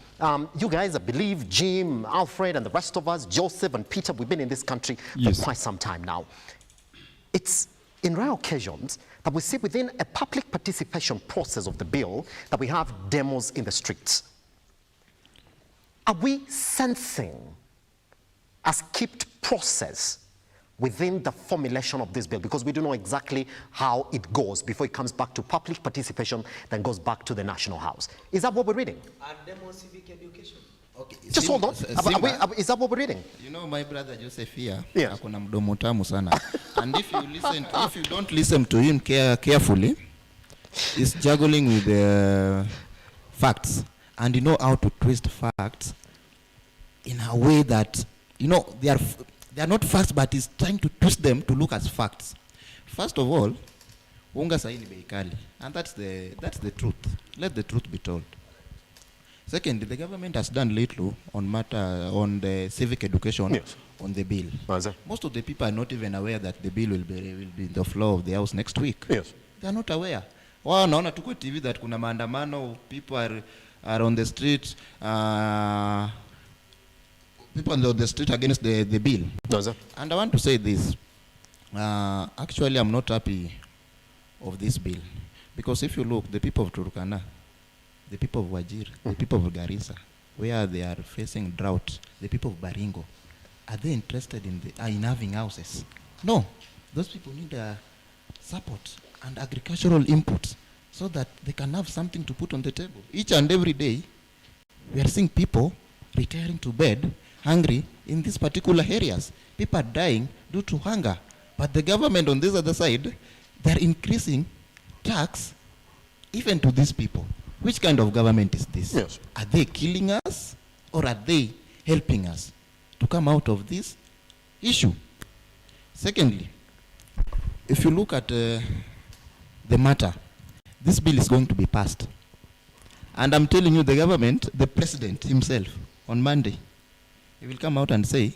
You guys, I believe, Jim, Alfred, and the rest of us, Joseph and Peter, we've been in this country for quite some time now. It's in rare occasions that we see within a public participation process of the bill that we have demos in the streets. Are we sensing a skipped process within the formulation of this bill? Because we don't know exactly how it goes before it comes back to public participation, then goes back to the National House. Is that what we're reading? Demo civic education. Okay. Just hold on. Is that what we're reading? You know, my brother Joseph here, akona mdomo tamu sana. And if you don't listen to him carefully, he's juggling with the facts. And you know how to twist facts in a way that, you know, they are not facts, but he's trying to twist them to look as facts. First of all, unga sahi ni bei kali. And that's the truth. Let the truth be told. Secondly, the government has done little on on the civic education on the bill. Most of the people are not even aware that the bill will be in the floor of the House next week. Yes. They are not aware. Wao wanaona tu kwa TV that kuna maandamano, people are on the street, people on the street against the bill. And I want to say this. Actually, I'm not happy of this bill. Because if you look, the people of Turkana, the people of Wajir, the people of Garissa, where they are facing drought, the people of Baringo, are they interested in having houses? No. Those people need support and agricultural input so that they can have something to put on the table. Each and every day, we are seeing people retiring to bed hungry in these particular areas. People are dying due to hunger. But the government on this other side, they're increasing tax even to these people. Which kind of government is this? Yes. Are they killing us or are they helping us to come out of this issue? Secondly, if you look at the matter, this bill is going to be passed. And I'm telling you, the government, the president himself, on Monday, he will come out and say,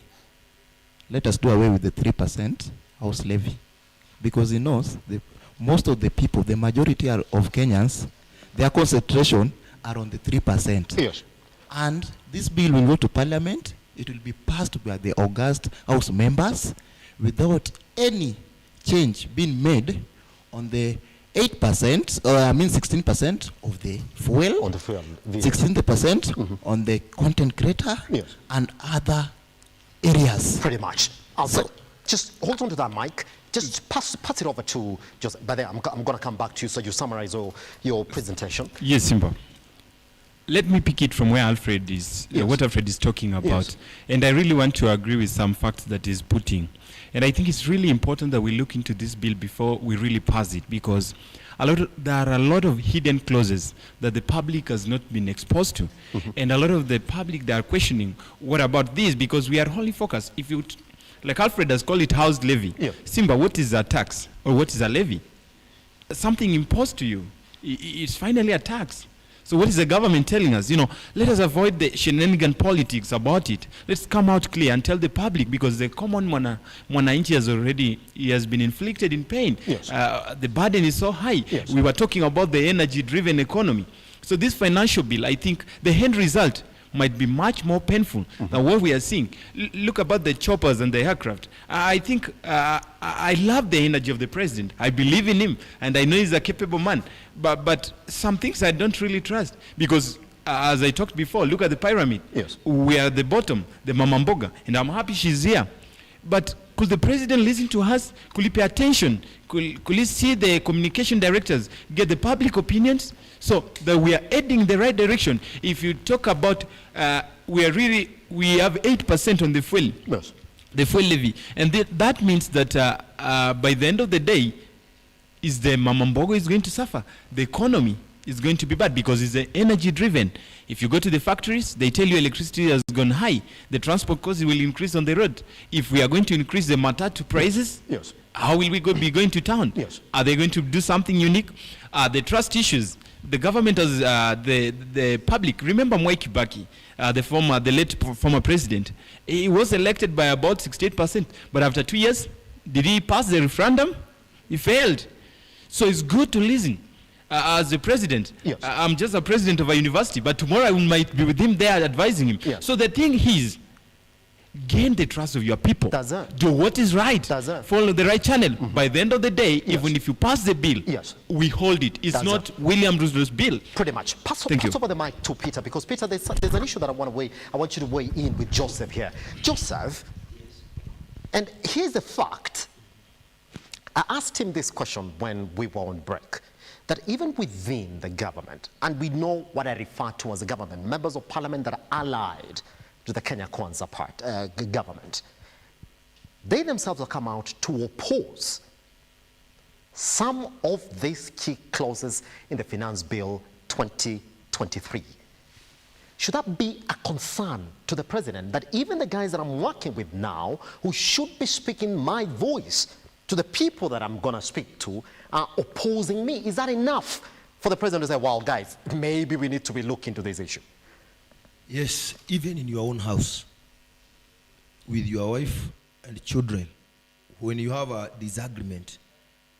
let us do away with the 3% house levy. Because he knows most of the people, the majority of Kenyans, their concentration are on the 3%. Yes. And this bill will go to parliament. It will be passed by the august House members without any change being made on the 8%, or I mean 16% of the fuel, on the fuel, 16% on the content creator, and other areas. Pretty much. Just hold on to that mic. Just pass it over to Joseph. But then I'm going to come back to you so you summarize your presentation. Yes, Simba. Let me pick it from where Alfred is, what Alfred is talking about. Yes. And I really want to agree with some facts that he's putting. And I think it's really important that we look into this bill before we really pass it, because there are a lot of hidden clauses that the public has not been exposed to. And a lot of the public, they are questioning, what about this? Because we are wholly focused. If you, like Alfred has called it house levy. Simba, what is a tax? Or what is a levy? Something imposed to you. It's finally a tax. So what is the government telling us? Let us avoid the shenanigan politics about it. Let's come out clear and tell the public, because the common mwananchi has been inflicted in pain. Yes. The burden is so high. Yes. We were talking about the energy-driven economy. So this financial bill, I think the end result might be much more painful than what we are seeing. Look about the choppers and the aircraft. I think I love the energy of the president. I believe in him, and I know he's a capable man. But some things I don't really trust, because as I talked before, look at the pyramid. Yes. We are at the bottom, the Mama Mboga, and I'm happy she's here. But could the president listen to us? Could he pay attention? Could he see the communication directors, get the public opinions, so that we are heading the right direction? If you talk about, we have 8% on the fuel, the fuel levy, and that means that by the end of the day, is the Mama Mbogo is going to suffer. The economy is going to be bad because it's energy driven. If you go to the factories, they tell you electricity has gone high. The transport costs will increase on the road. If we are going to increase the matatu prices, how will we be going to town? Are they going to do something unique? The trust issues. The government has the public. Remember Mwai Kibaki, the late former president. He was elected by about 68%, but after 2 years, did he pass the referendum? He failed. So it's good to listen. As a president, I'm just a president of a university, but tomorrow I might be with him there advising him. So the thing is, gain the trust of your people. Do what is right. Follow the right channel. By the end of the day, even if you pass the bill, we hold it. It's not William Ruto's bill. Pretty much. Pass over the mic to Peter, because Peter, there's an issue that I want you to weigh in with Joseph here. Joseph, and here's the fact. I asked him this question when we were on break, that even within the government, and we know what I refer to as the government, members of parliament that are allied to the Kenya Kwanza government, they themselves have come out to oppose some of these key clauses in the Finance Bill 2023. Should that be a concern to the president, that even the guys that I'm working with now, who should be speaking my voice to the people that I'm going to speak to, are opposing me? Is that enough for the president to say, well, guys, maybe we need to be looking into this issue? Yes, even in your own house, with your wife and children, when you have a disagreement,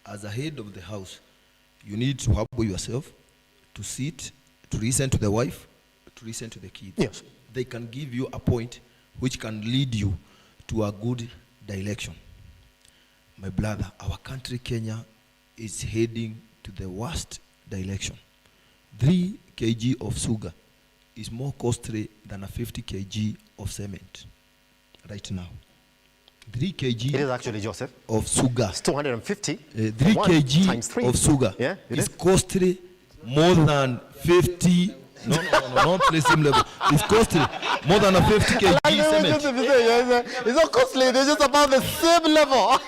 as a head of the house, you need to humble yourself, to sit, to listen to the wife, to listen to the kids. Yes. They can give you a point which can lead you to a good direction. My brother, our country, Kenya, is heading to the worst direction. 3 kg of sugar is more costly than a 50 kg of cement right now. 3 kg It is actually, Joseph, of sugar. It's 250. 3 kg of sugar is costly more than 50. No, not the same level. It's costly more than a 50 kg cement. It's not costly, they're just about the same level.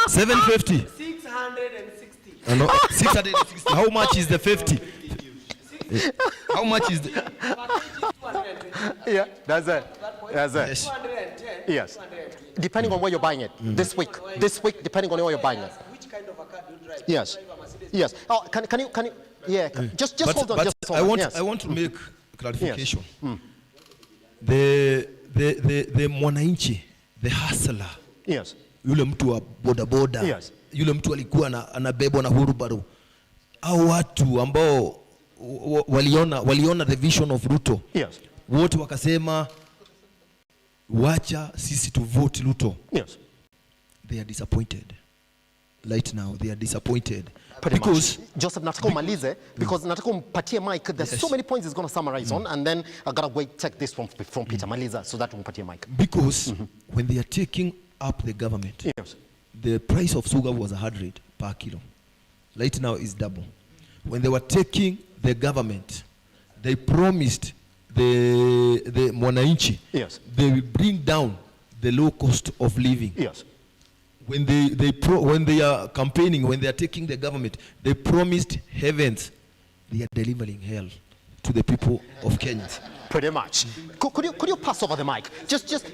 750. 660. No, 660. How much is the 50? How much is the? Yeah, that's it. That's it. Yes. 210. Yes. Depending on where you're buying it. This week, depending on where you're buying it. Which kind of a car do you drive? Yes. Yes. Oh, can you? Yeah. Just But hold on. but Just hold on. Yes. I want to make clarification. Yes. The mwananchi, the hustler. Yes. Yule mtu wa bodaboda. Yes. Yule mtu alikuwa anabebwa na hurubaru. Au watu ambao waliona the vision of Ruto. Yes. Wote wakasema wacha sisi to vote Ruto. Yes. They are disappointed. Right now they are disappointed. Because Joseph, nataka umalize because nataka umpatie mic. There's so many points he's going to summarize on, and then I gotta take this from Peter Maliza so that umpatie mic. Because when they are taking up the government, yes, the price of sugar was 100 per kilo. Right now is double. When they were taking the government, they promised the mwananchi, yes, they will bring down the low cost of living. Yes. When they are campaigning, when they are taking the government, they promised heavens. They are delivering hell to the people of Kenya. Pretty much. Could you pass over the mic? Just.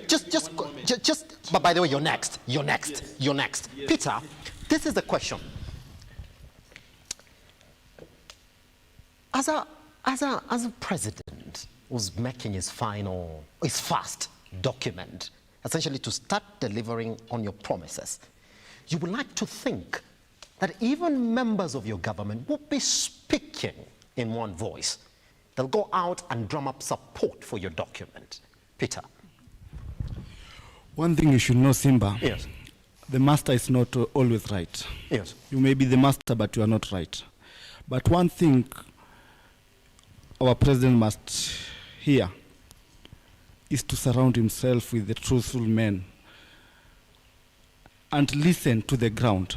But by the way, you're next. Peter, this is the question. As a president who's making his first document, essentially to start delivering on your promises, you would like to think that even members of your government will be speaking in one voice. They'll go out and drum up support for your document. Peter. One thing you should know, Simba. Yes. The master is not always right. Yes. You may be the master, but you are not right. But one thing our president must hear is to surround himself with the truthful men and listen to the ground.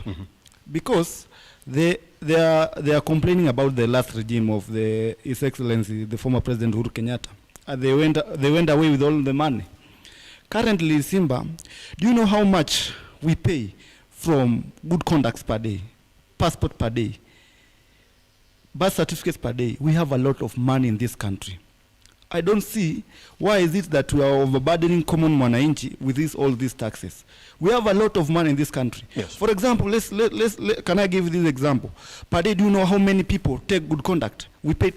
Because they are complaining about the last regime of His Excellency, the former President Uhuru Kenyatta. They went away with all the money. Currently, Simba, do you know how much we pay from good conducts per day, passport per day, birth certificates per day? We have a lot of money in this country. I don't see why is it that we are overburdening common mwananchi with all these taxes. We have a lot of money in this country. Yes. For example, can I give you this example? Per day, do you know how many people take good conduct? We pay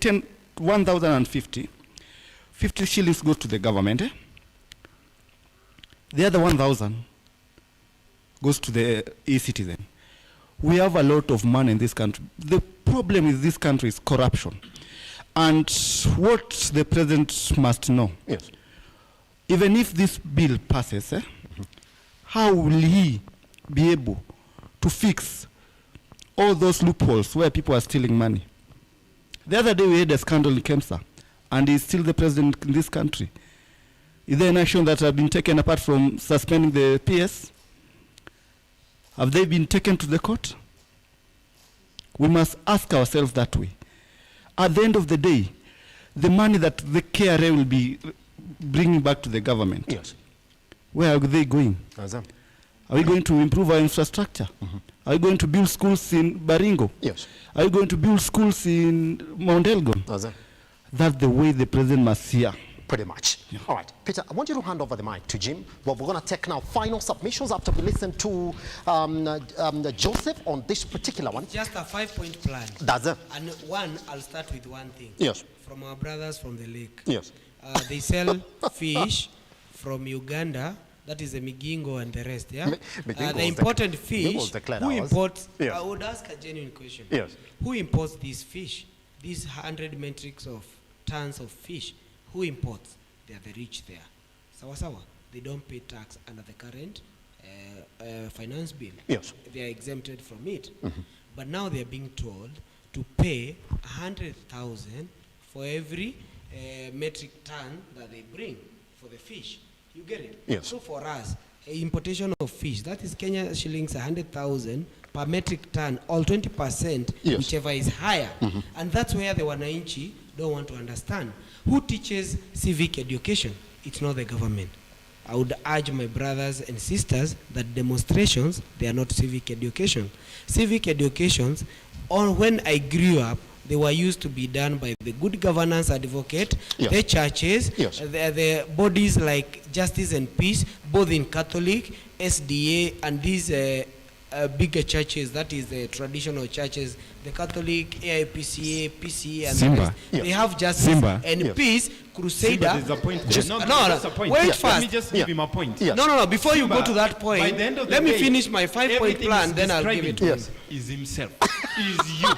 1,050. 50 shillings goes to the government. The other 1,000 goes to the e-citizen. We have a lot of money in this country. The problem with this country is corruption. And what the president must know, yes, even if this bill passes, how will he be able to fix all those loopholes where people are stealing money? The other day we had a scandal in Kemsa, and he's still the president in this country. Is there an action that has been taken apart from suspending the PS? Have they been taken to the court? We must ask ourselves that way. At the end of the day, the money that the KRA will be bringing back to the government, yes, where are they going? Are we going to improve our infrastructure? Are we going to build schools in Baringo? Yes. Are we going to build schools in Mount Elgon? That's the way the president must hear. Pretty much. Yeah. All right, Peter, I want you to hand over the mic to Jim. Well, we're going to take now final submissions after we listen to Joseph on this particular one. Just a 5-point plan. That's it. And one, I'll start with one thing. Yes. from our brothers from the lake. Yes. They sell fish from Uganda. That is the Migingo and the rest, yeah? The important fish, who imports, yes. I would ask a genuine question. Yes. Who imports these fish? These 100 metric of tons of fish, who imports? They are the rich there. Sawa. They don't pay tax under the current finance bill. Yes. They are exempted from it. But now they are being told to pay 100,000 for every metric ton that they bring for the fish. You get it? Yes. So for us, importation of fish, that is Kenya shillings 100,000 per metric ton, all 20%, yes. whichever is higher. And that's where the Wananchi don't want to understand. Who teaches civic education? It's not the government. I would urge my brothers and sisters that demonstrations, they are not civic education. Civic educations, when I grew up, they were used to be done by the good governance advocate, yes. the churches, yes. the bodies like Justice and Peace, both in Catholic, SDA, and these bigger churches, that is the traditional churches, the Catholic, AIPCA, PCA, and Simba. the rest. Yes. They have Justice Simba. and Yes. Peace, Crusader. Simba, there's a point. No, wait Yes. first. Let me just give him a point. Yes. No, before you Simba, go to that point, by the end of the let me day, finish my 5-point plan, then I'll give it to Yes. him. Is himself. Is you.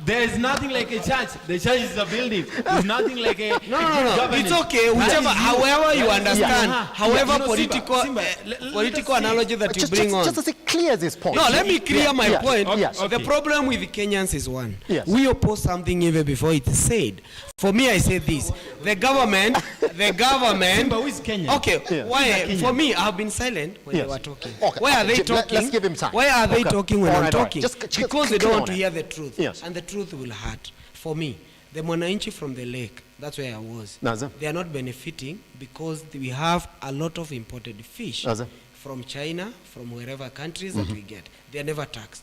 There is nothing like a church. The church is a building. There's nothing like a No. government. It's okay. That Whichever, is you. however you That is- understand, Yeah. however You know, political Simba, let us political see. analogy that you bring on. Just as it clears this point. No, let me clear my Yes. point. Yes. The problem with the Kenyans is one. Yes. We oppose something even before it's said. For me, I say this. The government. Simba, who is Kenyan? Okay, Yes. why? For me, I've been silent when Yes. they were talking. Okay, Why are they Jim, talking? let's give him time. Why are they Okay. talking when All I'm right, all right. talking? Just Because they click don't on want to it. hear the truth. Yes. And the truth will hurt. For me, the Mwananchi from the lake, that's where I was. Naza. They are not benefiting because we have a lot of imported fish Naza. from China, from wherever countries that we get. They are never taxed.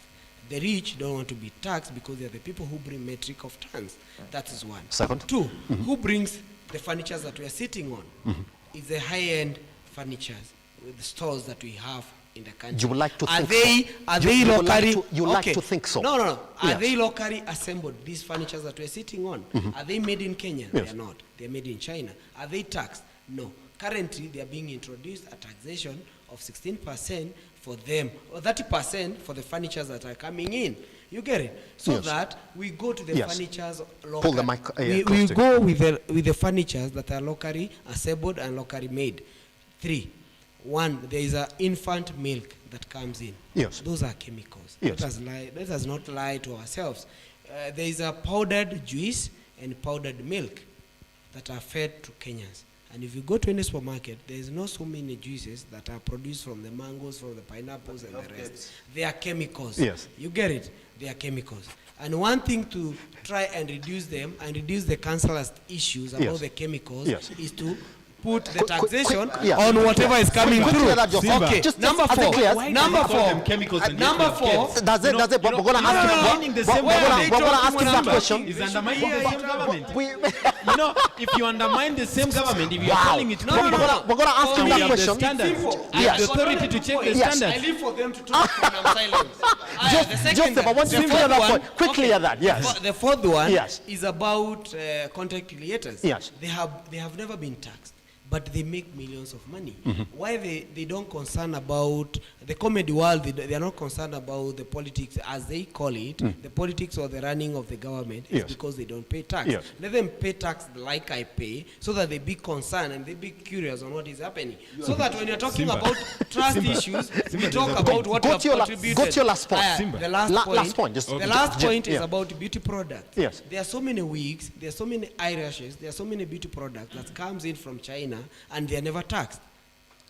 The rich don't want to be taxed because they are the people who bring metric of tons. That is one. Second. Two, who brings the furniture that we are sitting on? It's the high-end furnitures with the stores that we have in the country. You would like to are think they, so. Are You- they you would like locally? to- you would like to think so. No. Are Yes. they locally assembled, these furnitures that we are sitting on? Are they made in Kenya? Yes. They are not. They are made in China. Are they taxed? No. Currently, they are being introduced a taxation of 16% for them, or 30% for the furnitures that are coming in. You get it? So Yes. that we go to the Yes. furnitures locally. Pull the mic, we close to go with the furnitures that are locally assembled and locally made. 3. 1, there is an infant milk that comes in. Yes. Those are chemicals. Yes. Let us not lie to ourselves. There is a powdered juice and powdered milk that are fed to Kenyans. And if you go to any supermarket, there is not so many juices that are produced from the mangoes, from the pineapples, and the rest. They are chemicals. Yes. You get it? They are chemicals. And one thing to try and reduce them and reduce the cancerous issues about Yes. the chemicals Yes. is to put the Quick, taxation yeah. on whatever is coming Quick, through. clear that just- Okay, just number as it 4. clears- Number 4. Chemicals and Number yet we 4. have kids. Does it, but we're going to ask him, the we're same going government. to ask him that Simba question. is undermining the same government. We- You know, if you undermine the same government, if you're Wow. calling it No, chemical, we're going to ask him we that have the question. standards. Simple. We have the Yes. authority to check the Yes. standards. I leave for them to talk when I'm silent. Joseph, I want you to clear that point. Quickly at that, yes. The fourth one Yes. is about content creators. Yes. They have never been taxed, but they make millions of money. Why they don't concern about the comedy world? They are not concerned about the politics, as they call it, the politics or the running of the government. Is Yes. because they don't pay tax. Yes. Let them pay tax like I pay, so that they be concerned and they be curious on what is happening. So that when you're talking Simba. about trust Simba. issues, Simba, we talk there's a about point. what Go we to have your contributed. go to your last point. Simba. The last point. Last point. Just, The last point is yeah. about beauty products. Yes. There are so many wigs, there are so many eyelashes, there are so many beauty products that comes in from China and they are never taxed.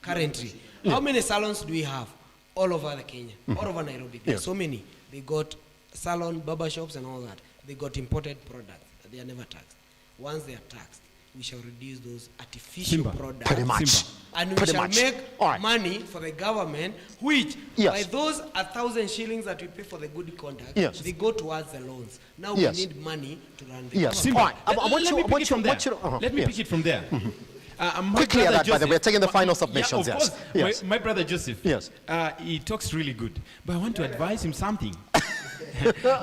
Currently, how many salons do we have all over the Kenya, all over Nairobi? There are Yes. so many. They got salon, barber shops, and all that. They got imported products. They are never taxed. Once they are taxed, we shall reduce those artificial Simba. products. Pretty much. Simba. And we Pretty shall much. make All right. money for the government, which Yes. by those 1,000 shillings that we pay for the good conduct, Yes. they go towards the loans. Now Yes. we need money to run the Yes. government. All right. I want Let you- me I pick want it from you- there. want you- Let me yes. pick it from there. My Quickly at brother that, by the way, we're taking the final yeah, submissions, of yes. course. Yes. My brother Joseph, Yes. he talks really good, but I want to advise him something.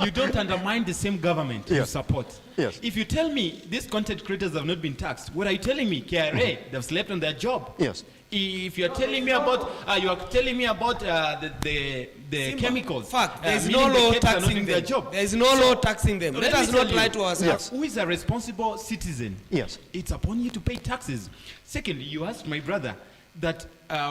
you don't undermine the same government you support. Yes. If you tell me these content creators have not been taxed, what are you telling me? KRA, they've slept on their job. Yes. If you're telling me about, the chemicals. Fact, there is meaning no the law KEBS are not taxing doing their them. job. There is no law taxing them. Let us me not tell lie you, to ourselves. Who is a responsible citizen? Yes. It's upon you to pay taxes. Secondly, you asked my brother that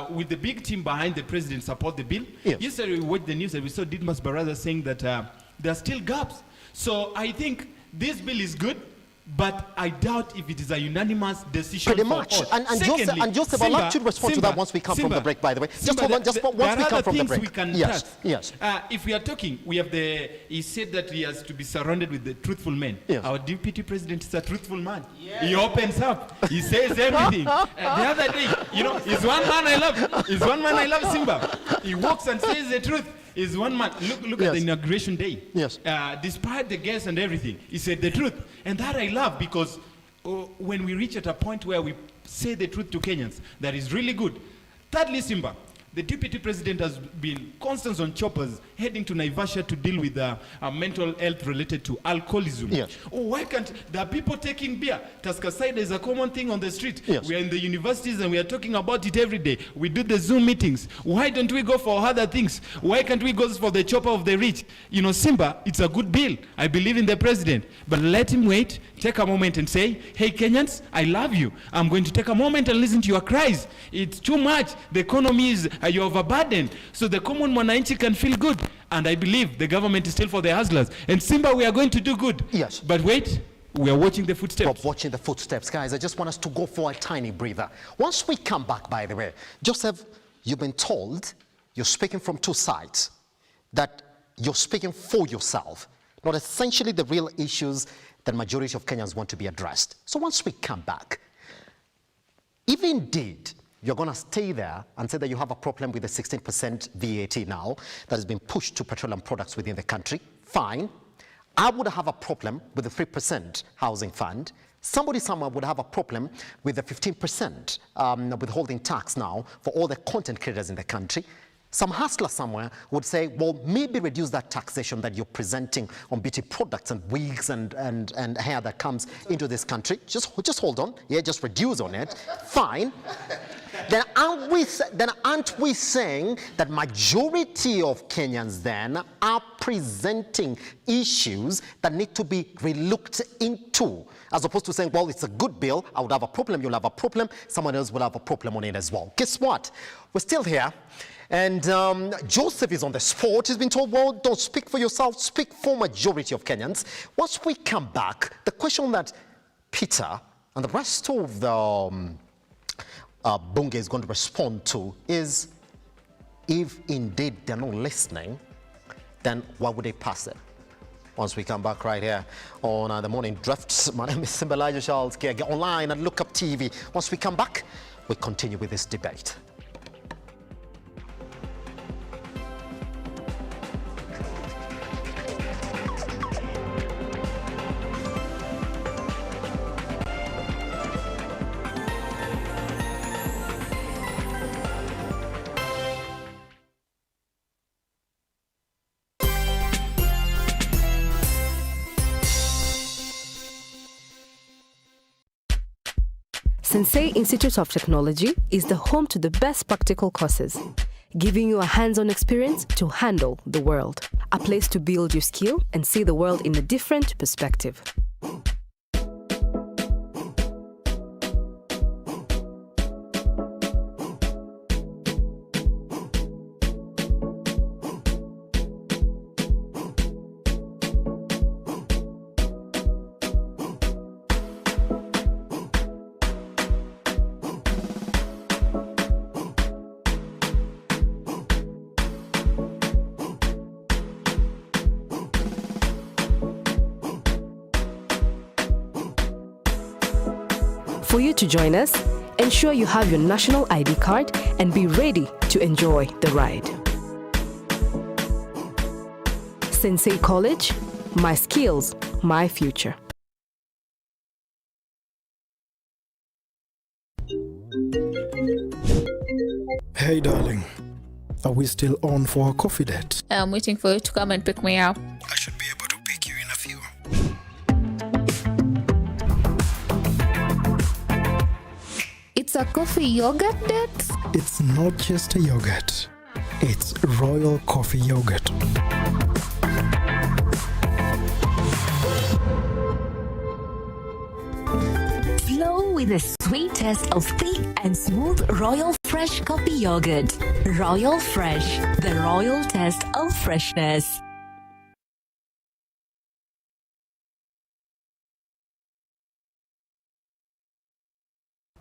with the big team behind the president support the bill. Yes. Yesterday we watched the news and we saw Didmas Baraza saying that there are still gaps. So I think this bill is good, but I doubt if it is a unanimous decision. Pretty for much. all. And Joseph, I'd like you to respond to that once we come from the break, by the way. Just hold on, once we come from the break. We can yes, touch. yes. If we are talking, we have he said that he has to be surrounded with the truthful men. Yes. Our deputy president is a truthful man. Yes. He opens up. He says everything. The other day, he's one man I love. He's one man I love, Simba. He walks and says the truth. Is one man. Look at the inauguration day. Yes. Despite the guests and everything, he said the truth. And that I love because when we reach at a point where we say the truth to Kenyans, that is really good. Thirdly, Simba, the deputy president has been constant on choppers heading to Naivasha to deal with mental health related to alcoholism. Yes. Why can't there are people taking beer? Tusker cider is a common thing on the street. Yes. We are in the universities and we are talking about it every day. We do the Zoom meetings. Why don't we go for other things? Why can't we go for the chopper of the rich? Simba, it's a good bill. I believe in the president. But let him wait, take a moment and say, hey Kenyans, I love you. I'm going to take a moment and listen to your cries. It's too much. The economy is, you're overburdened. So the common mwananchi can feel good. And I believe the government is still for the hustlers. And Simba, we are going to do good. Yes. But wait, we are watching the footsteps. We're watching the footsteps. Guys, I just want us to go for a tiny breather. Once we come back, by the way, Joseph, you've been told you're speaking from two sides, that you're speaking for yourself, not essentially the real issues that majority of Kenyans want to be addressed. So once we come back, if indeed you're going to stay there and say that you have a problem with the 16% VAT now that has been pushed to petroleum products within the country, fine. I would have a problem with the 3% housing fund. Somebody somewhere would have a problem with the 15% withholding tax now for all the content creators in the country. Some hustler somewhere would say, well, maybe reduce that taxation that you're presenting on beauty products and wigs and hair that comes into this country. Just hold on. Yeah, just reduce on it. Fine. Then aren't we saying that majority of Kenyans then are presenting issues that need to be relooked into, as opposed to saying, well, it's a good bill, I would have a problem, you'll have a problem, someone else will have a problem on it as well. Guess what? We're still here. And Joseph is on the spot. He's been told, well, don't speak for yourself, speak for majority of Kenyans. Once we come back, the question that Peter and the rest of the Bunge is going to respond to is, if indeed they're not listening, then why would they pass it? Once we come back right here on the Morning Drifts. My name is Simbalaja Charles. Get online at Lookuptv. Once we come back, we continue with this debate. Sensei Institute of Technology is the home to the best practical courses, giving you a hands-on experience to handle the world. A place to build your skill and see the world in a different perspective. For you to join us, ensure you have your national ID card and be ready to enjoy the ride. Sensei College, my skills, my future. Hey darling, Are we still on for a coffee date? I'm waiting for you to come and pick me up. I should be able to pick you in a few. It's a coffee yogurt date? It's not just a yogurt. It's royal coffee yogurt. Flow with the sweetest of thick and smooth Royal Fresh coffee yogurt. Royal Fresh, the royal test of freshness.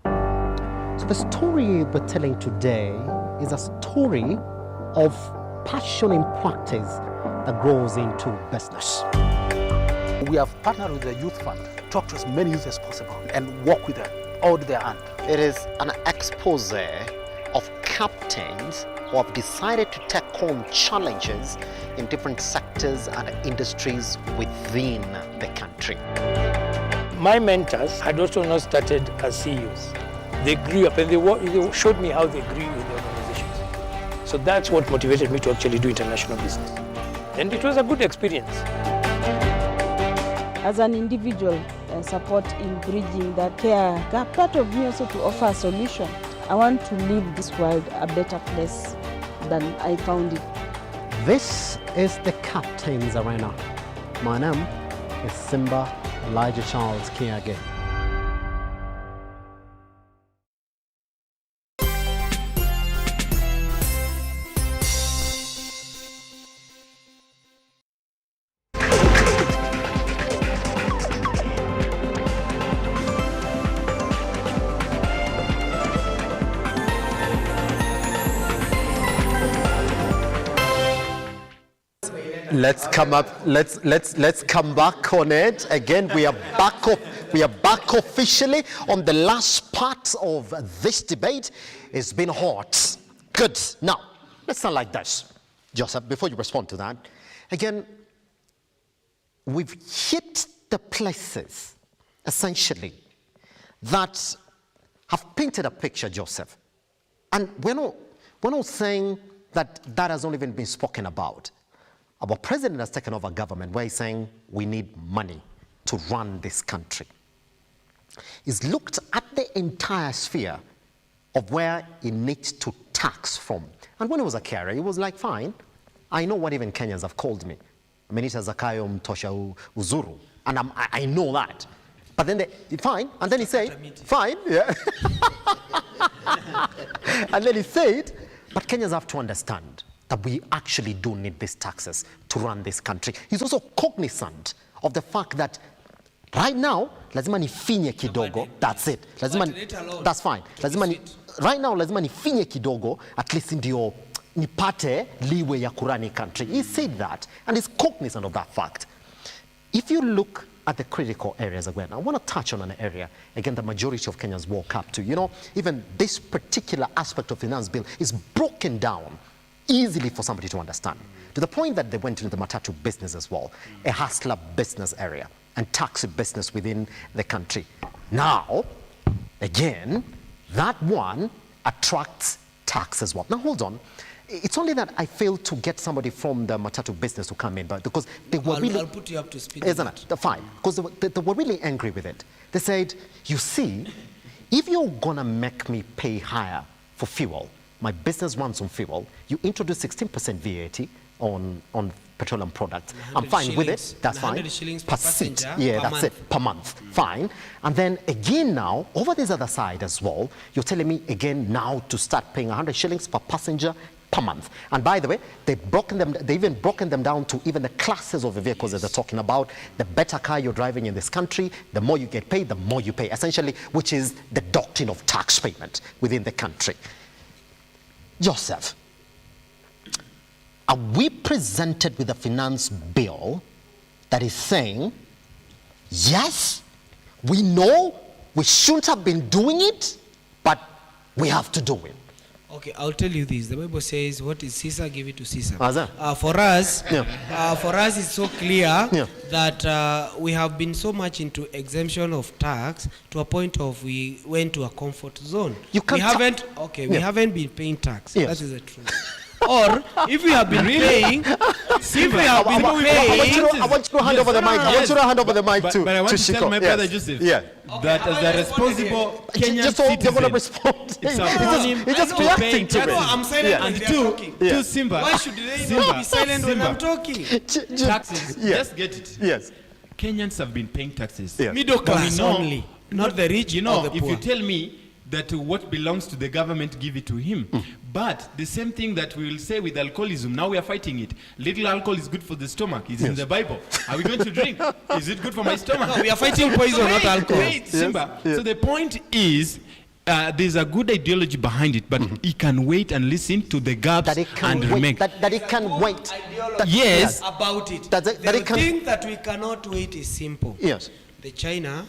So the story we're telling today is a story of passion in practice that grows into business. We have partnered with the Youth Fund to talk to as many youth as possible and work with them, hold their hand. It is an expose of captains who have decided to take on challenges in different sectors and industries within the country. My mentors had also not started as CEOs. They grew up and they showed me how they grew in the organizations. So that's what motivated me to actually do international business. And it was a good experience. As an individual, support in bridging that care gap, part of me also to offer a solution. I want to leave this world a better place than I found it. This is the Captain's Arena. My name is Simba Elijah Charles Kiage. Let's come up. Let's come back on it again. We are back officially on the last part of this debate. It's been hot. Good. Now let's start like this, Joseph. Before you respond to that, again, we've hit the places essentially that have painted a picture, Joseph, and we're not saying that has not even been spoken about. Our president has taken over government where he's saying we need money to run this country. He's looked at the entire sphere of where he needs to tax from. And when he was a carer, he was like, fine, I know what even Kenyans have called me. Minister Zakayo Mtosha Uzuru. And I know that. But then fine, and then he said, fine, yeah. And then he said, but Kenyans have to understand that we actually do need these taxes to run this country. He's also cognizant of the fact that right now, lazima nifinye kidogo, that's it. Lazima, that's fine. Lazima right now, lazima nifinye kidogo, at least ndio nipate liwe ya kurani country. He said that, and he's cognizant of that fact. If you look at the critical areas again, I want to touch on an area, again, the majority of Kenyans woke up to. You know, even this particular aspect of finance bill is broken down easily for somebody to understand, to the point that they went into the matatu business as well, a hustler business area and taxi business within the country. Now, again, that one attracts tax as well. Now, hold on. It's only that I failed to get somebody from the matatu business to come in, but because they were really... I'll put you up to speed. Isn't it? Fine. Because they were really angry with it. They said, you see, if you're going to make me pay higher for fuel, my business runs on fuel, you introduce 16% VAT on petroleum products. I'm fine with it, that's fine. Per seat, yeah, that's it, per month, fine. And then again now, over this other side as well, you're telling me again now to start paying 100 shillings per passenger per month. And by the way, they've even broken them down to even the classes of the vehicles that they're talking about. The better car you're driving in this country, the more you get paid, the more you pay, essentially, which is the doctrine of tax payment within the country. Joseph, are we presented with a finance bill that is saying, yes, we know we shouldn't have been doing it, but we have to do it? Okay, I'll tell you this. The Bible says, what is Caesar, give it to Caesar. For us, it's so clear that we have been so much into exemption of tax to a point of we went to a comfort zone. We haven't been paying tax. Yes. That is the truth. Or if we have been paying, if we have been paying, I want you to hand over the mic. I want you to hand over the mic to But I want to Shiko. tell my brother Joseph that as a responsible Kenyan just so they're going to citizen, respond. it's upon him He's just to reacting pay to it. taxes. I'm silent when And they are talking. two, Simba. Why should they not be silent when I'm talking? Taxes. Just get it. Yes. Kenyans have been paying taxes. Middle class only, not the rich You know, or the if poor. you tell me that what belongs to the government, give it to him. But the same thing that we will say with alcoholism, now we are fighting it. Little alcohol is good for the stomach. It's in the Bible. Are we going to drink? Is it good for my stomach? No, we are fighting poison, not alcohol. Wait, Simba. So the point is, there's a good ideology behind it, but he can wait and listen to the gaps and remake. That it can wait. Yes. About it. That The it can. thing that we cannot wait is simple. Yes. The China,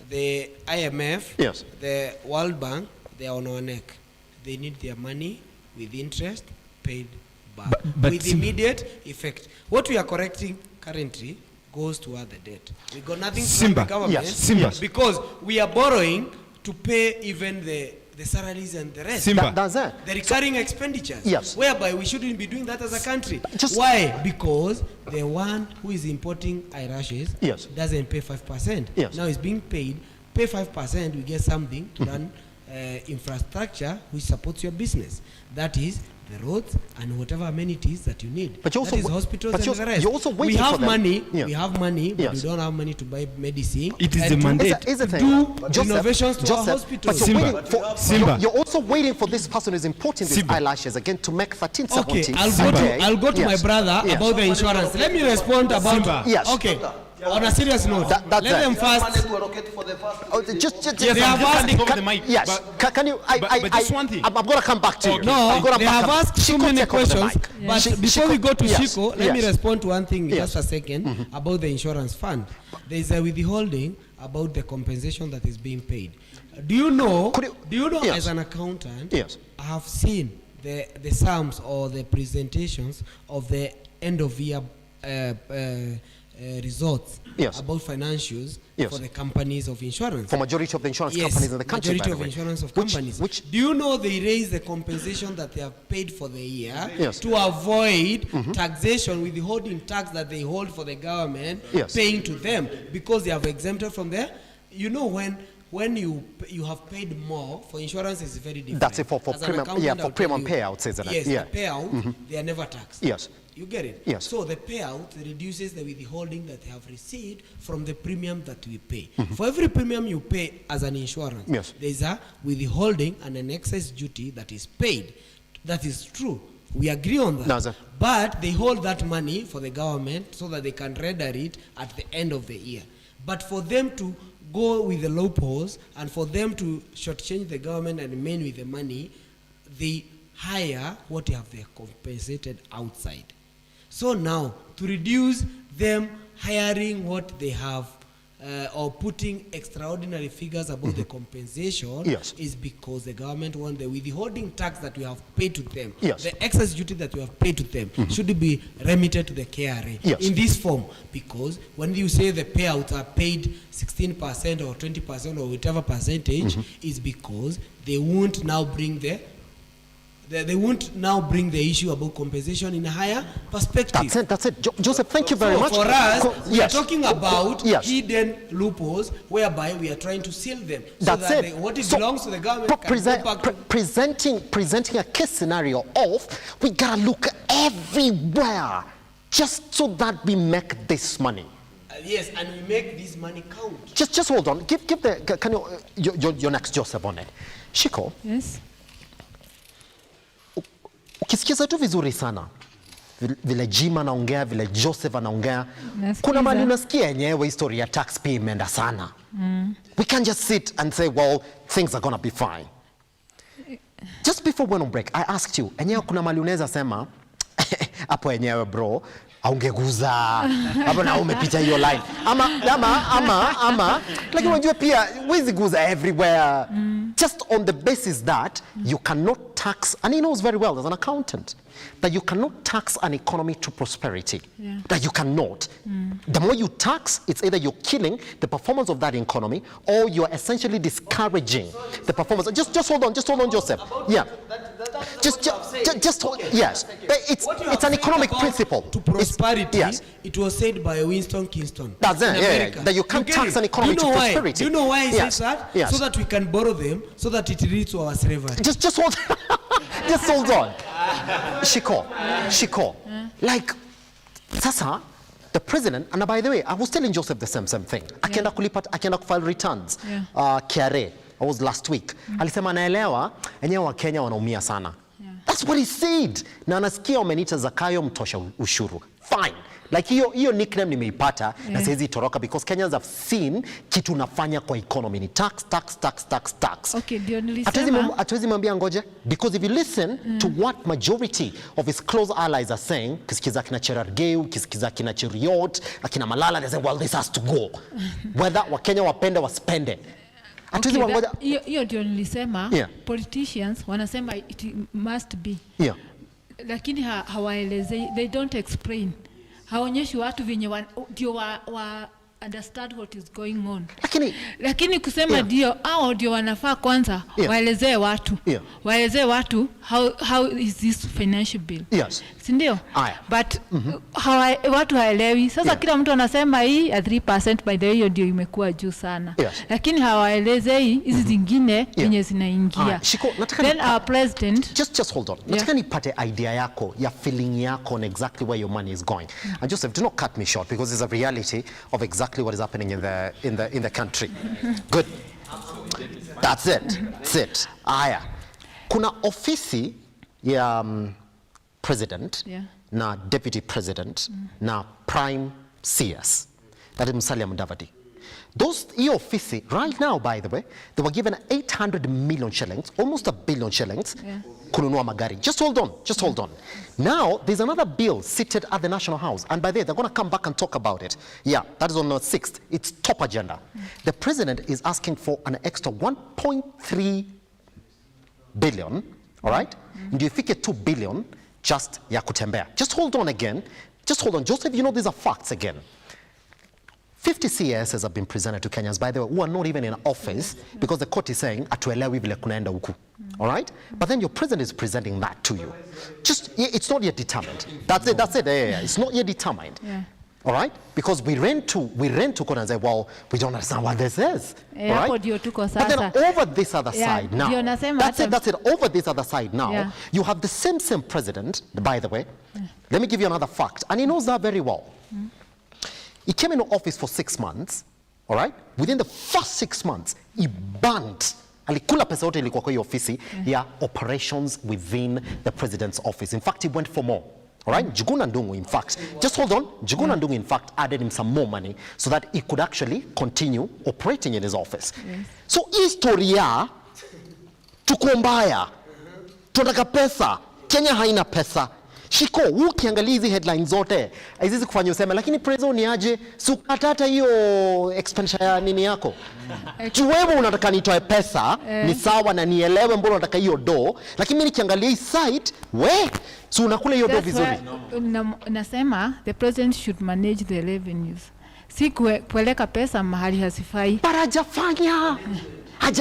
the IMF, Yes. the World Bank, they are on our neck. They need their money with interest paid back But with immediate effect. What we are correcting currently goes toward the debt. We got nothing from Simba. the government Yes. Simba. because we are borrowing to pay even the salaries and the rest. Simba. That's it. The recurring expenditures. Yes. Whereby we shouldn't be doing that as a country. Why? Because the one who is importing eyelashes Yes. doesn't pay 5%. Yes. Now it's being paid. Pay 5%, we get something to run infrastructure which supports your business. That is the roads and whatever amenities that you need. But you also that is wa- hospitals but and the rest. you're also We waiting for have them. money. Yeah. We have money, but Yes. we don't have money to buy medicine. It is and the to mandate. Is the thing. do Joseph, renovations to our Joseph, hospitals. But you're, Simba. waiting for, Simba. You're also waiting for this person who's importing these Simba. eyelashes again to make 13, Okay, 17. I'll go to my brother Yes. about the insurance. Let me respond about Simba. Yes. Okay. On a serious note, that's let them it. first. Oh, just Yes, they I'm have just asked. handing over the mic. Yes. Can you? But just one thing. I'm going to come back to you. No, I'm gonna they back have up. asked so Shiko, many take over the questions. mic. But Shi- before we go to yes, Shiko, let me yes. respond to one thing Yes. just a second about the insurance fund. There is a withholding about the compensation that is being paid. Do you know? Yes. As an accountant, Yes. I have seen the sums or the presentations of the end of year results Yes. about financials Yes. for the companies of insurance. For majority of the insurance Yes, companies in the country, majority by of the way. insurance of companies. Do you know they raise the compensation that they have paid for the year Yes. to avoid taxation, withholding tax that they hold for the government, Yes. paying to them because they have exempted from there? You know when you have paid more for insurance is very different. That's it for As an premium. accountant, Yeah, I'll for tell premium you. payouts, isn't it? Yes, Yeah. the payout they are never taxed. Yes. You get it? Yes. So the payout reduces the withholding that they have received from the premium that we pay. For every premium you pay as an insurance, Yes. there is a withholding and an excess duty that is paid. That is true. We agree on that. No, sir. But they hold that money for the government so that they can render it at the end of the year. But for them to go with the loopholes and for them to shortchange the government and remain with the money, they hire what they have they compensated outside. So now, to reduce them hiring what they have or putting extraordinary figures about the compensation Yes. is because the government want the withholding tax that we have paid to them, Yes. the excess duty that we have paid to them should be remitted to the KRA Yes. in this form. Because when you say the payouts are paid 16% or 20% or whatever percentage, is because they won't now bring they won't now bring the issue about compensation in a higher perspective. That's it. Joseph, thank you very So much. for us, we Yes. are talking about Yes. hidden loopholes whereby we are trying to seal them. So That's that it. what So, belongs to the government can go back to presenting a case scenario of we gotta look everywhere just so that we make this money. yes, and we make this money count. Just hold on. Give the can you your next Joseph on it. Shiko. Yes. Ukisikiza tu vizuri sana vile Jim anaongea, vile Joseph anaongea, Nasikiza. kuna mali unasikia yenyewe historia ya tax pay imeenda sana. We can't just sit and say, well, things are gonna be fine. Just before we went on break, I asked you, enyewe kuna mali unaweza sema hapo enyewe bro, aungeguza hapo na umepita hiyo line. Ama like unajua pia wezi guza everywhere. Just on the basis that you cannot tax, and he knows very well as an accountant, that you cannot tax an economy to prosperity. Yeah. That you cannot. The more you tax, it's either you're killing the performance of that economy or you're essentially discouraging the performance. Just hold on, Joseph. Yeah. Just hold, yes. It's an economic principle. To prosperity, yes. It was said by Winston Kingston. That's it, yeah. That you can't tax an economy to prosperity. Do you know why he yes. says that? Yes. So that we can borrow them, so that it leads to our slavery. Just hold just hold on. Shiko. Like, sasa, the president, and by the way, I was telling Joseph the same thing. Akienda kufile returns. KRA, I was last week. Alisema naelewa, enyewe wa Kenya wanaumia sana. That's what he said. Na nasikia wameniita Zakayo mtosha ushuru. Fine. Like hiyo nickname nimeipata na siwezi toroka because Kenyans have seen kitu nafanya kwa economy ni tax. Okay, ndio nilisema. Hatuwezi mwambia ngoje because if you listen to what majority of his close allies are saying, kisikiza kina Cherargeu, kisikiza kina Cheriot, akina Malala, they say well this has to go. Whether Wakenya wapende waspende. Hiyo ndio nilisema politicians wanasema it must be. Lakini hawaelezei, they don't explain. Haonyeshi watu venye ndio wa understand what is going on. Lakini kusema ndio hao ndio wanafaa kwanza waelezee watu. Waelezee watu how is this financial bill. Yes. Si ndio? But watu haelewi. Sasa kila mtu anasema hii 3% by the way hiyo ndio imekuwa juu sana. Lakini hawaelezei hizi zingine zenye zinaingia. Then our president just hold on. Nataka nipate idea yako, ya feeling yako on exactly where your money is going. And Joseph, do not cut me short because it's a reality of exactly what is happening in the country. Good. That's it. Aya. Kuna ofisi ya president na deputy president na prime CS. That is Musalia Mudavadi. Hiyo ofisi right now, by the way, they were given 800 million shillings, almost $1 billion shillings, kununua magari. Just hold on. Now, there's another bill seated at the National House. And by the way, they're going to come back and talk about it. Yeah, that is on the 6th. It's top agenda. The president is asking for an extra 1.3 billion, all right? Ndio ifike 2 billion just ya kutembea. Just hold on again. Joseph, you know these are facts again. 50 CSs have been presented to Kenyans, by the way, who are not even in office because the court is saying, atuelewi vile kunaenda huku. All right? But then your president is presenting that to you. It's not yet determined. That's it. It's not yet determined. All right? Because we ran to court and say, well, we don't understand what this is. All right? But then over this other side now, that's it. Over this other side now, you have the same president, by the way. Let me give you another fact. And he knows that very well. He came into office for 6 months, all right? Within the first 6 months, he banned, alikula pesa yote ilikuwa kwa hiyo ofisi ya operations within the president's office. In fact, he went for more, all right? Njuguna Ndung'u, in fact, just hold on. Njuguna Ndung'u, in fact, added him some more money so that he could actually continue operating in his office. So, historia, tuko mbaya, tunataka pesa, Kenya haina pesa. Shiko, ukiangalia hizi headlines zote, hizi kufanya useme, lakini prezo ni aje, sukatata hiyo expenditure ya nini yako. Wewe unataka nitoe pesa, ni sawa na nielewe mbona unataka hiyo do, lakini mimi nikiangalia hii site, so unakula hiyo do vizuri. Nasema, the president should manage the revenues. Si kueleka pesa mahali hasifai. Hajafanya.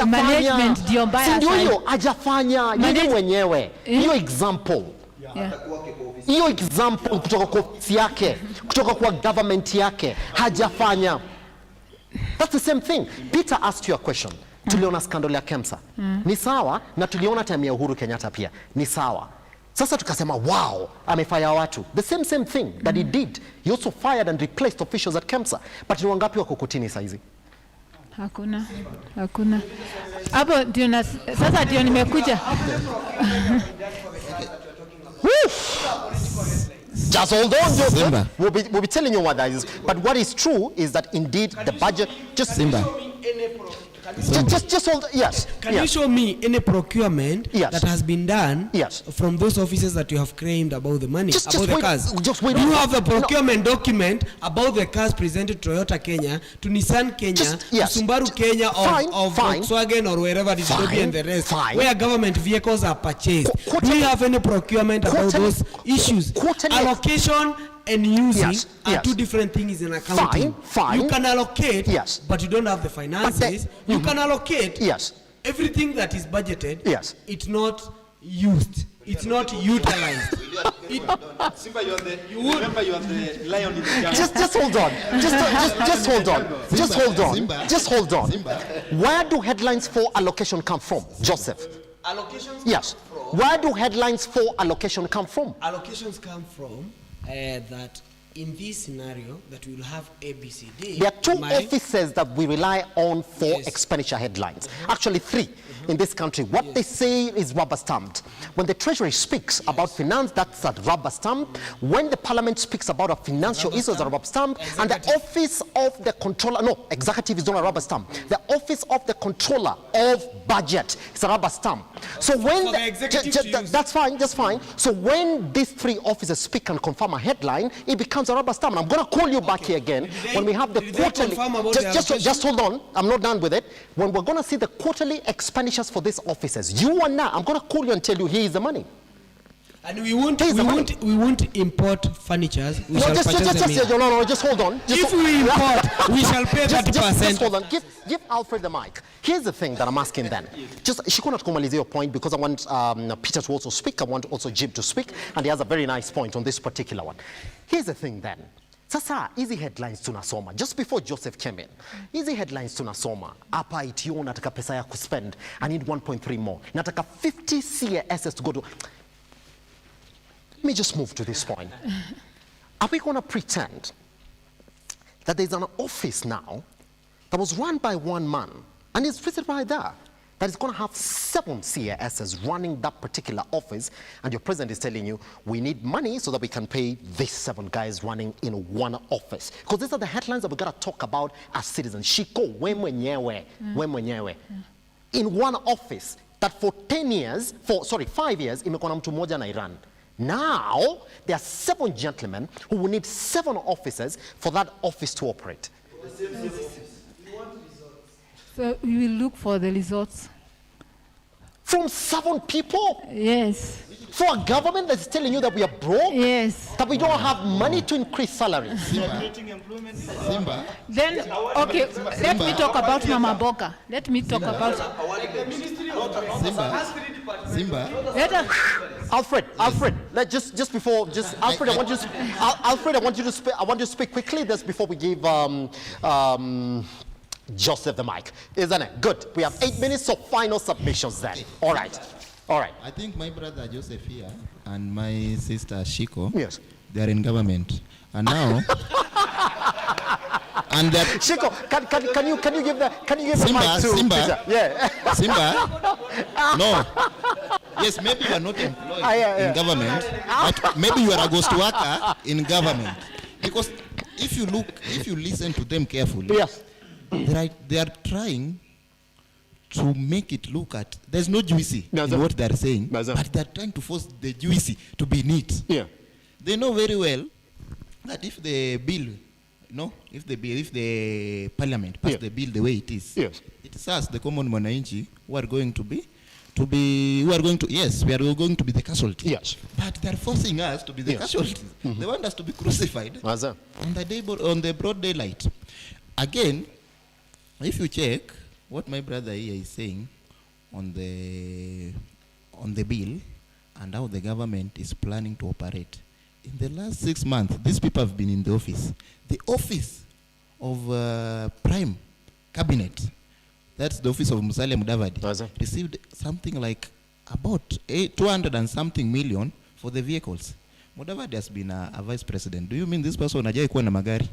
Management ndio mbaya sana. Ndio hiyo, hajafanya. Yeye mwenyewe. Hiyo example. Hiyo example kutoka kwa ofisi yake, kutoka kwa government yake, hajafanya. That's the same thing. Peter asked you a question. Tuliona scandal ya KEMSA. Ni sawa, na tuliona time ya Uhuru Kenyatta pia. Ni sawa. Sasa tukasema wow, amefire watu. The same thing that he did. He also fired and replaced officials at KEMSA. But ni wangapi wako kotini saizi? Hakuna. Hapo ndio sasa ndio nimekuja. Just hold on, Joseph. We'll be telling you what that is. But what is true is that indeed the budget just hold. Yes. Can you show me any procurement that has been done from those offices that you have claimed about the money, about the cars? Do you have a procurement document about the cars presented to Toyota Kenya, to Nissan Kenya, to Subaru Kenya, of Volkswagen or wherever it is, and the rest, where government vehicles are purchased? Do you have any procurement about those issues? Allocation and using are two different things in accounting. You can allocate, but you don't have the finances. You can allocate everything that is budgeted. It's not used. It's not utilized. Simba, you are the lion in the jungle. Just hold on. Just hold on. Just hold on. Just hold on. Where do headlines for allocation come from, Joseph? Allocations yes. come from. Where do headlines for allocation come from? Allocations come from that in this scenario that we will have ABCD. There are two offices that we rely on for expenditure headlines. Actually, three in this country. What they say is rubber stamped. When the Treasury speaks about finance, that's a rubber stamp. When the Parliament speaks about a financial issue, it's a rubber stamp. And the Office of the Controller, no, executive is not a rubber stamp. The Office of the Controller of Budget is a rubber stamp. So when that's fine, that's fine. So when these three officers speak and confirm a headline, it becomes a rubber stamp. And I'm going to call you back here again when we have the quarterly. Just hold on. I'm not done with it. When we're going to see the quarterly expenditures for these officers, you and I, I'm going to call you and tell you here is the money. And we won't import furniture. We shall purchase them here. No, just hold on. If we import, we shall pay 30%. Just hold on. Give Alfred the mic. Here's the thing that I'm asking then. She cannot kumalize your point because I want Peter to also speak. I want also Jim to speak. And he has a very nice point on this particular one. Here's the thing then. Sasa, easy headlines tunasoma. Just before Joseph came in, easy headlines tunasoma. Apa itio nataka pesa ya kuspend. I need 1.3 more. Nataka 50 CASs to go to. Let me just move to this point. Are we going to pretend that there's an office now that was run by one man, and it's visited right there, that is going to have 7 CASs running that particular office, and your president is telling you, we need money so that we can pay these 7 guys running in one office? Because these are the headlines that we got to talk about as citizens. Shiko, we mwenyewe. In one office, that for 5 years, imekuwa na mtu mmoja na Iran. Now, there are 7 gentlemen who will need 7 officers for that office to operate. So we will look for the results. From 7 people? Yes. For a government that's telling you that we are broke? Yes. That we don't have money to increase salaries? Simba. Then, okay, let me talk about Mama Boga. Let me talk about... Simba. Alfred, just before, Alfred, I want you to speak quickly. That's before we give Joseph the mic. Isn't it? Good. We have 8 minutes of final submissions then. All right. I think my brother Joseph here and my sister Shiko, yes, they are in government, and now. And that Shiko, can you give the mic to Simba? Yeah. Simba. No. Yes, maybe you are not employed in government, but maybe you are a ghost worker in government. Because if you listen to them carefully, yes, they are trying to make it look at, there's no juicy in what they're saying, but they're trying to force the juicy to be neat. Yeah. They know very well that if the bill, if the parliament pass the bill the way it is, it is us, the common mwananchi, we are going to be the casualty. Yes. But they're forcing us to be the casualty. They want us to be crucified on the broad daylight. Again, if you check what my brother here is saying on the bill and how the government is planning to operate. In the last 6 months, these people have been in the office. The office of Prime Cabinet, that's the office of Musalia Mudavadi, received something like about 200 and something million for the vehicles. Mudavadi has been a vice president. Do you mean this person hajai kuwa na magari?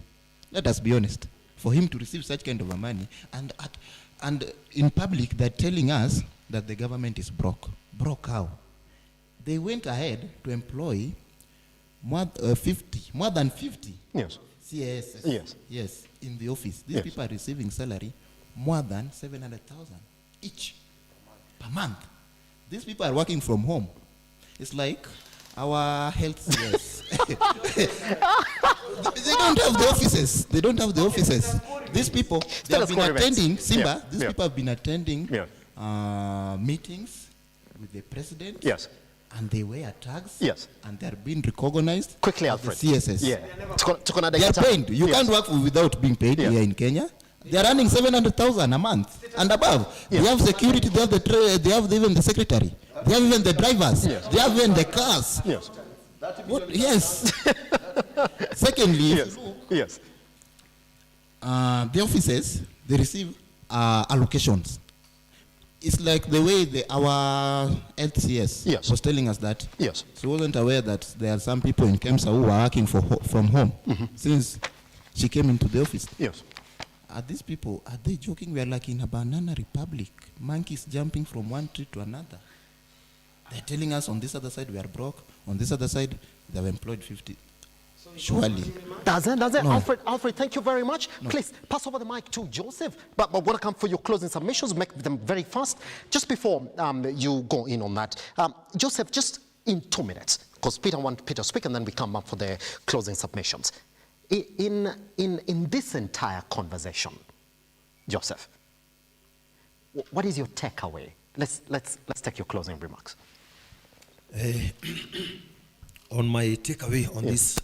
Let us be honest. For him to receive such kind of a money, and in public they're telling us that the government is broke. Broke how? They went ahead to employ more than 50 yes. CAS in the office. These people are receiving salary more than 700,000 each per month. These people are working from home. It's like our health CS. They don't have the offices. These people, they have been attending, Simba, these people have been attending meetings with the president. Yes. And they wear tags. Yes. And they're being recognized. Quickly, Alfred. The CSS. Yeah. They are paid. You can't work without being paid here in Kenya. They are earning 700,000 a month and above. They have security. They have even the secretary. They have even the drivers. Yes. They have even the cars. Yes. What? Yes. Secondly, yes. The offices, they receive allocations. It's like the way our LCS was telling us that she wasn't aware that there are some people in Kemsa who are working from home since she came into the office. Yes. Are these people, are they joking? We are like in a banana republic, monkeys jumping from one tree to another. They're telling us on this other side we are broke, on this other side they have employed 50. Surely. That's it. No. Alfred, thank you very much. No. Please, pass over the mic to Joseph. But welcome for your closing submissions. Make them very fast. Just before you go in on that, Joseph, just in 2 minutes, because Peter wants Peter to speak, and then we come up for the closing submissions. In this entire conversation, Joseph, what is your takeaway? Let's take your closing remarks. On my takeaway on this,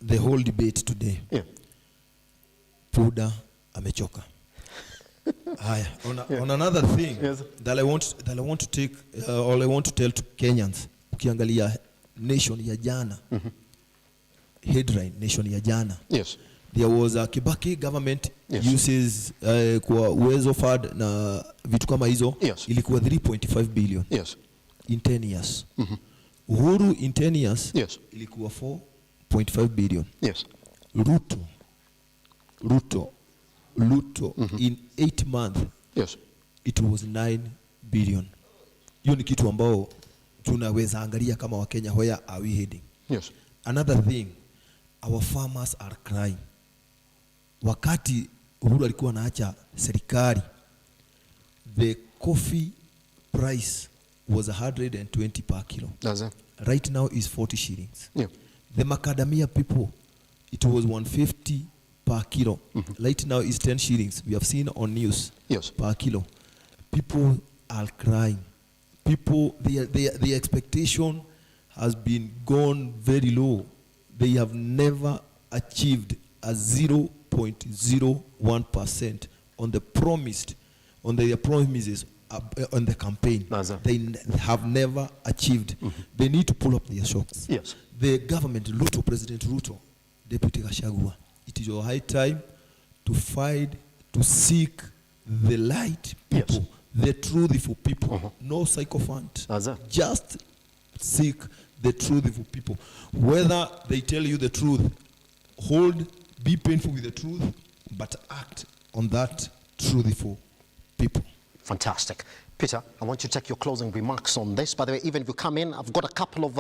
the whole debate today, Puda amechoka. On another thing that I want to take, or I want to tell to Kenyans, ukiangalia nation ya jana, headline nation ya jana. Yes. There was a Kibaki government uses kwa uwezo fund na vitu kama hizo ilikuwa 3.5 billion in 10 years. Uhuru in 10 years ilikuwa 4.5 billion. Ruto in 8 months it was 9 billion. Hiyo ni kitu ambao tunaweza angalia kama Wakenya, where are we heading? Another thing, our farmers are crying. Wakati Uhuru alikuwa anaacha serikali, the coffee price was 120 per kilo. Right now is 40 shillings. The macadamia people, it was 150 per kilo. Right now is 10 shillings. We have seen on news per kilo. People are crying. People, their expectation has been gone very low. They have never achieved a 0.01% on the promises on the campaign. They have never achieved. They need to pull up their socks. The government, President Ruto, Deputy Gachagua, it is your high time to fight, to seek the light people, the truthful people, no sycophant. Just seek the truthful people. Whether they tell you the truth, be painful with the truth, but act on that truthful people. Fantastic. Peter, I want you to take your closing remarks on this. By the way, even if you come in, I've got a couple of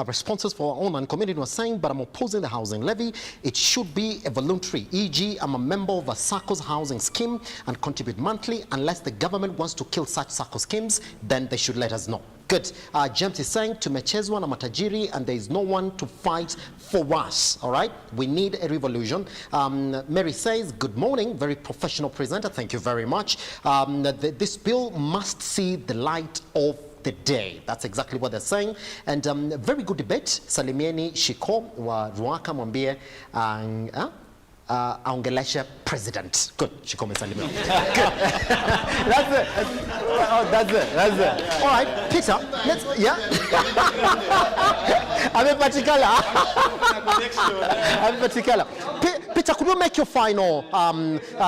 responses for our online community who are saying, but I'm opposing the housing levy. It should be a voluntary. E.g., I'm a member of a SACCO's housing scheme and contribute monthly. Unless the government wants to kill such SACCO schemes, then they should let us know. Good. James is saying, tumechezwa na matajiri and there is no one to fight for us. All right? We need a revolution. Mary says, good morning. Very professional presenter. Thank you very much. This bill must see the light of the day. That's exactly what they're saying. And very good debate. Salimieni Shiko wa Ruaka mwambie aongeleshe president. Good. Shiko mesalimia. Good. That's it. Oh, that's it. All right, Peter, let's, I'm particular. Peter, could you make your final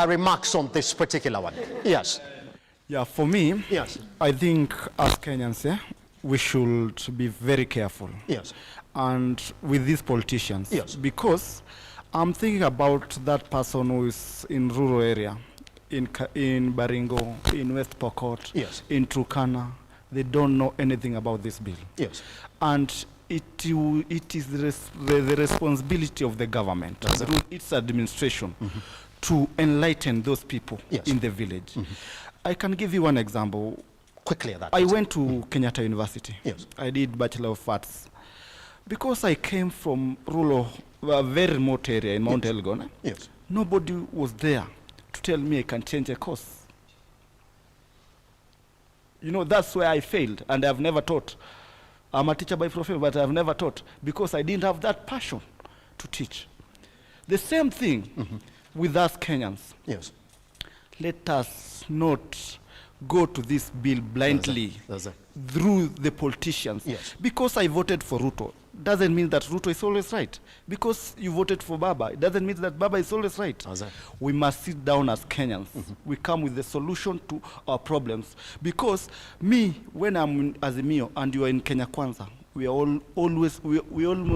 remarks on this particular one? Yes. Yeah, for me, I think as Kenyans, we should be very careful. And with these politicians, because I'm thinking about that person who is in rural area, in Baringo, in West Pokot, in Turkana. They don't know anything about this bill. And it is the responsibility of the government, its administration, to enlighten those people in the village. I can give you one example. Quickly, that I went to Kenyatta University. I did Bachelor of Arts. Because I came from rural, a very remote area in Mount Elgon, nobody was there to tell me I can change a course. You know, that's where I failed, and I've never taught. I'm a teacher by profession, but I've never taught because I didn't have that passion to teach. The same thing with us Kenyans. Let us not go to this bill blindly through the politicians. Yes. Because I voted for Ruto doesn't mean that Ruto is always right. Because you voted for Baba, it doesn't mean that Baba is always right. We must sit down as Kenyans. We come with the solution to our problems. Because me, when I'm in Azimio and you are in Kenya Kwanza, we are always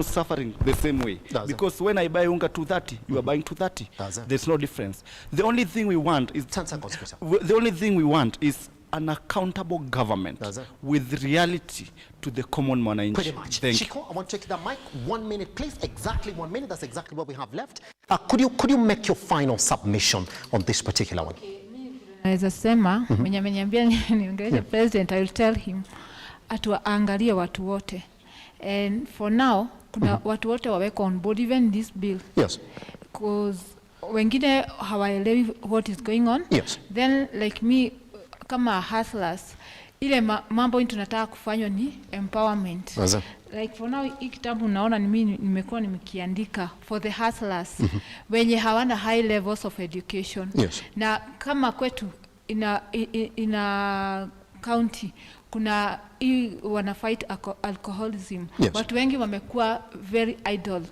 suffering the same way. Because when I buy unga 230, you are buying 230. There's no difference. The only thing we want is an accountable government with reality to the common man. Pretty much. Shiko, I want to take the mic. 1 minute, please. Exactly 1 minute. That's exactly what we have left. Could you make your final submission on this particular one? Naweza sema mwenye ameniambia niongeleshe president, I will tell him atuangalie watu wote, and for now kuna watu wote waweko on board even this bill. Yes. Because wengine hawaelewi what is going on. Yes. Then like me kama hustlers, ile mambo tunataka kufanywa ni empowerment. Like for now hii kitabu naona ni mimi nimekuwa nimekiandika for the hustlers wenye hawana high levels of education. Yes. Na kama kwetu ina county kuna hii wana fight alcoholism. Yes. Watu wengi wamekuwa very idle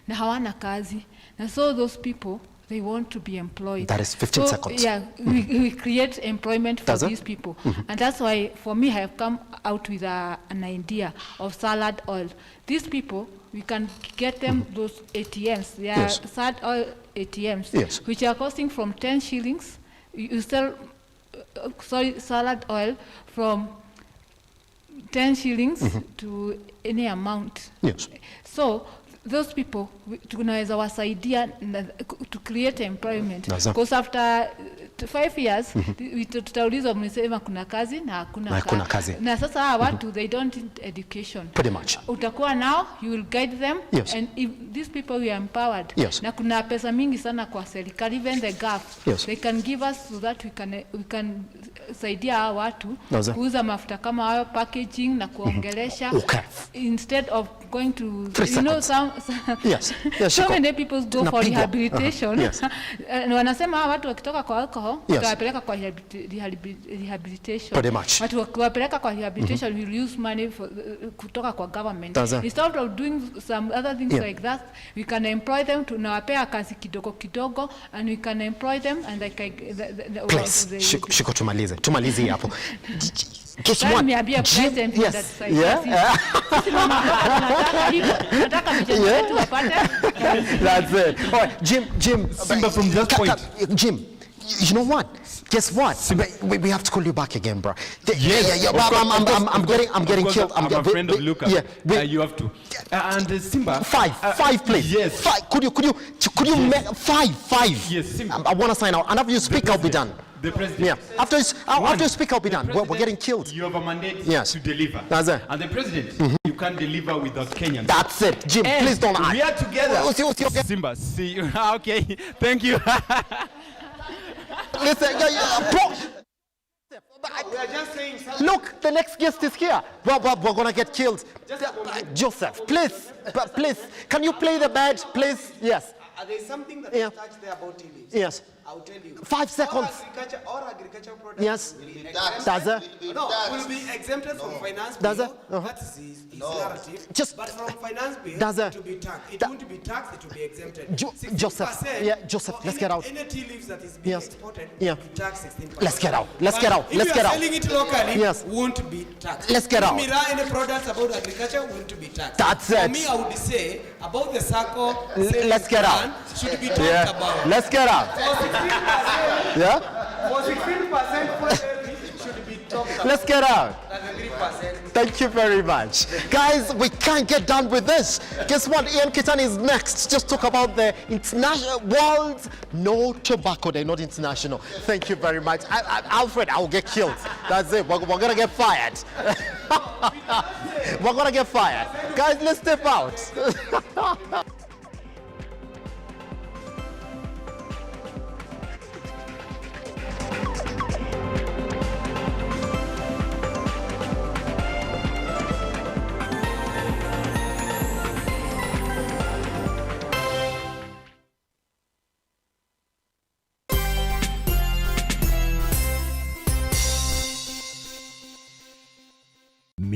na hawana kazi, na so those people they want to be employed. That is 15 seconds. Yeah, we create employment for these people. And that's why, for me, I have come out with an idea of salad oil. These people, we can get them those ATMs. They are salad oil ATMs, which are costing from 10 shillings. You sell salad oil from 10 shillings to any amount. Yes. So those people tunaweza wasaidia to create employment, because after 5 years tutaulizwa mnisema kuna kazi na hakuna kazi. Na sasa watu they don't need education. Pretty much. Utakuwa now you will guide them, and if these people we are empowered, na kuna pesa mingi sana kwa serikali, even the gaf they can give us so that we can saidia hawa watu kuuza mafuta kama hayo packaging na kuongelesha instead of going to so many people go for rehabilitation. Na wanasema hawa watu wakitoka kwa alcohol tutawapeleka kwa rehabilitation. Pretty much. Watu wakiwapeleka kwa rehabilitation will use money kutoka kwa government. Instead of doing some other things like that, we can employ them, tunawapea kazi kidogo kidogo, and we can employ them and please, Shiko tumalize hapo. Guess what? That's it. All right, Jim, Simba from Just Point. Jim, you know what? Guess what? We have to call you back again, bro. I'm getting killed. I'm a friend of Luca. You have to. And Simba. Five, please. Yes. Five. Could you make five? Yes, Simba. I want to sign out. And after you speak, I'll be done. The president. Yeah. After you speak, I'll be done. We're getting killed. You have a mandate to deliver. That's it. And the president, you can't deliver without Kenyans. That's it. Jim, please don't lie. We are together. Simba, see you. Okay. Thank you. Listen, we are just saying something. Look, the next guest is here. We're going to get killed. Joseph, please, can you play the bed, please? Yes. There's something that you touched there about TVs. Yes. I'll tell you. 5 seconds. All agricultural products yes. will be will be exempted from finance bill. That's his narrative. But from finance bill, it will be taxed. It won't be taxed, it will be exempted. Joseph, let's get out. Any tea leaves that is being exported, yeah. tax 16%. Let's get out. If you are selling it locally, won't be taxed. Let's get out. Any products about agriculture won't be taxed. That's it. For me, I would say about the circle. Let's get out. Should be talked about. Let's get out. Yeah? For 16% should be talked about. Let's get out. That's 3%. Thank you very much. Guys, we can't get done with this. Guess what? Keitany is next. Just talk about the international world no tobacco day, not international. Thank you very much. Alfred, I will get killed. That's it. We're going to get fired. We're going to get fired. Guys, let's step out.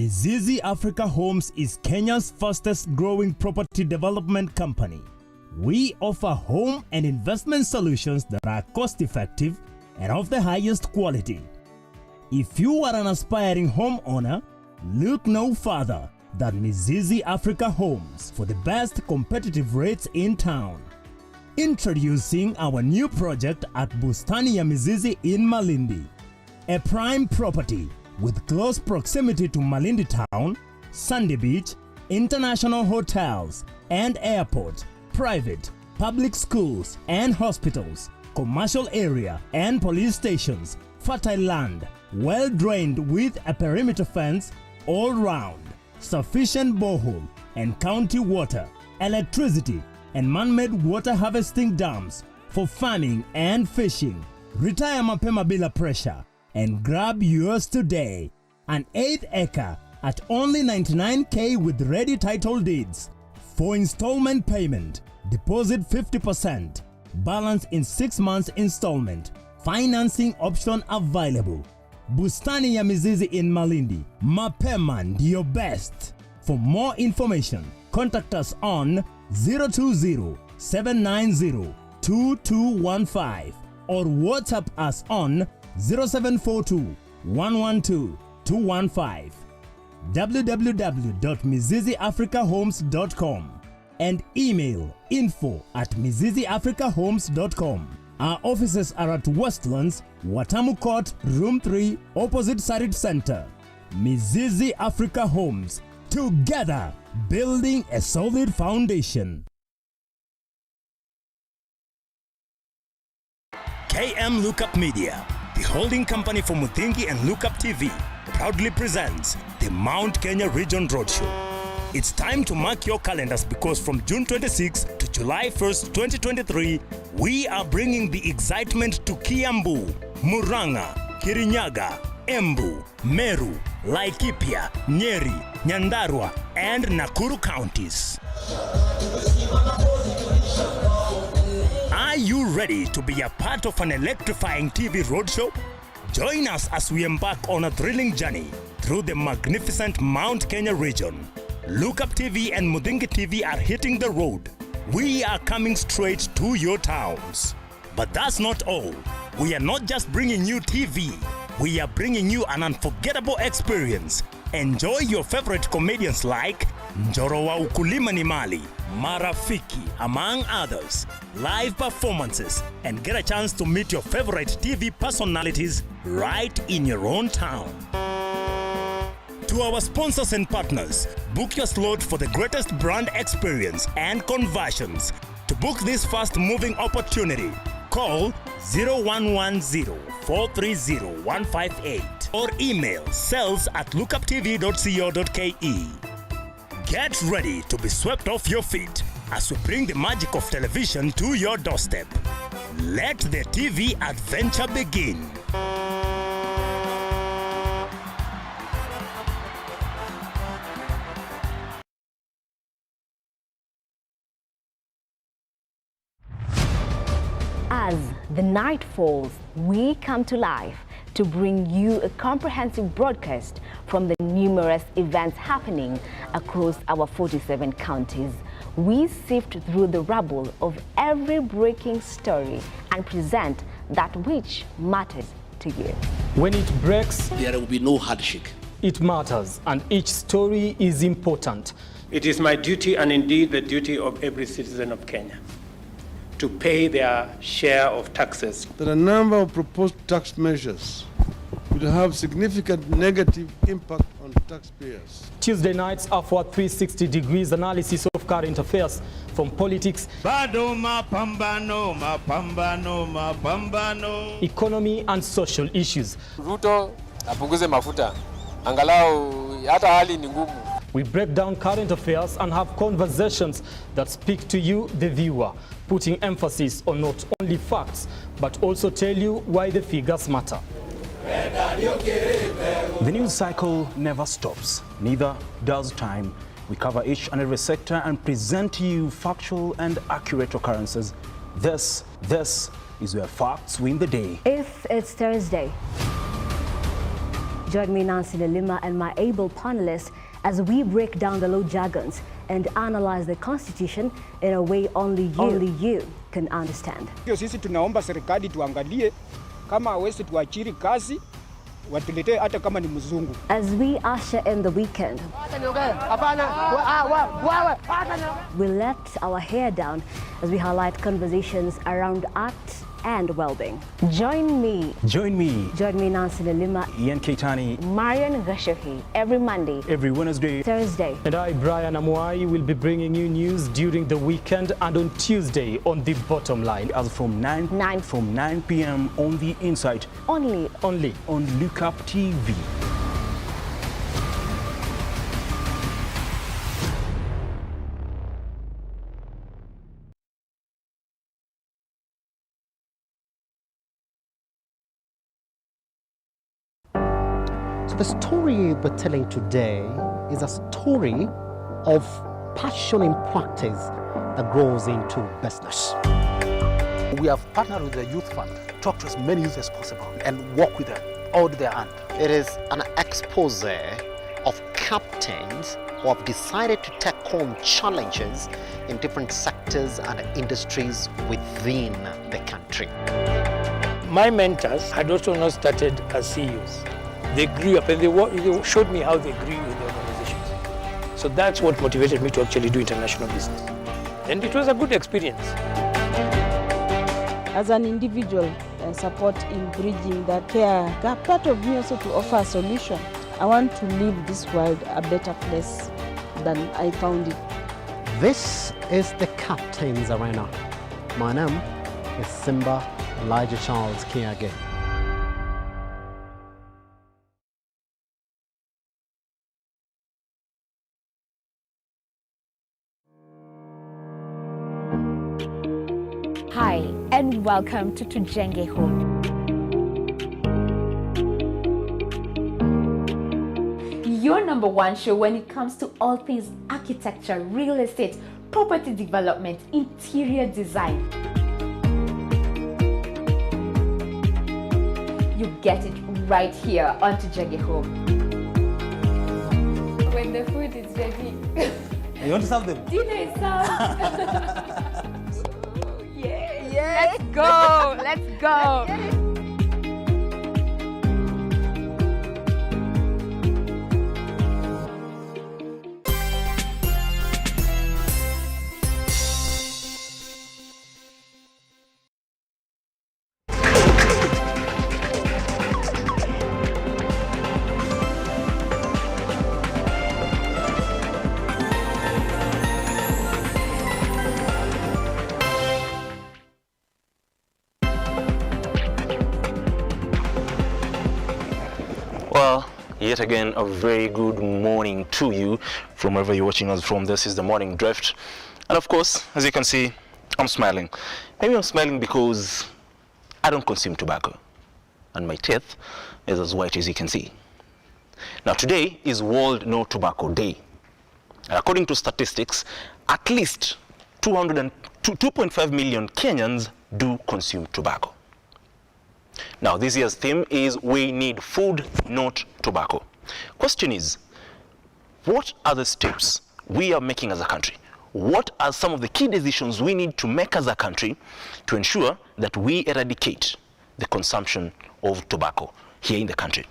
Mizizi Africa Homes is Kenya's fastest growing property development company. We offer home and investment solutions that are cost-effective and of the highest quality. If you are an aspiring homeowner, look no further than Mizizi Africa Homes for the best competitive rates in town. Introducing our new project at Bustani ya Mizizi in Malindi, a prime property with close proximity to Malindi Town, Sandy Beach, international hotels and airport, private, public schools and hospitals, commercial area and police stations, fertile land, well drained with a perimeter fence all round, sufficient borehole and county water, electricity and man-made water harvesting dams for farming and fishing. Retire mapema bila pressure and grab yours today. An 8th acre at only 99k with ready title deeds. For installment payment, deposit 50%, balance in 6 months installment. Financing option available. Bustani ya Mizizi in Malindi. Mapema ndio best. For more information, contact us on 020-790-2215 or WhatsApp us on 0742-112-215. www.miziziafricahomes.com and email info@miziziafricahomes.com. Our offices are at Westlands, Watamu Court, Room 3, opposite Sarit Center. Mizizi Africa Homes. Together, building a solid foundation. KM Lookup Media, the holding company for Muthingi and Lookuptv, proudly presents the Mount Kenya Region Roadshow. It's time to mark your calendars because from June 26 to July 1st, 2023, we are bringing the excitement to Kiambu, Murang'a, Kirinyaga, Embu, Meru, Laikipia, Nyeri, Nyandarua, and Nakuru counties. Are you ready to be a part of an electrifying TV roadshow? Join us as we embark on a thrilling journey through the magnificent Mount Kenya region. Lookuptv and Muthingi TV are hitting the road. We are coming straight to your towns. But that's not all. We are not just bringing you TV. We are bringing you an unforgettable experience. Enjoy your favorite comedians like Njoro wa Ukulima ni Mali, Marafiki, among others, live performances, and get a chance to meet your favorite TV personalities right in your own town. To our sponsors and partners, book your slot for the greatest brand experience and conversions. To book this fast-moving opportunity, call 0110-430-158 or email sales@lookuptv.co.ke. Get ready to be swept off your feet as we bring the magic of television to your doorstep. Let the TV adventure begin. As the night falls, we come to life to bring you a comprehensive broadcast from the numerous events happening across our 47 counties. We sift through the rubble of every breaking story and present that which matters to you. When it breaks, there will be no handshake. It matters, and each story is important. It is my duty, and indeed the duty of every citizen of Kenya, to pay their share of taxes. There are a number of proposed tax measures will have significant negative impact on taxpayers. Tuesday nights are for 360 degrees analysis of current affairs from politics, economy and social issues. Ruto apunguze mafuta. Angalau hata hali ni ngumu. We break down current affairs and have conversations that speak to you, the viewer, putting emphasis on not only facts, but also tell you why the figures matter. The news cycle never stops, neither does time. We cover each and every sector and present to you factual and accurate occurrences. This is where facts win the day. If it's Thursday, Join me, Nancy Lima, and my able panelists as we break down the law jargons and analyze the Constitution in a way only you can understand. Sisi tunaomba serikali tuangalie kama hawezi tuachiri kazi watuletee hata kama ni mzungu. As we usher in the weekend, we let our hair down as we highlight conversations around art and well-being. Join me, Nancy Lima, Ian Keitany, Marian Gashohi, every Monday, every Wednesday, Thursday. And I, Brian Amuai, will be bringing you news during the weekend and on Tuesday on The Bottom Line. As from 9 p.m. on The Insight. Only on Lookuptv. The story we're telling today is a story of passion in practice that grows into business. We have partnered with the Youth Fund, talk to as many youth as possible and work with them, hold their hand. It is an expose of captains who have decided to take on challenges in different sectors and industries within the country. My mentors had also not started as CEOs. They grew up and they showed me how they grew in the organizations. So that's what motivated me to actually do international business. And it was a good experience. As an individual, support in bridging that care gap, part of me also to offer a solution. I want to leave this world a better place than I found it. This is the Captain's Arena. My name is Simba Elijah Charles Kiage. Hi, and welcome to Tujenge Home. Your #1 show when it comes to all things architecture, real estate, property development, interior design. You get it right here on Tujenge Home. When the food is ready. You want to serve them? Dinner is served. Let's go. Let's go. Well, yet again, a very good morning to you from wherever you're watching us from. This is the Morning Drift. And of course, as you can see, I'm smiling. Maybe I'm smiling because I don't consume tobacco. And my teeth is as white as you can see. Now, today is World No Tobacco Day. And according to statistics, at least 2.5 million Kenyans do consume tobacco. Now, this year's theme is We Need Food, Not Tobacco. Question is, what are the steps we are making as a country? What are some of the key decisions we need to make as a country to ensure that we eradicate the consumption of tobacco here in the country?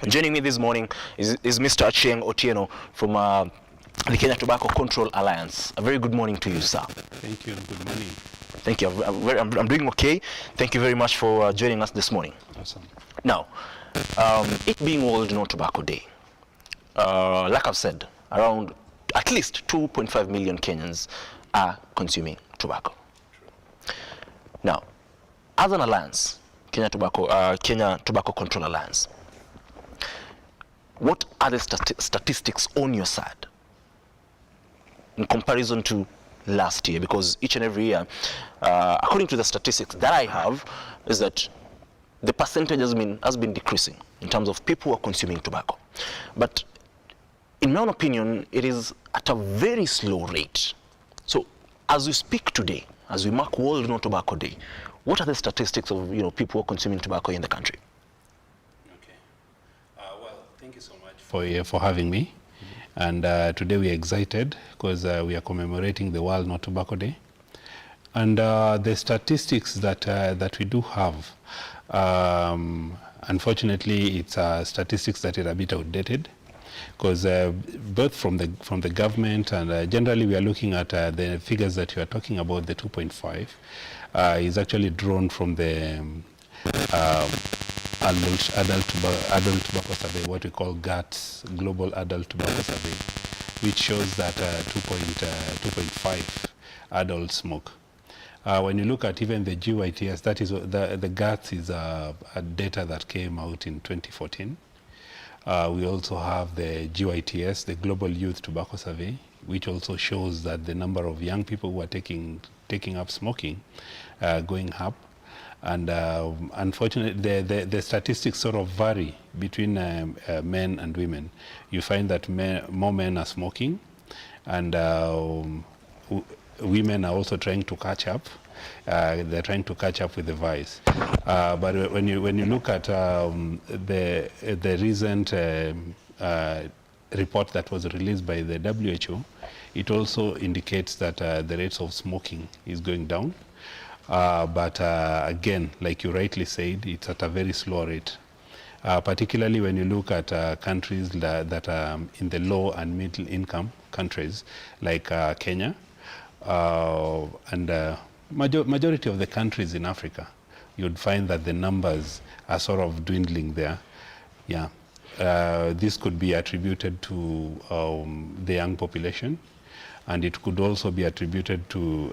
Joining me this morning is Mr. Achieng Otieno from the Kenya Tobacco Control Alliance. A very good morning to you, sir. Thank you and good morning. Thank you. I'm doing okay. Thank you very much for joining us this morning. Awesome. Now, it being World No Tobacco Day, like I've said, around at least 2.5 million Kenyans are consuming tobacco. Now, as an alliance, Kenya Tobacco Control Alliance, what are the statistics on your side in comparison to last year? Because each and every year, according to the statistics that I have, is that the percentage has been decreasing in terms of people who are consuming tobacco. But in my own opinion, it is at a very slow rate. So as we speak today, as we mark World No Tobacco Day, what are the statistics of people who are consuming tobacco in the country? Well, Thank you so much for having me. And today we are excited because we are commemorating the World No Tobacco Day. And the statistics that we do have, unfortunately, it's statistics that are a bit outdated, because both from the government and generally we are looking at the figures that you are talking about, the 2.5, is actually drawn from the adult tobacco survey, what we call GATS, Global Adult Tobacco Survey, which shows that 2.5 adults smoke. When you look at even the GYTS, that is the GATS is a data that came out in 2014. We also have the GYTS, the Global Youth Tobacco Survey, which also shows that the number of young people who are taking up smoking going up. And unfortunately, the statistics sort of vary between men and women. You find that more men are smoking, and women are also trying to catch up. They're trying to catch up with the vice. But when you look at the recent report that was released by the WHO, it also indicates that the rates of smoking is going down. But again, like you rightly said, it's at a very slow rate. Particularly when you look at countries that are in the low and middle income countries, like Kenya, and majority of the countries in Africa, you'd find that the numbers are sort of dwindling there. Yeah, this could be attributed to the young population, and it could also be attributed to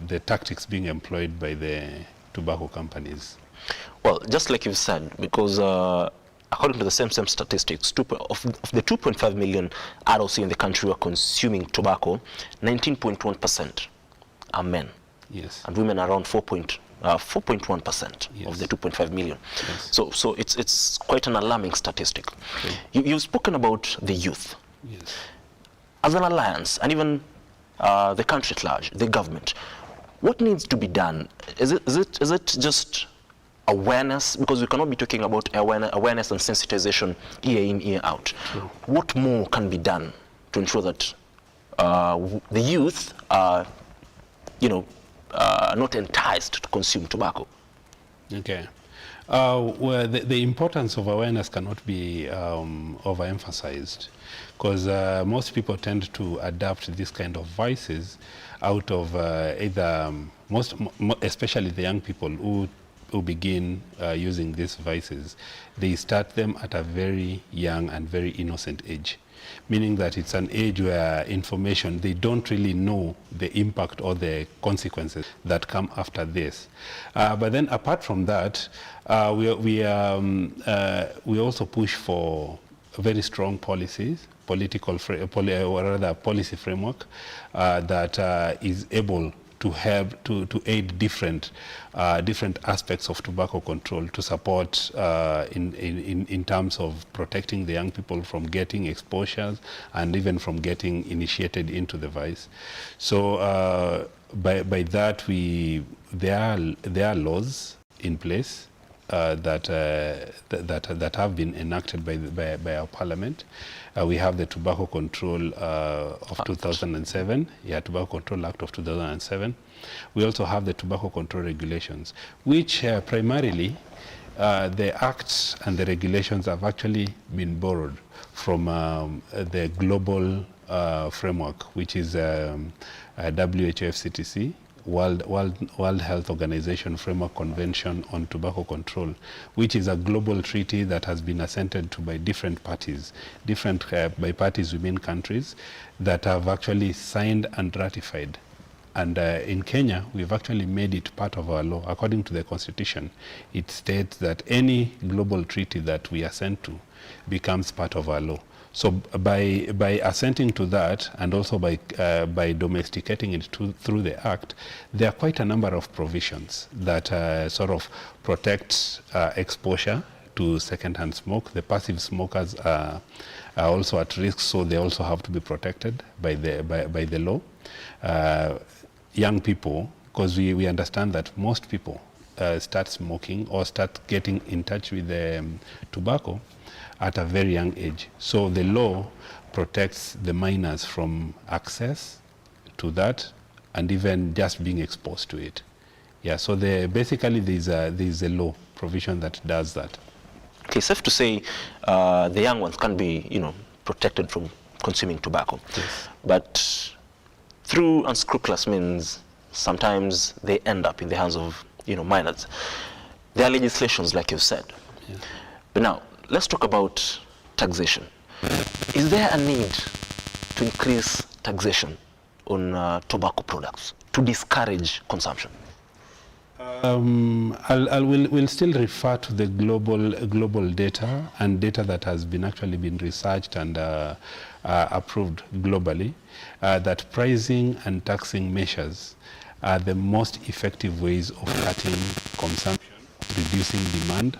the tactics being employed by the tobacco companies. Well, just like you've said, because according to the same statistics, of the 2.5 million adults in the country who are consuming tobacco, 19.1% are men. Yes. And women are around 4.1% yes. of the 2.5 million. Yes. So it's quite an alarming statistic. Okay. You've spoken about the youth. Yes. As an alliance, and even the country at large, the government, what needs to be done? Is it just awareness? Because we cannot be talking about awareness and sensitization year in, year out. True. What more can be done to ensure that the youth are, not enticed to consume tobacco? Okay. Well, the importance of awareness cannot be overemphasized, because most people tend to adapt this kind of vices out of either, especially the young people who begin using these vices, they start them at a very young and very innocent age, meaning that it's an age where information, they don't really know the impact or the consequences that come after this. But then apart from that, we also push for very strong policies, policy framework that is able to help to aid different aspects of tobacco control, to support in terms of protecting the young people from getting exposures and even from getting initiated into the vice. So by that there are laws in place that have been enacted by our parliament. We have the Tobacco Control of 2007, Tobacco Control Act of 2007. We also have the Tobacco Control Regulations, which primarily the acts and the regulations have actually been borrowed from the global framework, which is WHOFCTC, World Health Organization Framework Convention on Tobacco Control, which is a global treaty that has been assented to by different parties, by parties within countries that have actually signed and ratified. And in Kenya, we've actually made it part of our law. According to the Constitution, it states that any global treaty that we assent to becomes part of our law. So by assenting to that, and also by domesticating it through the Act, there are quite a number of provisions that sort of protect exposure to second-hand smoke. The passive smokers are also at risk, so they also have to be protected by the law. Young people, because we understand that most people start smoking or start getting in touch with tobacco at a very young age. So the law protects the minors from access to that and even just being exposed to it. Yeah, so basically there's a law provision that does that. Okay, safe to say the young ones can be, protected from consuming tobacco. Yes. But through unscrupulous means, sometimes they end up in the hands of, minors. There are legislations, like you've said. Yeah. But now, let's talk about taxation. Is there a need to increase taxation on tobacco products to discourage consumption? We'll still refer to the global data and data that has actually been researched and approved globally, that pricing and taxing measures are the most effective ways of cutting consumption, reducing demand,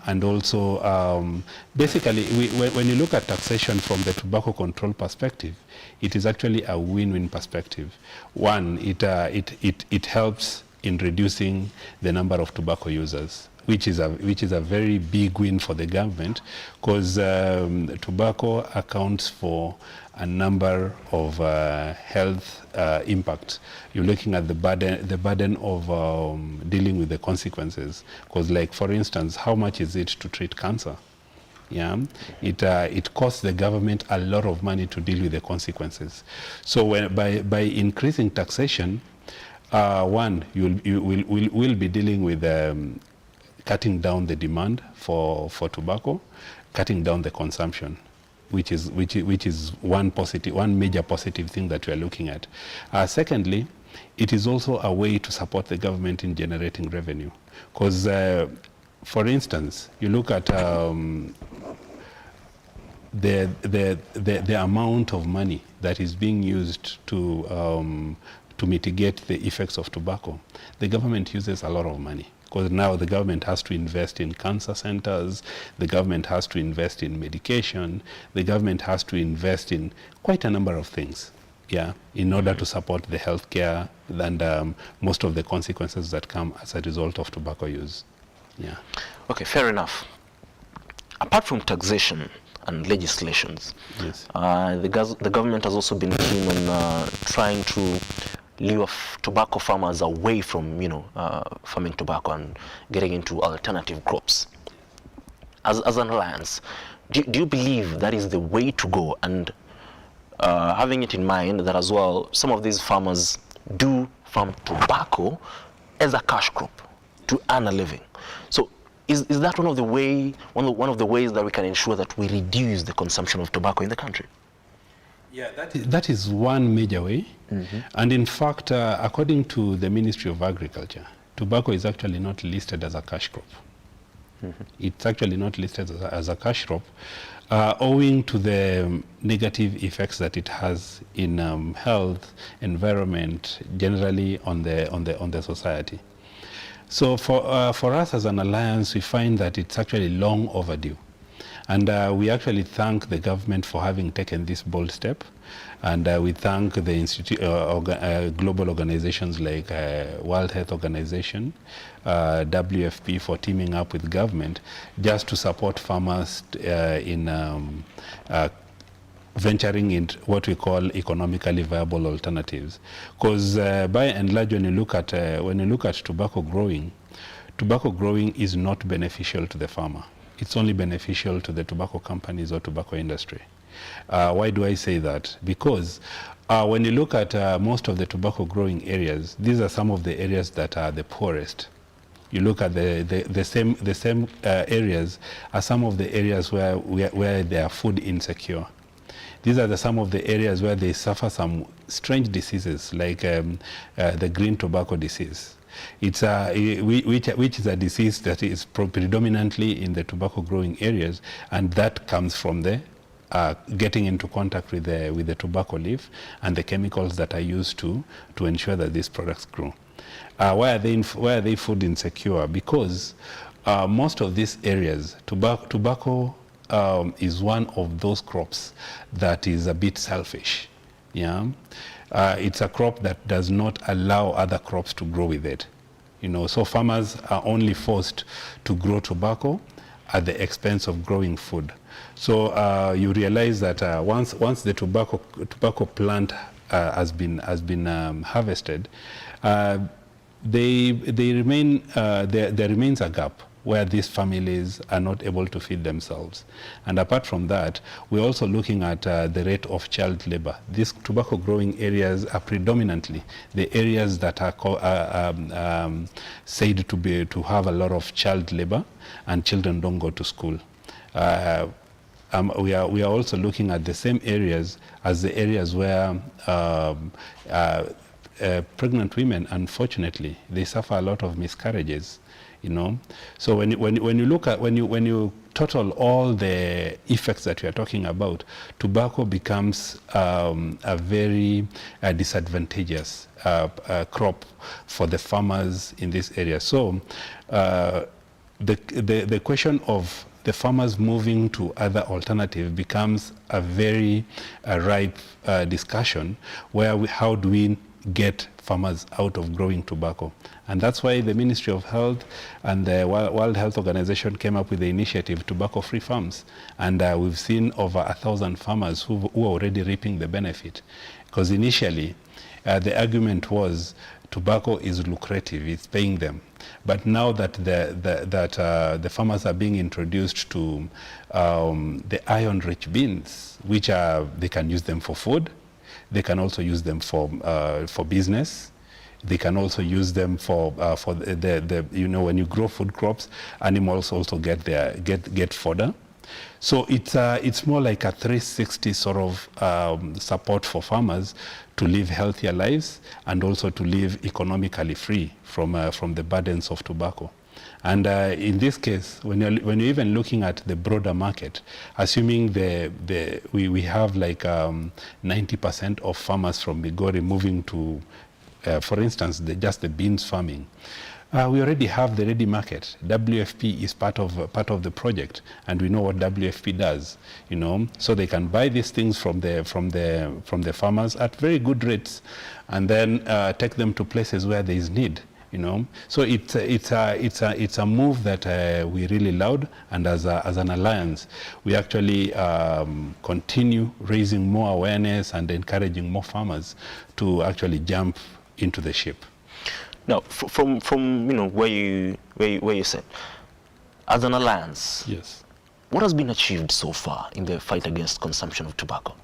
and also basically when you look at taxation from the tobacco control perspective, it is actually a win-win perspective. One, it helps in reducing the number of tobacco users, which is a very big win for the government, because tobacco accounts for a number of health impacts. You're looking at the burden of dealing with the consequences. Because, like, for instance, how much is it to treat cancer? Yeah, it costs the government a lot of money to deal with the consequences. So by increasing taxation, one, we'll be dealing with cutting down the demand for tobacco, cutting down the consumption, which is one major positive thing that we are looking at. Secondly, it is also a way to support the government in generating revenue, because for instance, you look at the amount of money that is being used to mitigate the effects of tobacco. The government uses a lot of money, because now the government has to invest in cancer centers, the government has to invest in medication, the government has to invest in quite a number of things, in order to support the healthcare and most of the consequences that come as a result of tobacco use. Yeah. Okay, fair enough. Apart from taxation and legislations, yes, the government has also been keen on trying to lure tobacco farmers away from, farming tobacco and getting into alternative crops. As an alliance, do you believe that is the way to go? And having it in mind that as well, some of these farmers do farm tobacco as a cash crop to earn a living. So is that one of the ways that we can ensure that we reduce the consumption of tobacco in the country? Yeah, that is one major way. Mm-hmm. And in fact, according to the Ministry of Agriculture, tobacco is actually not listed as a cash crop. Mm-hmm. It's actually not listed as a cash crop, owing to the negative effects that it has in health, environment, generally on the society. So for us as an alliance, we find that it's actually long overdue. And we actually thank the government for having taken this bold step. And we thank the global organizations like World Health Organization, WFP, for teaming up with government just to support farmers in venturing into what we call economically viable alternatives. Because by and large, when you look at tobacco growing is not beneficial to the farmer. It's only beneficial to the tobacco companies or tobacco industry. Why do I say that? Because when you look at most of the tobacco growing areas, these are some of the areas that are the poorest. You look at the same areas are some of the areas where they are food insecure. These are some of the areas where they suffer some strange diseases like the green tobacco disease. It's which is a disease that is predominantly in the tobacco growing areas, and that comes from the getting into contact with the tobacco leaf and the chemicals that are used to ensure that these products grow. Why are they food insecure? Because most of these areas, tobacco is one of those crops that is a bit selfish. Yeah. It's a crop that does not allow other crops to grow with it. So farmers are only forced to grow tobacco at the expense of growing food. So you realize that once the tobacco plant has been harvested, there remains a gap where these families are not able to feed themselves. And apart from that, we're also looking at the rate of child labor. These tobacco growing areas are predominantly the areas that are said to have a lot of child labor, and children don't go to school. We are also looking at the same areas as the areas where pregnant women, unfortunately, they suffer a lot of miscarriages. You know, so when you total all the effects that we are talking about, tobacco becomes a very disadvantageous crop for the farmers in this area. So the question of the farmers moving to other alternatives becomes a very ripe discussion, where how do we get farmers out of growing tobacco? And that's why the Ministry of Health and the World Health Organization came up with the initiative Tobacco-Free Farms. And we've seen over 1,000 farmers who are already reaping the benefit. Because initially, the argument was tobacco is lucrative, it's paying them. But now that the farmers are being introduced to the iron-rich beans, which they can use them for food, they can also use them for business. They can also use them for the when you grow food crops, animals also get fodder. So it's more like a 360 sort of support for farmers to live healthier lives and also to live economically free from the burdens of tobacco. And in this case, when you're even looking at the broader market, assuming we have like 90% of farmers from Migori moving to, for instance, just the beans farming, we already have the ready market. WFP is part of the project, and we know what WFP does. You know, so they can buy these things from the farmers at very good rates, and then take them to places where there is need. You know, so it's a move that we really laud, and as an alliance, we actually continue raising more awareness and encouraging more farmers to actually jump into the ship. Now, from where you said, as an alliance, yes, what has been achieved so far in the fight against consumption of tobacco?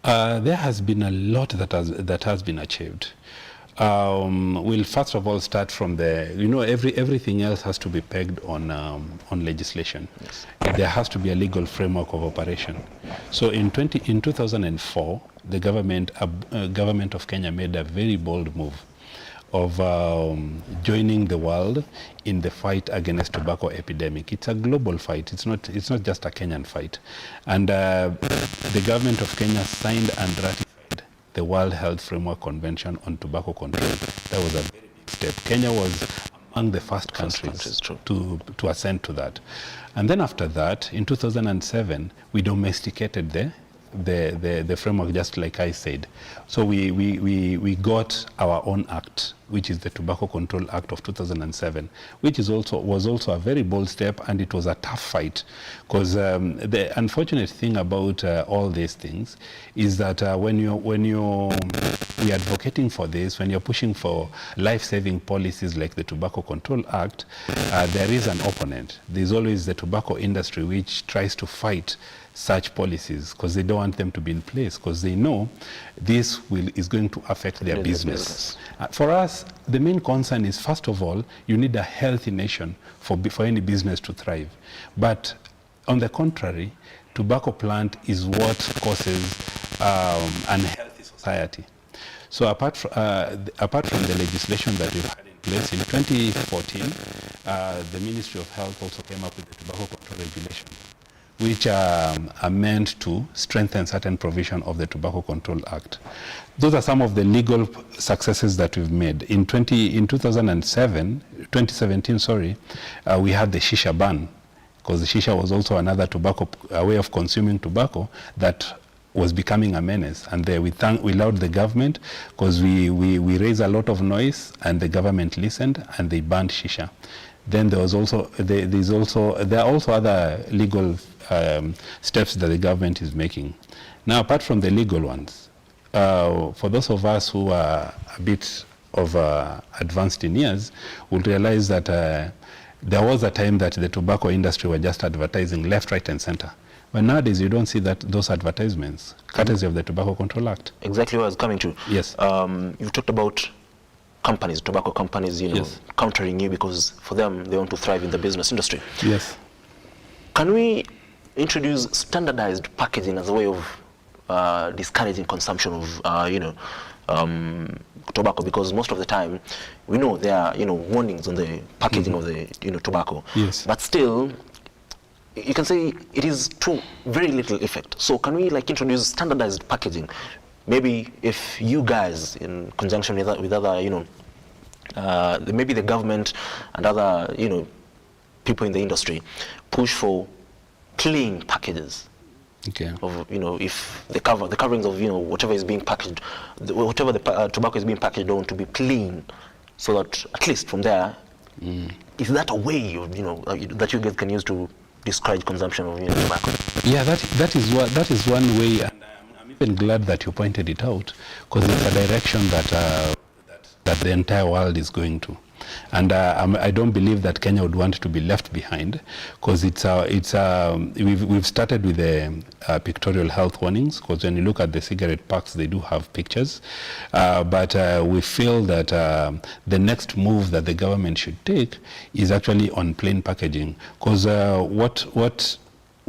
There has been a lot that has been achieved. We'll first of all start from everything else has to be pegged on legislation. Yes. There has to be a legal framework of operation. So in 2004, the government of Kenya made a very bold move of joining the world in the fight against tobacco epidemic. It's a global fight. It's not just a Kenyan fight. And the government of Kenya signed and ratified the World Health Framework Convention on Tobacco Control. That was a very big step. Kenya was among the first countries to assent to that. And then after that, in 2007, we domesticated the framework, just like I said. So we got our own act, which is the Tobacco Control Act of 2007, which was also a very bold step, and it was a tough fight. Because the unfortunate thing about all these things is that when we are advocating for this, when you're pushing for life-saving policies like the Tobacco Control Act, there is an opponent. There's always the tobacco industry which tries to fight such policies because they don't want them to be in place, because they know this is going to affect their business. For us, the main concern is, first of all, you need a healthy nation for any business to thrive. But on the contrary, tobacco plant is what causes unhealthy society. So apart from the legislation that we've had in place, in 2014, the Ministry of Health also came up with the Tobacco Control Regulation, which are meant to strengthen certain provision of the Tobacco Control Act. Those are some of the legal successes that we've made. In 2017, we had the shisha ban, because the shisha was also another a way of consuming tobacco that was becoming a menace. And there we laud the government, because we raised a lot of noise, and the government listened, and they banned shisha. then there are also other legal steps that the government is making. Now, apart from the legal ones, for those of us who are a bit of advanced in years, will realize that there was a time that the tobacco industry were just advertising left, right, and center. But nowadays, you don't see those advertisements, courtesy of the Tobacco Control Act. Exactly what I was coming to. Yes. You talked about companies, tobacco companies, yes, countering you because for them, they want to thrive in the business industry. Yes. Can we introduce standardized packaging as a way of discouraging consumption of, tobacco? Because most of the time, we know there are, warnings on the packaging of the, tobacco. Yes. But still, you can say it is to very little effect. So can we introduce standardized packaging? Maybe if you guys, in conjunction with other, maybe the government and other, people in the industry, push for clean packages. Okay. Of if the coverings of whatever is being packaged, whatever the tobacco is being packaged on, to be clean, so that at least from there, is that a way of, that you guys can use to discourage consumption of tobacco? Yeah, that is one way, and I'm even glad that you pointed it out, because it's a direction that the entire world is going to. And I don't believe that Kenya would want to be left behind, because we've started with the pictorial health warnings, because when you look at the cigarette packs, they do have pictures. But we feel that the next move that the government should take is actually on plain packaging, because what we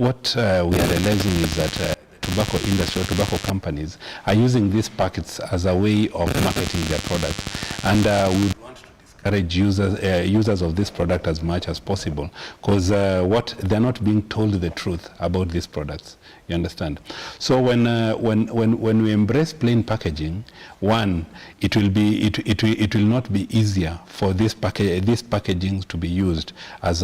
are realizing is that tobacco industry or tobacco companies are using these packets as a way of marketing their product, and we would want to discourage users of this product as much as possible, because they're not being told the truth about these products. You understand? So when we embrace plain packaging, one, it will not be easier for these packaging to be used as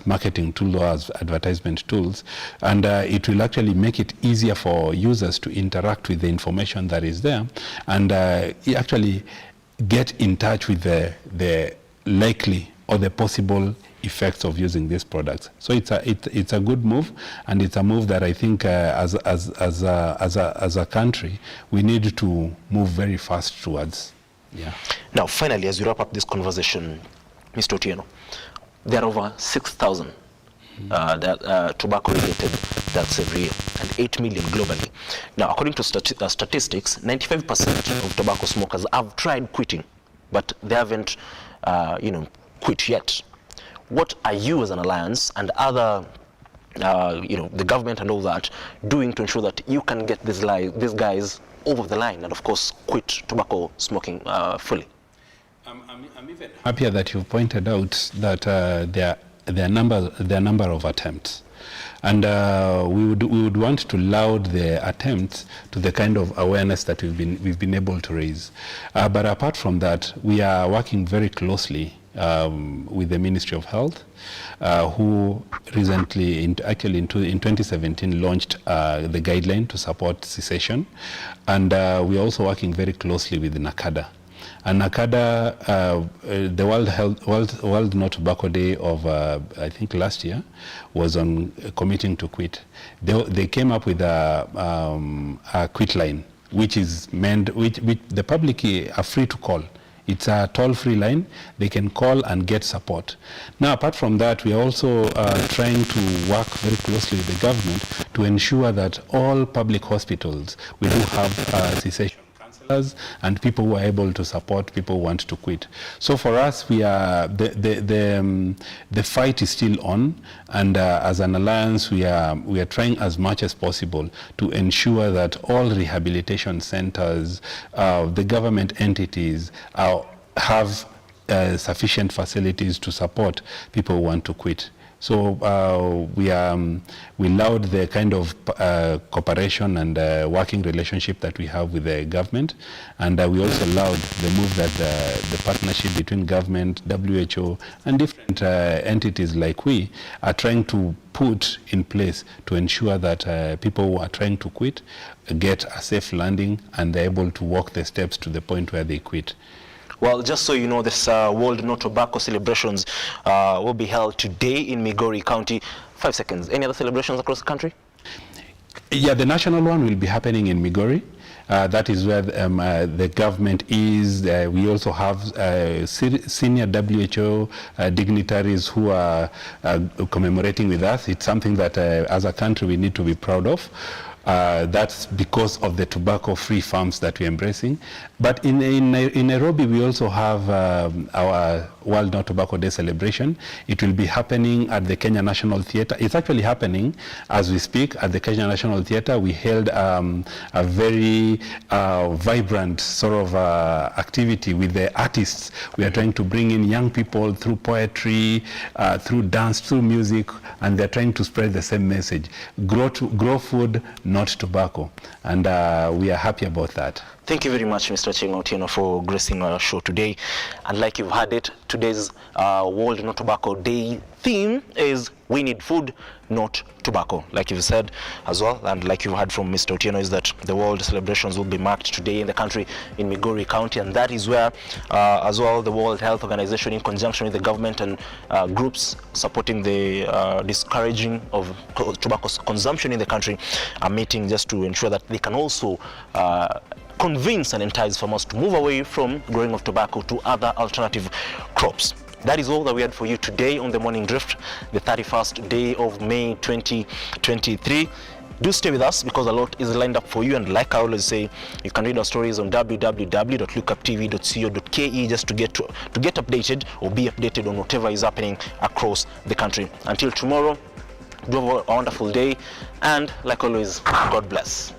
marketing tools or as advertisement tools, and it will actually make it easier for users to interact with the information that is there, and actually get in touch with the likely or the possible effects of using these products. So it's a good move, and it's a move that I think as a country we need to move very fast towards. Yeah. Now, finally, as we wrap up this conversation, Mr. Otieno, there are over 6,000 tobacco-related deaths every year, and 8 million globally. Now, according to statistics, 95% of tobacco smokers have tried quitting, but they haven't, quit yet. What are you as an alliance and other, the government and all that, doing to ensure that you can get these guys over the line and, of course, quit tobacco smoking fully? I'm even happier that you've pointed out that there are number of attempts, and we would want to laud the attempts to the kind of awareness that we've been able to raise. But apart from that, we are working very closely with the Ministry of Health, who recently, in 2017, launched the guideline to support cessation, and we're also working very closely with NACADA. And NACADA, the World No Tobacco Day of I think last year was on committing to quit. They came up with a quit line, which is meant, which the public are free to call. It's a toll-free line. They can call and get support. Now, apart from that, we are also trying to work very closely with the government to ensure that all public hospitals, we do have cessation counselors and people who are able to support people who want to quit. So for us, we are the fight is still on, and as an alliance, we are trying as much as possible to ensure that all rehabilitation centers, the government entities, have sufficient facilities to support people who want to quit. So we laud the kind of cooperation and working relationship that we have with the government, and we also laud the move that the partnership between government, WHO, and different entities like we are trying to put in place to ensure that people who are trying to quit get a safe landing and they're able to walk the steps to the point where they quit. Well, just so you know, this World No Tobacco celebrations will be held today in Migori County. 5 seconds. Any other celebrations across the country? Yeah, the national one will be happening in Migori. That is where the government is. We also have senior WHO dignitaries who are commemorating with us. It's something that as a country we need to be proud of. That's because of the tobacco-free farms that we're embracing. But in Nairobi, we also have our World No Tobacco Day celebration. It will be happening at the Kenya National Theatre. It's actually happening as we speak at the Kenya National Theatre. We held a very vibrant sort of activity with the artists. We are trying to bring in young people through poetry, through dance, through music, and they're trying to spread the same message. Grow food, not tobacco. And we are happy about that. Thank you very much, Mr. Chengo Otieno, for gracing our show today. And like you've heard it, today's World No Tobacco Day theme is "We need food, not tobacco," like you've said as well. And like you heard from Mr. Otieno, is that the world celebrations will be marked today in the country in Migori County. And that is where, as well, the World Health Organization, in conjunction with the government and groups supporting the discouraging of tobacco consumption in the country, are meeting just to ensure that they can also convince and entice farmers to move away from growing of tobacco to other alternative crops. That is all that we had for you today on the Morning Drift, the 31st day of May 2023. Do stay with us because a lot is lined up for you, and like I always say, you can read our stories on www.lookuptv.co.ke just to get updated or be updated on whatever is happening across the country. Until tomorrow, do have a wonderful day, and like always, God bless.